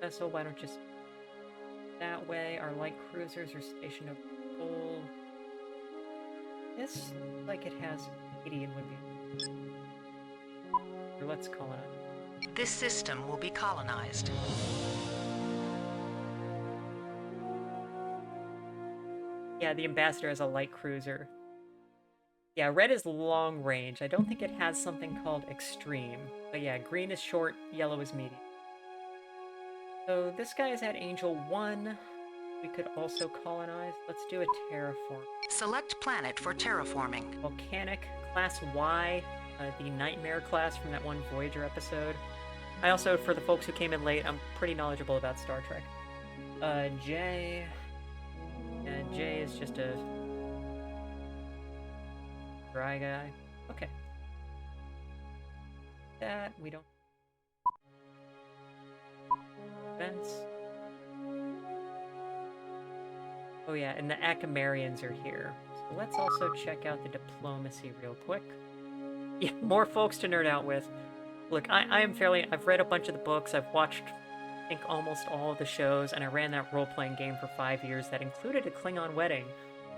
A: Vessel, why don't you... That way, our light cruisers are stationed over full. This looks like it has 80 and would be... Or let's call it.
U: This system will be colonized.
A: Yeah, the Ambassador has a light cruiser. Yeah, red is long range. I don't think it has something called extreme. But yeah, green is short, yellow is medium. So this guy is at Angel 1. We could also colonize. Let's do a terraform.
U: Select planet for terraforming.
A: Volcanic, class Y, the Nightmare class from that one Voyager episode. I also, for the folks who came in late, I'm pretty knowledgeable about Star Trek. J... Yeah, J is just a... dry guy. Okay. That, we don't... Fence. Oh yeah, and the Acamarians are here. So let's also check out the diplomacy real quick. Yeah, more folks to nerd out with. Look, I am fairly... I've read a bunch of the books, I've watched, I think, almost all of the shows, and I ran that role-playing game for 5 years that included a Klingon wedding,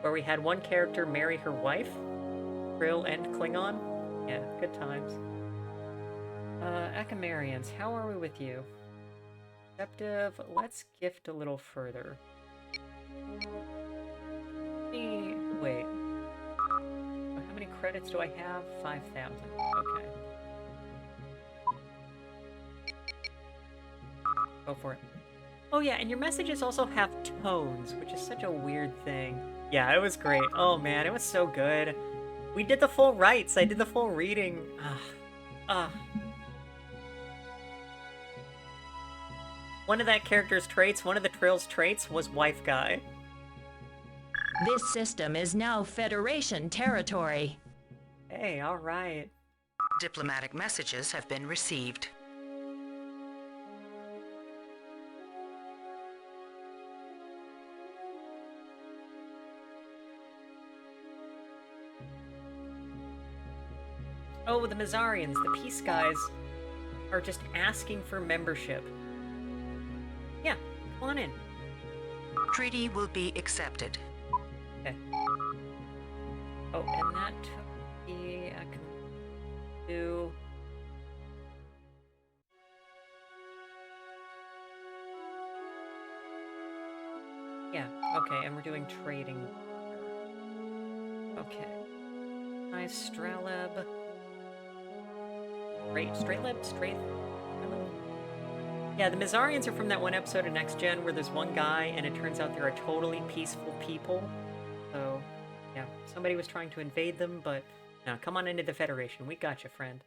A: where we had one character marry her wife, Krill and Klingon. Yeah, good times. Acamarians, how are we with you? Receptive, let's gift a little further. Wait. How many credits do I have? 5,000. Okay. Go for it. Oh yeah, and your messages also have tones, which is such a weird thing. Yeah, it was great. Oh man, it was so good. We did the full rights. I did the full reading. One of that character's traits, one of the Trill's traits, was wife guy.
B: This system is now Federation territory.
A: Hey, alright.
U: Diplomatic messages have been received.
A: Oh, the Mazarians, the peace guys, are just asking for membership. Yeah, come on in.
U: Treaty will be accepted.
A: Okay. Oh, and that took the... I can do... Yeah, okay, and we're doing trading. Okay. Nice, Straleb. Straight? Yeah, the Mizarians are from that one episode of Next Gen where there's one guy and it turns out they're a totally peaceful people. So, yeah, somebody was trying to invade them, but no, come on into the Federation. We got you, friend.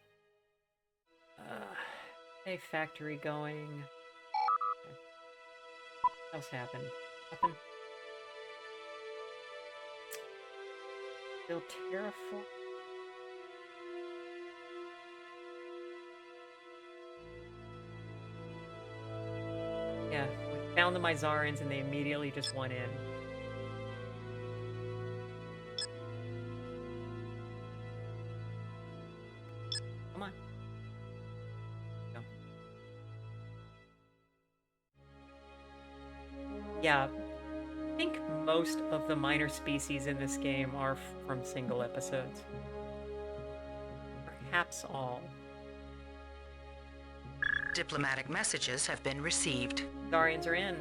A: Hey, factory going. Okay. What else happened? Nothing? Still terraform? Yeah, we found the Mizarans and they immediately just went in. Come on. Go. Yeah, I think most of the minor species in this game are from single episodes. Perhaps all.
U: Diplomatic messages have been received.
A: Zarians are in.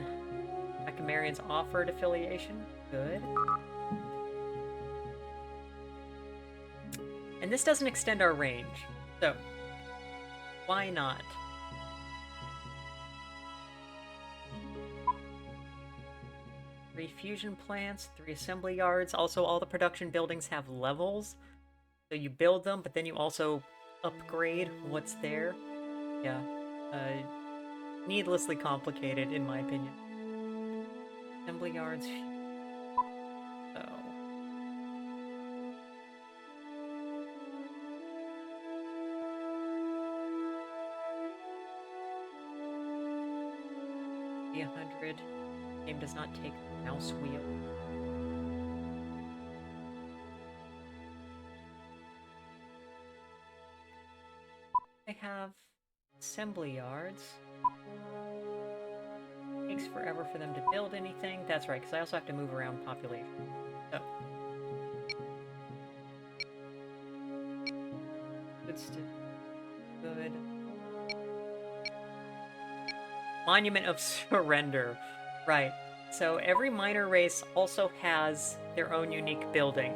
A: Acamarians offered affiliation. Good. And this doesn't extend our range, so why not? Three fusion plants, 3 assembly yards. Also, all the production buildings have levels. So you build them, but then you also upgrade what's there. Yeah. Needlessly complicated, in my opinion. Assembly yards. So. The 100. Game does not take the mouse wheel. I have assembly yards. Takes forever for them to build anything. That's right, because I also have to move around population. So. Good. Monument of Surrender. Right. So every minor race also has their own unique building.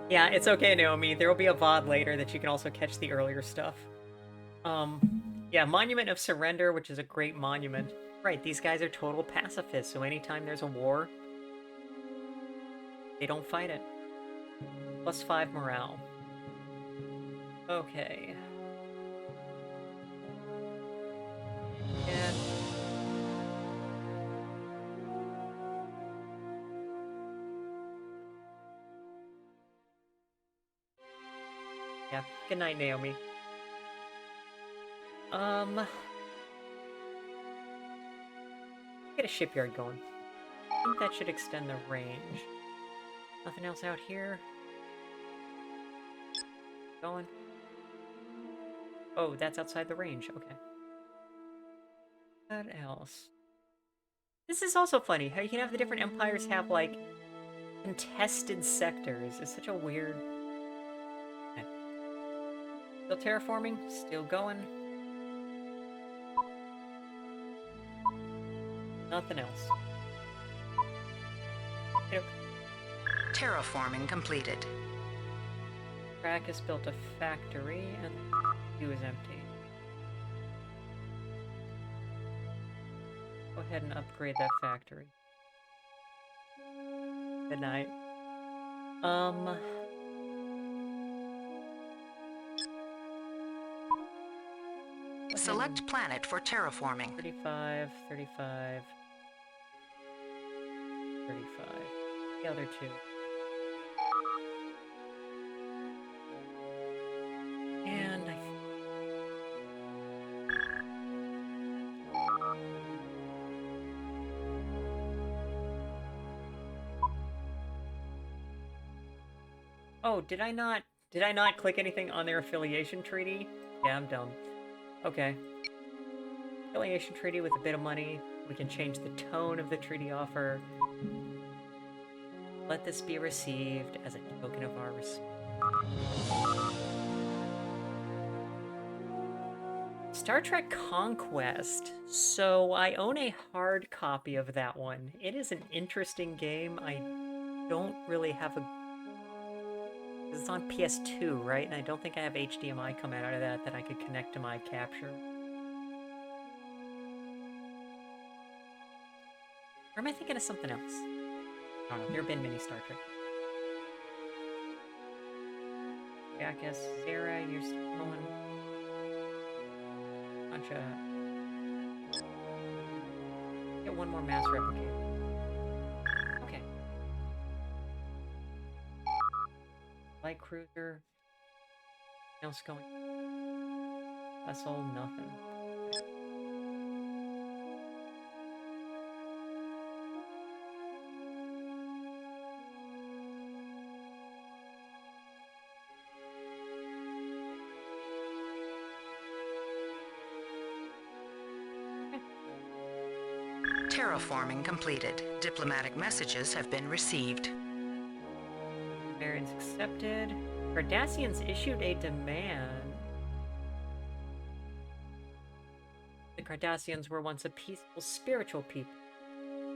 A: Yeah, it's okay, Naomi. There will be a VOD later that you can also catch the earlier stuff. Yeah, Monument of Surrender, which is a great monument. Right, these guys are total pacifists, so anytime there's a war, they don't fight it. +5 morale. Okay. And... yeah, good night, Naomi. Get a shipyard going. I think that should extend the range. Nothing else out here? Going. Oh, that's outside the range. Okay. What else? This is also funny, how you can have the different empires have, like, contested sectors. It's such a weird... Okay. Still terraforming? Still going? Nothing else. Yep.
U: Terraforming completed.
A: Brackus built a factory, and he was empty. Go ahead and upgrade that factory. Good night.
U: Select planet for terraforming.
A: 35, 35, 35. The other two. And I... oh, did I not click anything on their affiliation treaty? Yeah, I'm dumb. Okay. Affiliation treaty with a bit of money. We can change the tone of the treaty offer. Let this be received as a token of our respect. Star Trek Conquest. So I own a hard copy of that one. It is an interesting game. I don't really have a... it's on PS2, right? And I don't think I have HDMI coming out of that I could connect to my capture. Or am I thinking of something else? I don't know. There have been many Star Trek. Jackass, Zara, you're still going. Bunch of... get one more mass replicator. Okay. Light cruiser. Nothing else going. Vessel, nothing.
U: Terraforming completed. Diplomatic messages have been received.
A: Variants accepted. Cardassians issued a demand. The Cardassians were once a peaceful, spiritual people,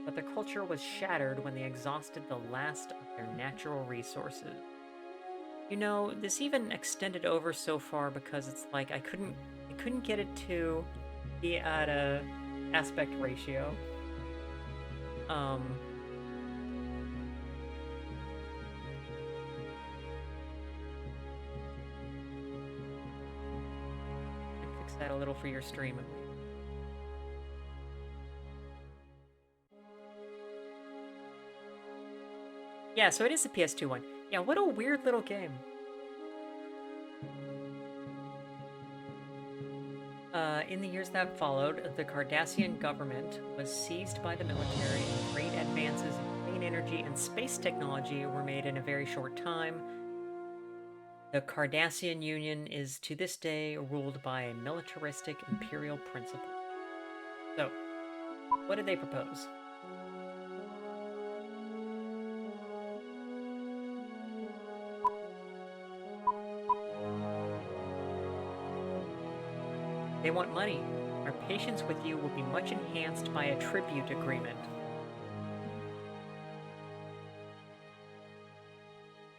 A: but their culture was shattered when they exhausted the last of their natural resources. You know, this even extended over so far because it's like I couldn't get it to be at a aspect ratio. Fix that a little for your stream. Yeah, so it is a PS2 one. Yeah, what a weird little game. In the years that followed, the Cardassian government was seized by the military, and great advances in clean energy and space technology were made in a very short time. The Cardassian Union is to this day ruled by a militaristic imperial principle. So, what did they propose? They want money. Our patience with you will be much enhanced by a tribute agreement.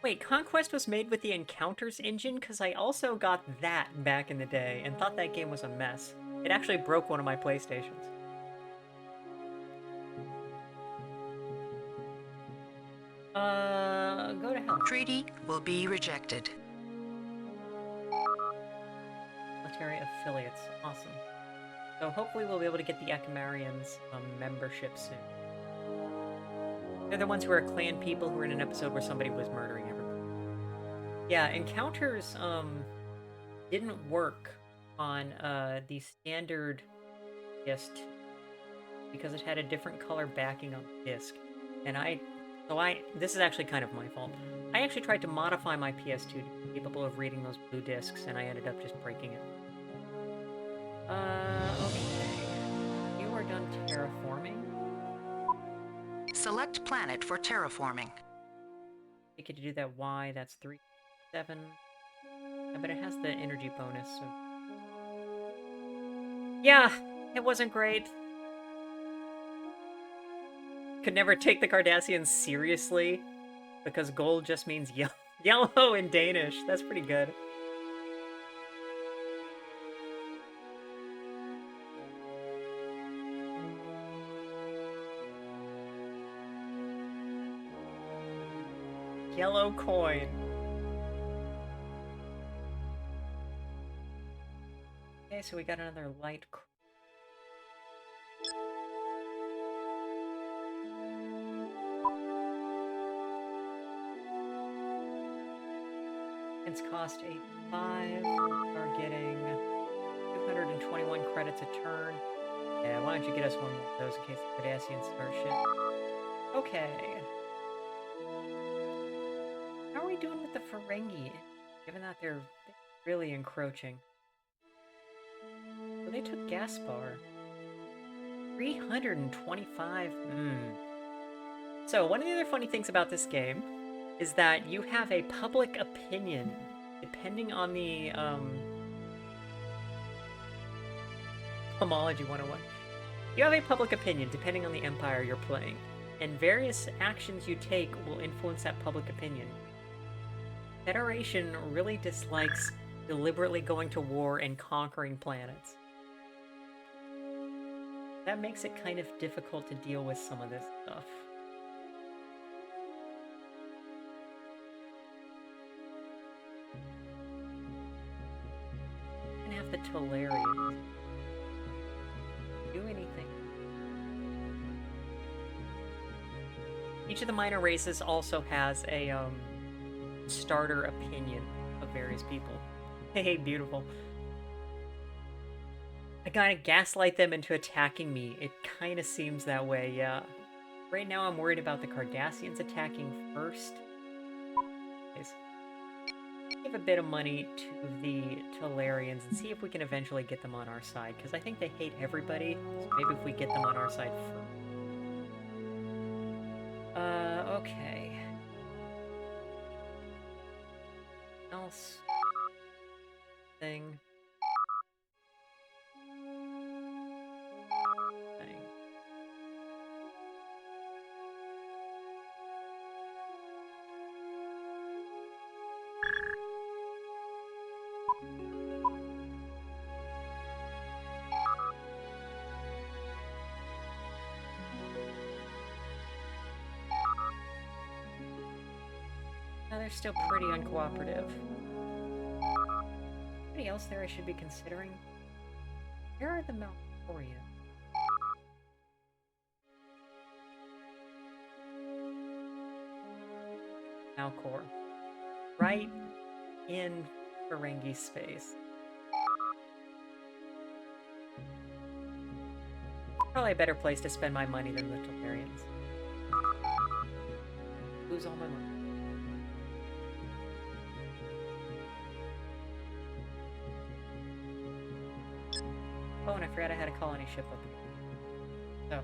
A: Wait, Conquest was made with the Encounters engine? Because I also got that back in the day and thought that game was a mess. It actually broke one of my PlayStations. Go to hell.
U: Treaty will be rejected.
A: Military affiliates. Awesome. So hopefully we'll be able to get the Ekamarians membership soon. They're the ones who are clan people who were in an episode where somebody was murdering everybody. Yeah, Encounters didn't work on the standard disc because it had a different color backing on the disc. And this is actually kind of my fault. I actually tried to modify my PS2 to be capable of reading those blue discs, and I ended up just breaking it. Okay. You are done terraforming.
U: Select planet for terraforming.
A: You get to do that Y, that's 3, 7. But it has the energy bonus, so... Yeah, it wasn't great. Could never take the Cardassians seriously, because gold just means yellow in Danish. That's pretty good. Yellow coin. Okay, so we got another light. It's cost 85. We are getting 221 credits a turn. Yeah, why don't you get us one more of those in case the Cardassians start shit. Okay. How are we doing with the Ferengi? Given that they're really encroaching. So they took Gaspar. 325. So one of the other funny things about this game is that you have a public opinion depending on the Homology 101. You have a public opinion depending on the empire you're playing, and various actions you take will influence that public opinion. Federation really dislikes deliberately going to war and conquering planets. That makes it kind of difficult to deal with some of this stuff. And have the Tolarians do anything. Each of the minor races also has a starter opinion of various people. Hey, beautiful. I gotta gaslight them into attacking me. It kinda seems that way, yeah. Right now I'm worried about the Cardassians attacking first. Anyways, give a bit of money to the Tolarians and see if we can eventually get them on our side, because I think they hate everybody, so maybe if we get them on our side first. Okay. Else. Thing. No, they're still pretty uncooperative. Anybody else there I should be considering? Where are the Malforia? Malcor. Right in Ferengi space. Probably a better place to spend my money than the Tolarians. Lose all my money. Oh, and I forgot I had a colony ship up here. So.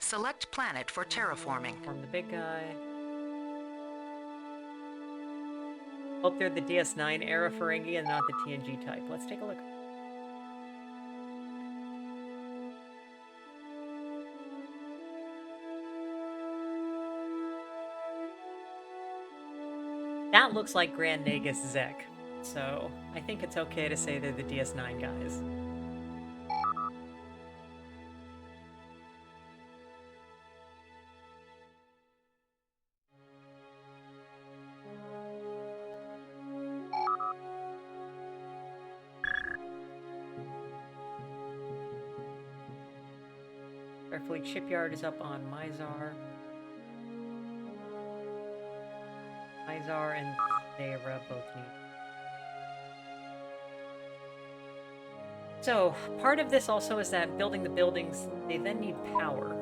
U: Select planet for terraforming.
A: Form the big guy. Hope they're the DS9 era Ferengi and not the TNG type. Let's take a look. That looks like Grand Nagus Zek, so I think it's okay to say they're the DS9 guys. Starfleet Shipyard is up on Mizar. Mizar and Thera both need. So, part of this also is that building the buildings, they then need power.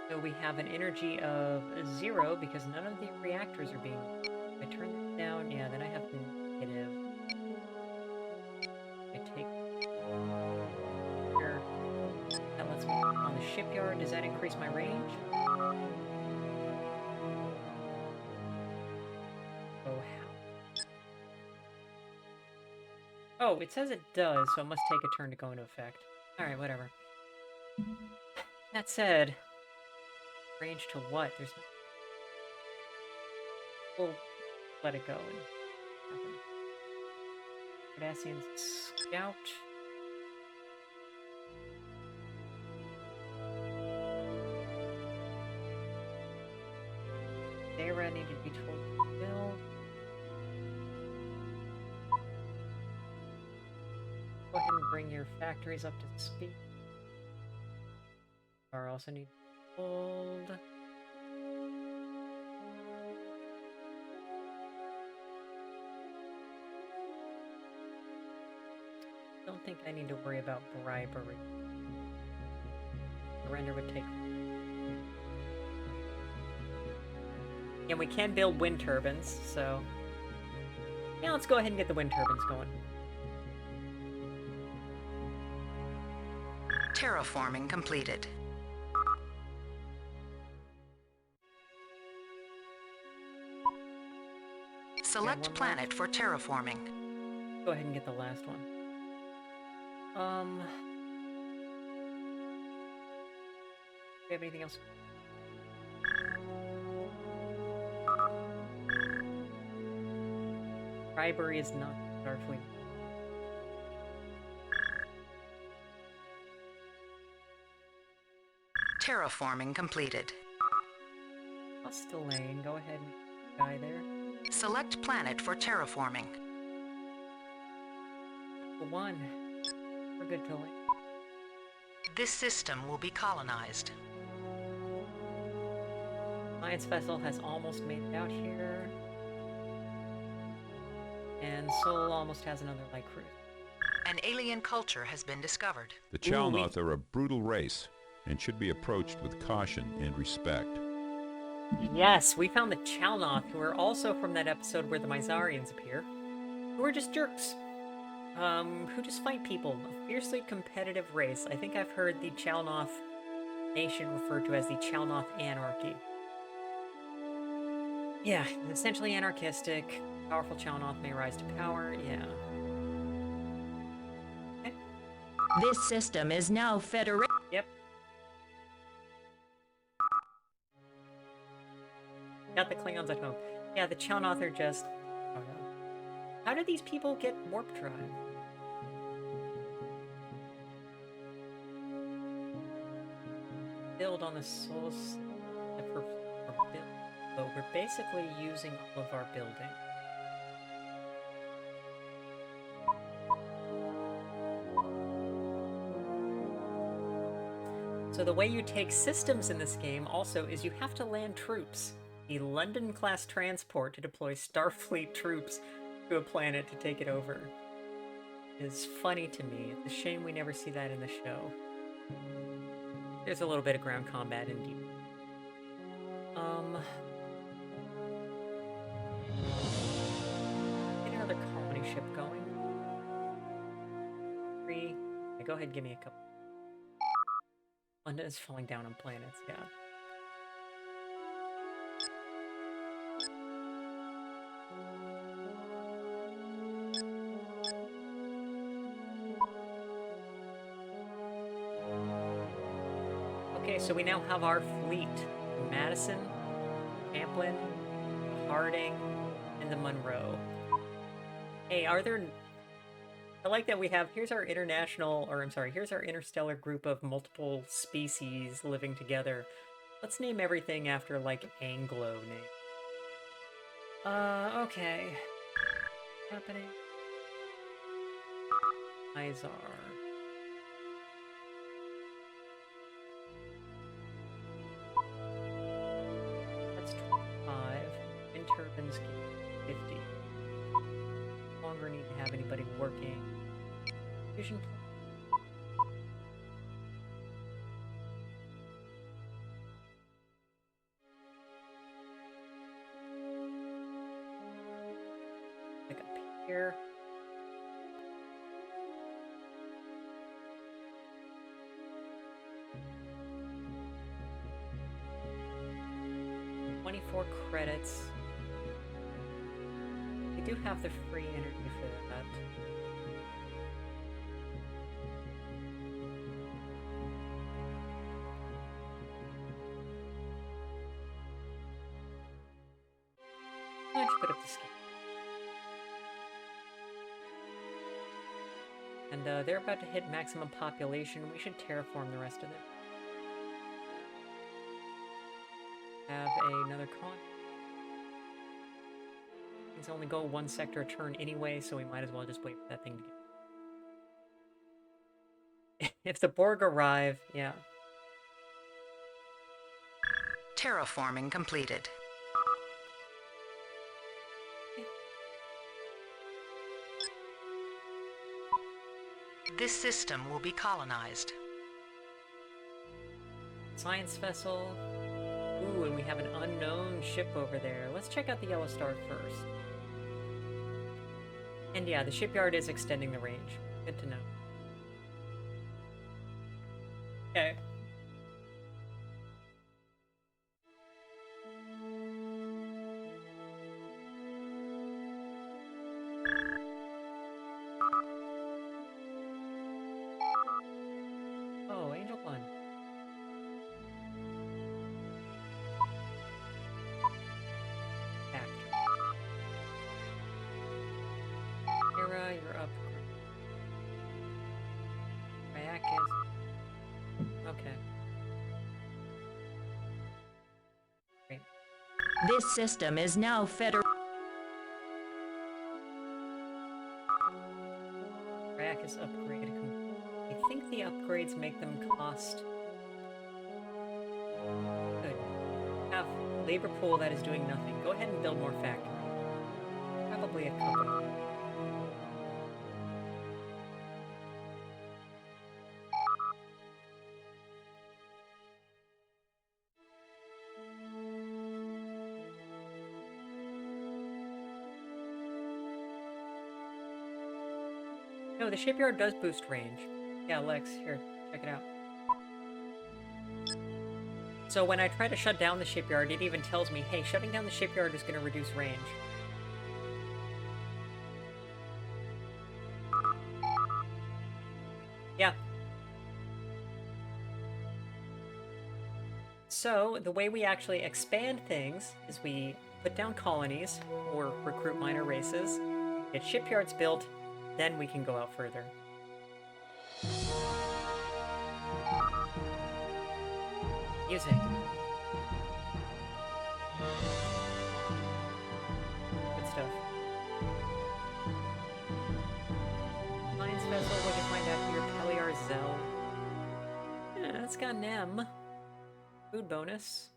A: So we have an energy of 0 because none of the reactors are being... If I turn this down, yeah, then I have negative. I take... Here. That lets me on the shipyard. Does that increase my range? Oh, how? Oh, it says it does, so it must take a turn to go into effect. Alright, whatever. That said... Range to what? There's no... We'll let it go and happen. Cardassian Scout. Thera needed to be told to build. Go ahead and bring your factories up to speed. Or also need hold. Don't think I need to worry about bribery. Surrender would take. And we can build wind turbines, so yeah, let's go ahead and get the wind turbines going.
U: Terraforming completed. Select planet for terraforming.
A: Go ahead and get the last one. Do you have anything else? Bribery is not Starfleet.
U: Terraforming completed.
A: Lane, go ahead and guy there.
U: Select planet for terraforming.
A: One. We're good to lane.
U: This system will be colonized.
A: Alliance vessel has almost made it out here. And Sol almost has another light cruise.
U: An alien culture has been discovered.
T: The Chalnoth are a brutal race and should be approached with caution and respect.
A: Yes, we found the Chalnoth, who are also from that episode where the Mizarians appear, who are just jerks. Who just fight people. A fiercely competitive race. I think I've heard the Chalnoth nation referred to as the Chalnoth Anarchy. Yeah, essentially anarchistic. Powerful Chalnoth may rise to power, yeah. Okay.
B: This system is now federated.
A: Yep. Got the Klingons at home. Yeah, the Chalnoth are just... Oh no. How did these people get warp drive? Build on the Sol for build. So we're basically using all of our building. So the way you take systems in this game also is you have to land troops. The London-class transport to deploy Starfleet troops to a planet to take it over is funny to me. It's a shame we never see that in the show. There's a little bit of ground combat indeed. Get another colony ship going. 3 MB. go ahead and give me a couple. London is falling down on planets, yeah. Okay, so we now have our fleet. Madison, Pamplin, Harding, and the Monroe. Hey, are there... I like that we have... Here's our international... Or, I'm sorry, here's our interstellar group of multiple species living together. Let's name everything after, like, Anglo names. Okay. What's happening? Izar. That's 25. Wind turbines give 50. No longer need to have anybody working. Fusion like up here. $24 credits. We do have the free energy for that. Let's put up the scheme. And they're about to hit maximum population. We should terraform the rest of them. Have another con. Things only go one sector a turn anyway, so we might as well just wait for that thing to get... If the Borg arrive, yeah.
U: Terraforming completed. This system will be colonized.
A: Science vessel. Ooh, and we have an unknown ship over there. Let's check out the Yellow Star first. And yeah, the shipyard is extending the range. Good to know. Okay. Oh, Angel One. Hera, you're up. Ryakis. Okay. Great.
B: This system is now
A: Ryakis upgrade. I think the upgrades make them cost... Good. Have labor pool that is doing nothing. Go ahead and build more factories. Probably a couple. No, the shipyard does boost range. Yeah, Lex, here, check it out. So when I try to shut down the shipyard, it even tells me, hey, shutting down the shipyard is going to reduce range. Yeah. So, the way we actually expand things is we put down colonies, or recruit minor races, get shipyards built, then we can go out further. Music. Good stuff. Science vessel, what'd you find out here? Peliar Zell. Yeah, it's got an M. Food bonus.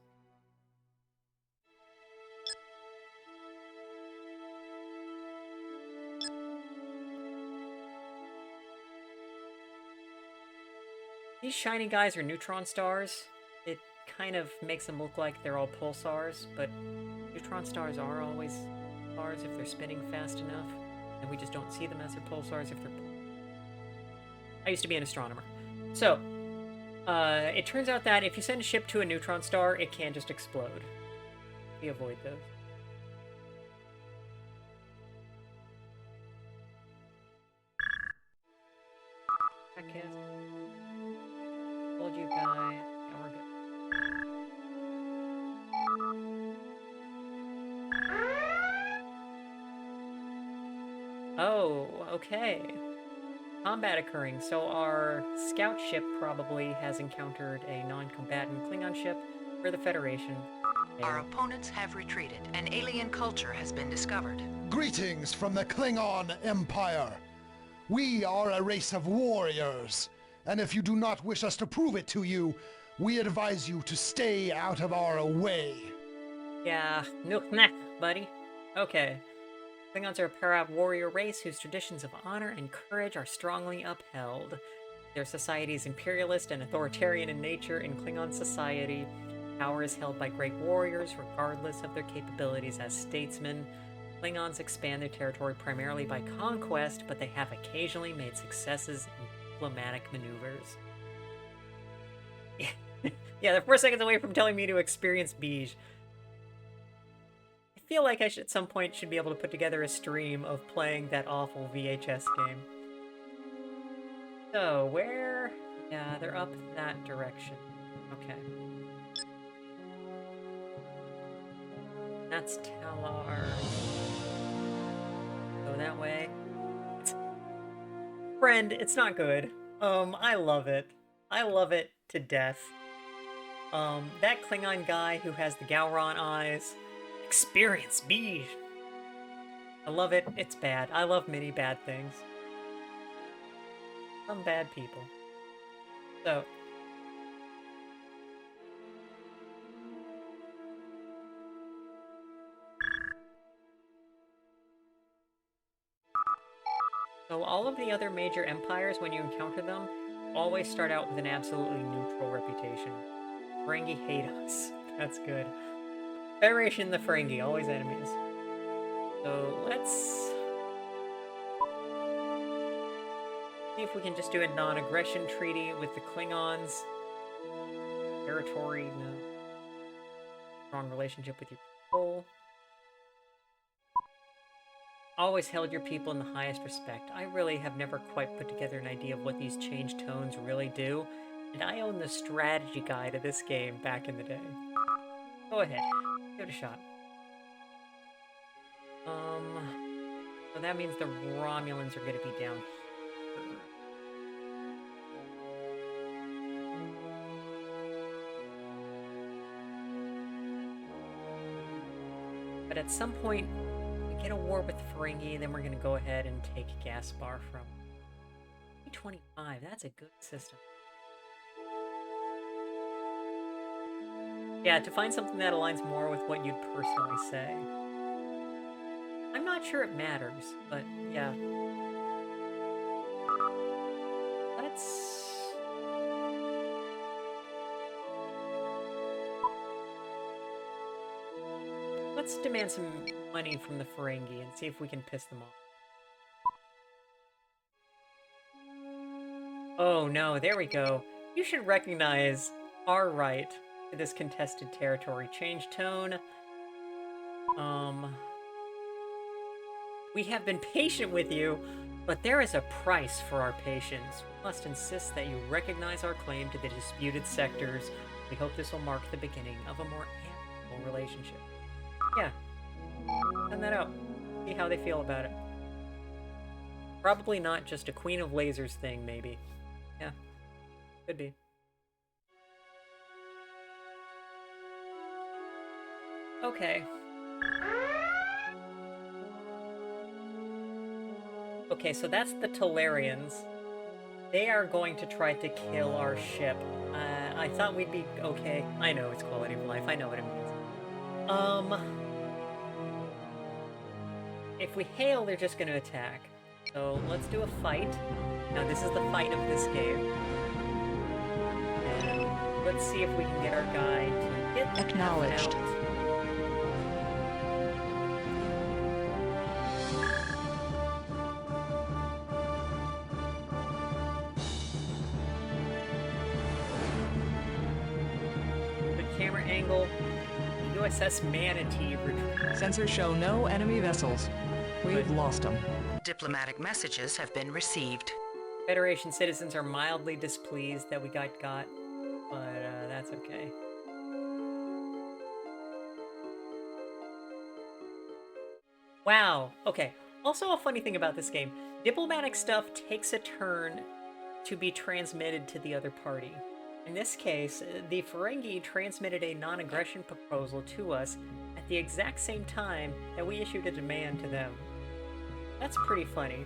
A: These shiny guys are neutron stars. It kind of makes them look like they're all pulsars, but neutron stars are always stars if they're spinning fast enough, and we just don't see them as their pulsars if they're... I used to be an astronomer. So, it turns out that if you send a ship to a neutron star, it can just explode. We avoid those. Podcast. Told you guys. Yeah, we're good. Oh, okay. Combat occurring. So our scout ship probably has encountered a non-combatant Klingon ship for the Federation.
U: Our opponents have retreated. An alien culture has been discovered.
L: Greetings from the Klingon Empire. We are a race of warriors, and if you do not wish us to prove it to you, we advise you to stay out of our way.
A: Yeah, nook knack, buddy. Okay. Klingons are a para-warrior race whose traditions of honor and courage are strongly upheld. Their society is imperialist and authoritarian in nature. In Klingon society, power is held by great warriors, regardless of their capabilities as statesmen. Klingons expand their territory primarily by conquest, but they have occasionally made successes in diplomatic maneuvers. Yeah, they're 4 seconds away from telling me to experience Beige. I feel like I should, at some point, should be able to put together a stream of playing that awful VHS game. So, where? Yeah, they're up that direction. Okay. That's Talar. Go that way. Friend, it's not good. I love it. I love it to death. That Klingon guy who has the Gowron eyes. Experience Beige. I love it. It's bad. I love many bad things. Some bad people. So. So all of the other major empires, when you encounter them, always start out with an absolutely neutral reputation. Ferengi hate us. That's good. Federation, the Ferengi, always enemies. So let's see if we can just do a non-aggression treaty with the Klingons. Territory, no. Strong relationship with your people. Always held your people in the highest respect. I really have never quite put together an idea of what these change tones really do, and I own the strategy guide of this game back in the day. Go ahead, give it a shot. So that means the Romulans are going to be down here. But at some point, we get a war with the Ferengi, and then we're going to go ahead and take Gaspar from 25. That's a good system. Yeah, to find something that aligns more with what you'd personally say. I'm not sure it matters, but yeah. Let's demand some money from the Ferengi and see if we can piss them off. Oh no, there we go. You should recognize our right to this contested territory. Change tone. We have been patient with you, but there is a price for our patience. We must insist that you recognize our claim to the disputed sectors. We hope this will mark the beginning of a more amicable relationship. Yeah. Send that out. See how they feel about it. Probably not just a Queen of Lasers thing, maybe. Yeah. Could be. Okay. Okay, so that's the Talarians. They are going to try to kill our ship. I thought we'd be okay. I know it's quality of life. I know what it means. If we hail, they're just going to attack. So let's do a fight. Now this is the fight of this game. And let's see if we can get our guy to hit
M: Acknowledged.
A: camera angle. USS Manatee.
I: Sensors show no enemy vessels. We've lost them.
U: Diplomatic messages have been received.
A: Federation citizens are mildly displeased that we got, but that's okay. Wow. Okay. Also, a funny thing about this game, diplomatic stuff takes a turn to be transmitted to the other party. In this case, the Ferengi transmitted a non-aggression proposal to us at the exact same time that we issued a demand to them. That's pretty funny.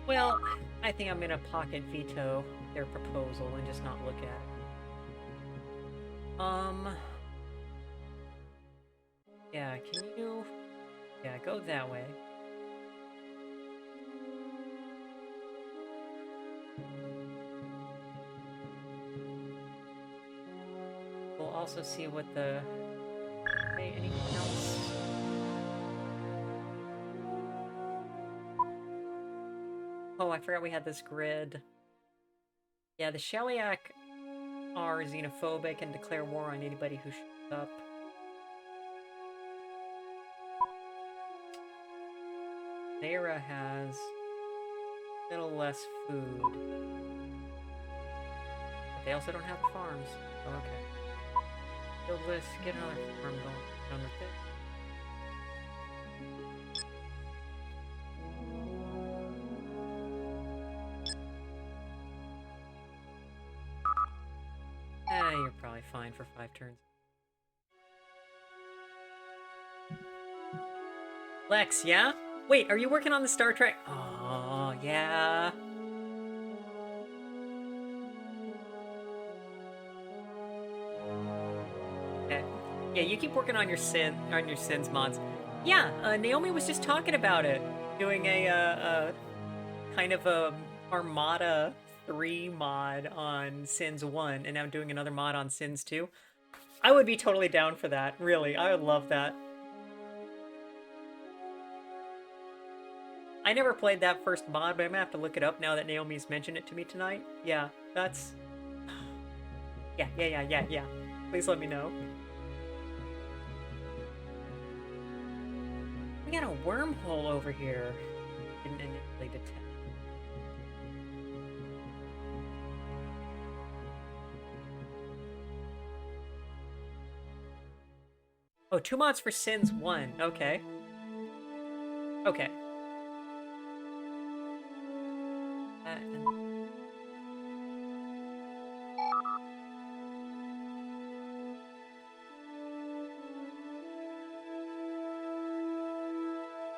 A: Well, I think I'm gonna pocket veto their proposal and just not look at it. Yeah, can you... Yeah, go that way. We'll also see what the... Hey, anything else? Oh, I forgot we had this grid. Yeah, the Shellyak are xenophobic and declare war on anybody who shows up. Nera has a little less food. But they also don't have the farms. So okay. Build this, get another farm going. Done with it. You're probably fine for 5 turns. Lex, yeah? Wait, are you working on the Star Trek? Oh, yeah. Okay. Yeah, you keep working on your Sins mods. Yeah, Naomi was just talking about it. Doing a kind of a Armada 3 mod on Sins 1, and now doing another mod on Sins 2. I would be totally down for that, really. I would love that. I never played that first mod, but I'm gonna have to look it up now that Naomi's mentioned it to me tonight. Yeah, that's... Yeah. Please let me know. We got a wormhole over here. Didn't initially detect. Oh, 2 mods for Sins 1. Okay. Okay.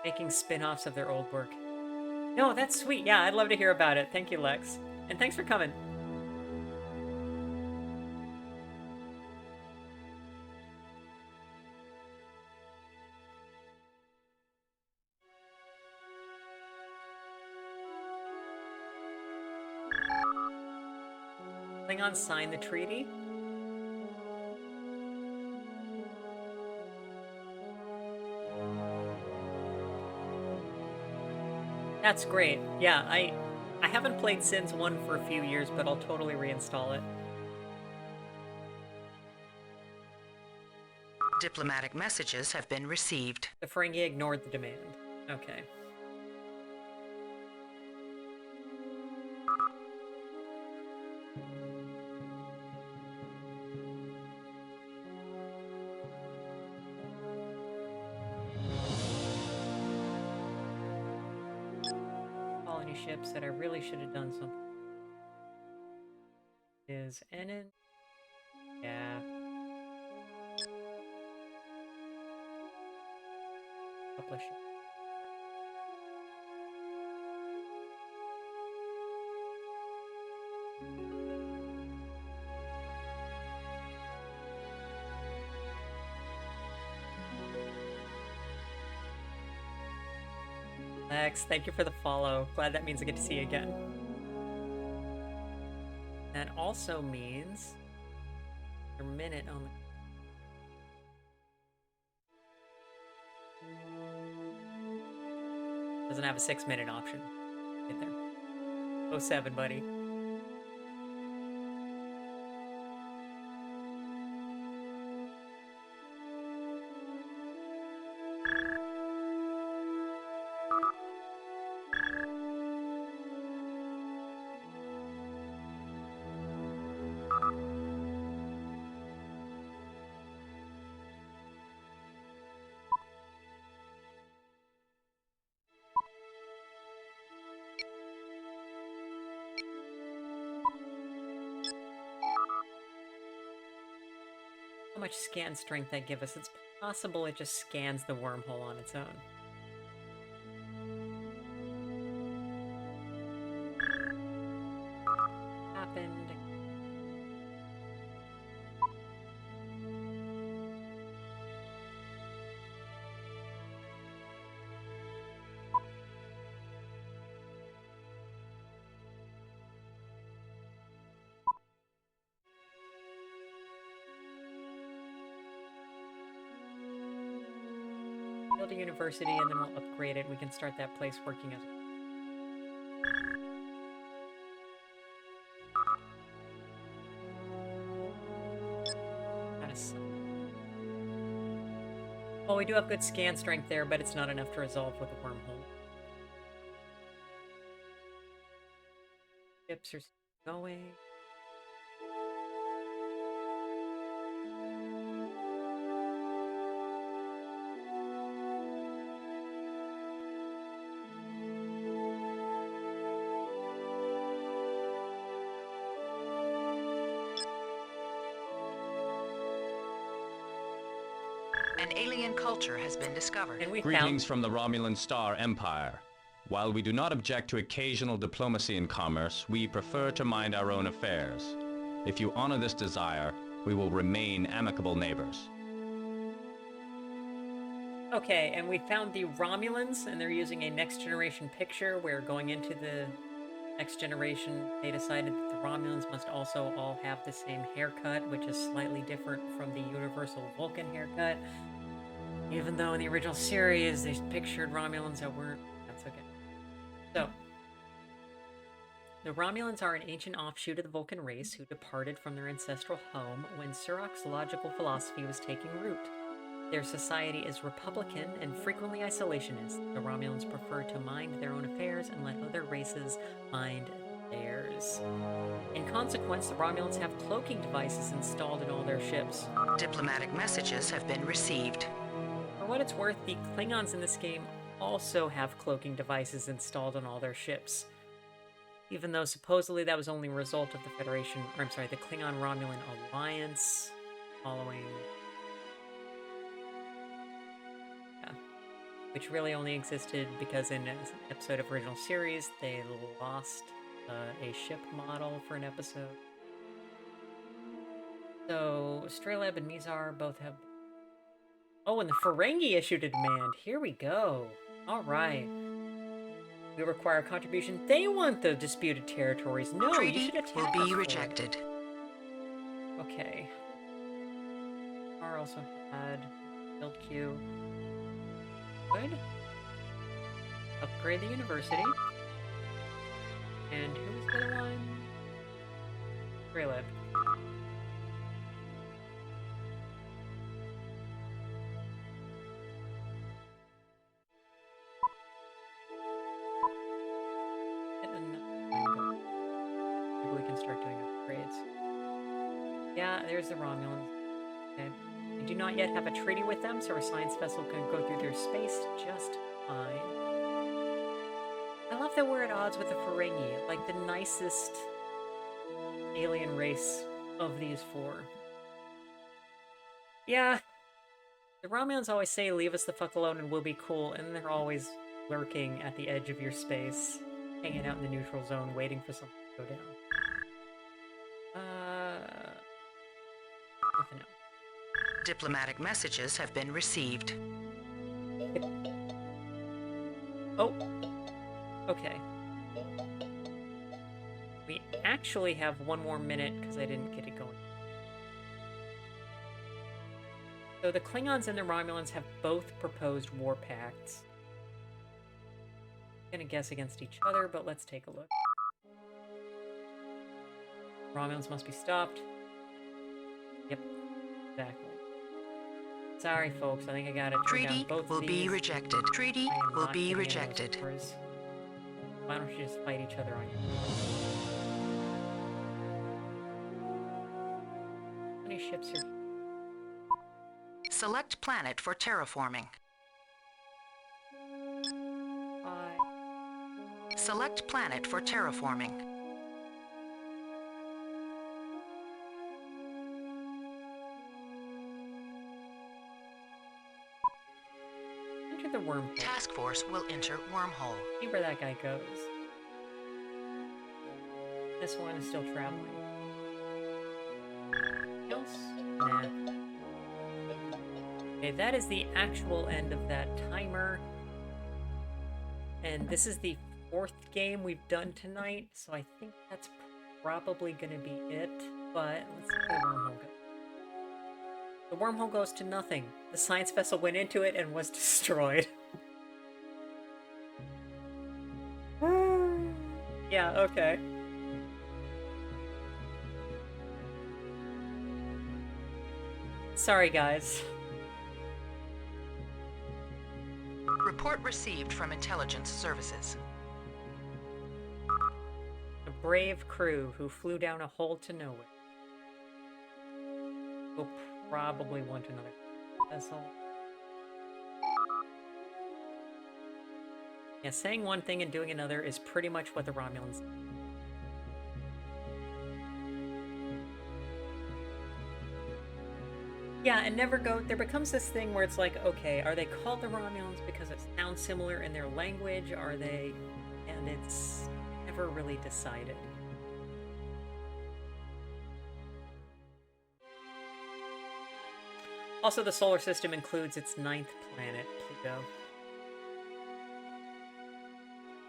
A: Making spin-offs of their old work. No, that's sweet. Yeah, I'd love to hear about it. Thank you, Lex. And thanks for coming. Klingons signed the treaty. That's great. Yeah, I haven't played Sins 1 for a few years, but I'll totally reinstall it.
U: Diplomatic messages have been received.
A: The Ferengi ignored the demand. Okay. Ships that I really should have done something. Is Enin? Yeah. Publish it. Lex, thank you for the follow. Glad that means I get to see you again. That also means your minute on the... Doesn't have a 6-minute option. Get there. 07, buddy. how much scan strength that gives us. It's possible it just scans the wormhole on its own. Happened. Build a university and then we'll upgrade it. We can start that place working as well, we do have good scan strength there, but it's not enough to resolve with the wormhole. Ships are going.
U: An alien culture has been discovered.
A: And we
G: Greetings from the Romulan Star Empire. While we do not object to occasional diplomacy and commerce, we prefer to mind our own affairs. If you honor this desire, we will remain amicable neighbors.
A: Okay, and we found the Romulans, and they're using a next generation picture where going into the next generation, they decided that the Romulans must also all have the same haircut, which is slightly different from the universal Vulcan haircut. Even though in the original series, they pictured Romulans that weren't. That's okay. So, the Romulans are an ancient offshoot of the Vulcan race who departed from their ancestral home when Surok's logical philosophy was taking root. Their society is republican and frequently isolationist. The Romulans prefer to mind their own affairs and let other races mind theirs. In consequence, the Romulans have cloaking devices installed in all their ships.
U: Diplomatic messages have been received.
A: For what it's worth, the Klingons in this game also have cloaking devices installed on all their ships. Even though supposedly that was only a result of the Federation, or I'm sorry, the Klingon-Romulan alliance following... which really only existed because in an episode of original series, they lost a ship model for an episode. So, Strelab and Mizar both have... Oh, and the Ferengi issued a demand. Here we go. All right. We require a contribution. They want the disputed territories. No,
U: Treaty
A: you should attack
U: will be
A: us
U: rejected.
A: Okay. R also had build queue. Good. Upgrade the university. And who was the other one? Strelab. Maybe we can start doing upgrades. Yeah, there's the Romulans. Okay. We do not yet have a treaty with them, so our science vessel can go through their space just fine. I love that we're at odds with the Ferengi, like the nicest alien race of these four. Yeah, the Romulans always say, leave us the fuck alone and we'll be cool, and they're always lurking at the edge of your space, hanging out in the neutral zone, waiting for something to go down. Nothing else.
U: Diplomatic messages have been received.
A: Oh. Okay. We actually have one more minute because I didn't get it going. So the Klingons and the Romulans have both proposed war pacts. I'm gonna guess against each other, but let's take a look. Romulans must be stopped. Yep, exactly. Sorry, folks. I think I got it.
U: Treaty will be rejected. Treaty will be rejected.
A: Why don't you just fight each other on your How many ships are...
U: Select planet for terraforming. Select planet for terraforming.
A: Enter the wormhole.
U: Task force will enter wormhole.
A: See where that guy goes. This one is still traveling. Else? Nah. Okay, that is the actual end of that timer. And this is the 4th game we've done tonight, so I think that's probably gonna be it. But let's see where the wormhole goes. The wormhole goes to nothing. The science vessel went into it and was destroyed. Yeah, okay. Sorry, guys.
U: Report received from intelligence services.
A: A brave crew who flew down a hole to nowhere. Will probably want another vessel. Yeah, saying one thing and doing another is pretty much what the Romulans do. Yeah, and there becomes this thing where it's like, okay, are they called the Romulans because it sounds similar in their language? Are they... And it's never really decided. Also, the solar system includes its 9th planet, Pluto.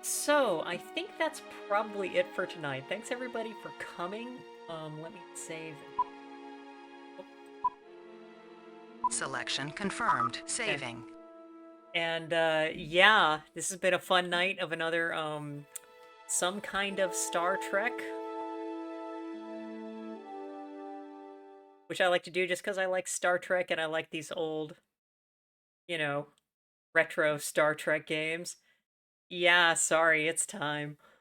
A: So, I think that's probably it for tonight. Thanks everybody for coming. Let me save.
U: Selection confirmed. Saving.
A: And, yeah, this has been a fun night of another, some kind of Star Trek. Which I like to do just because I like Star Trek and I like these old, you know, retro Star Trek games. Yeah, sorry, it's time.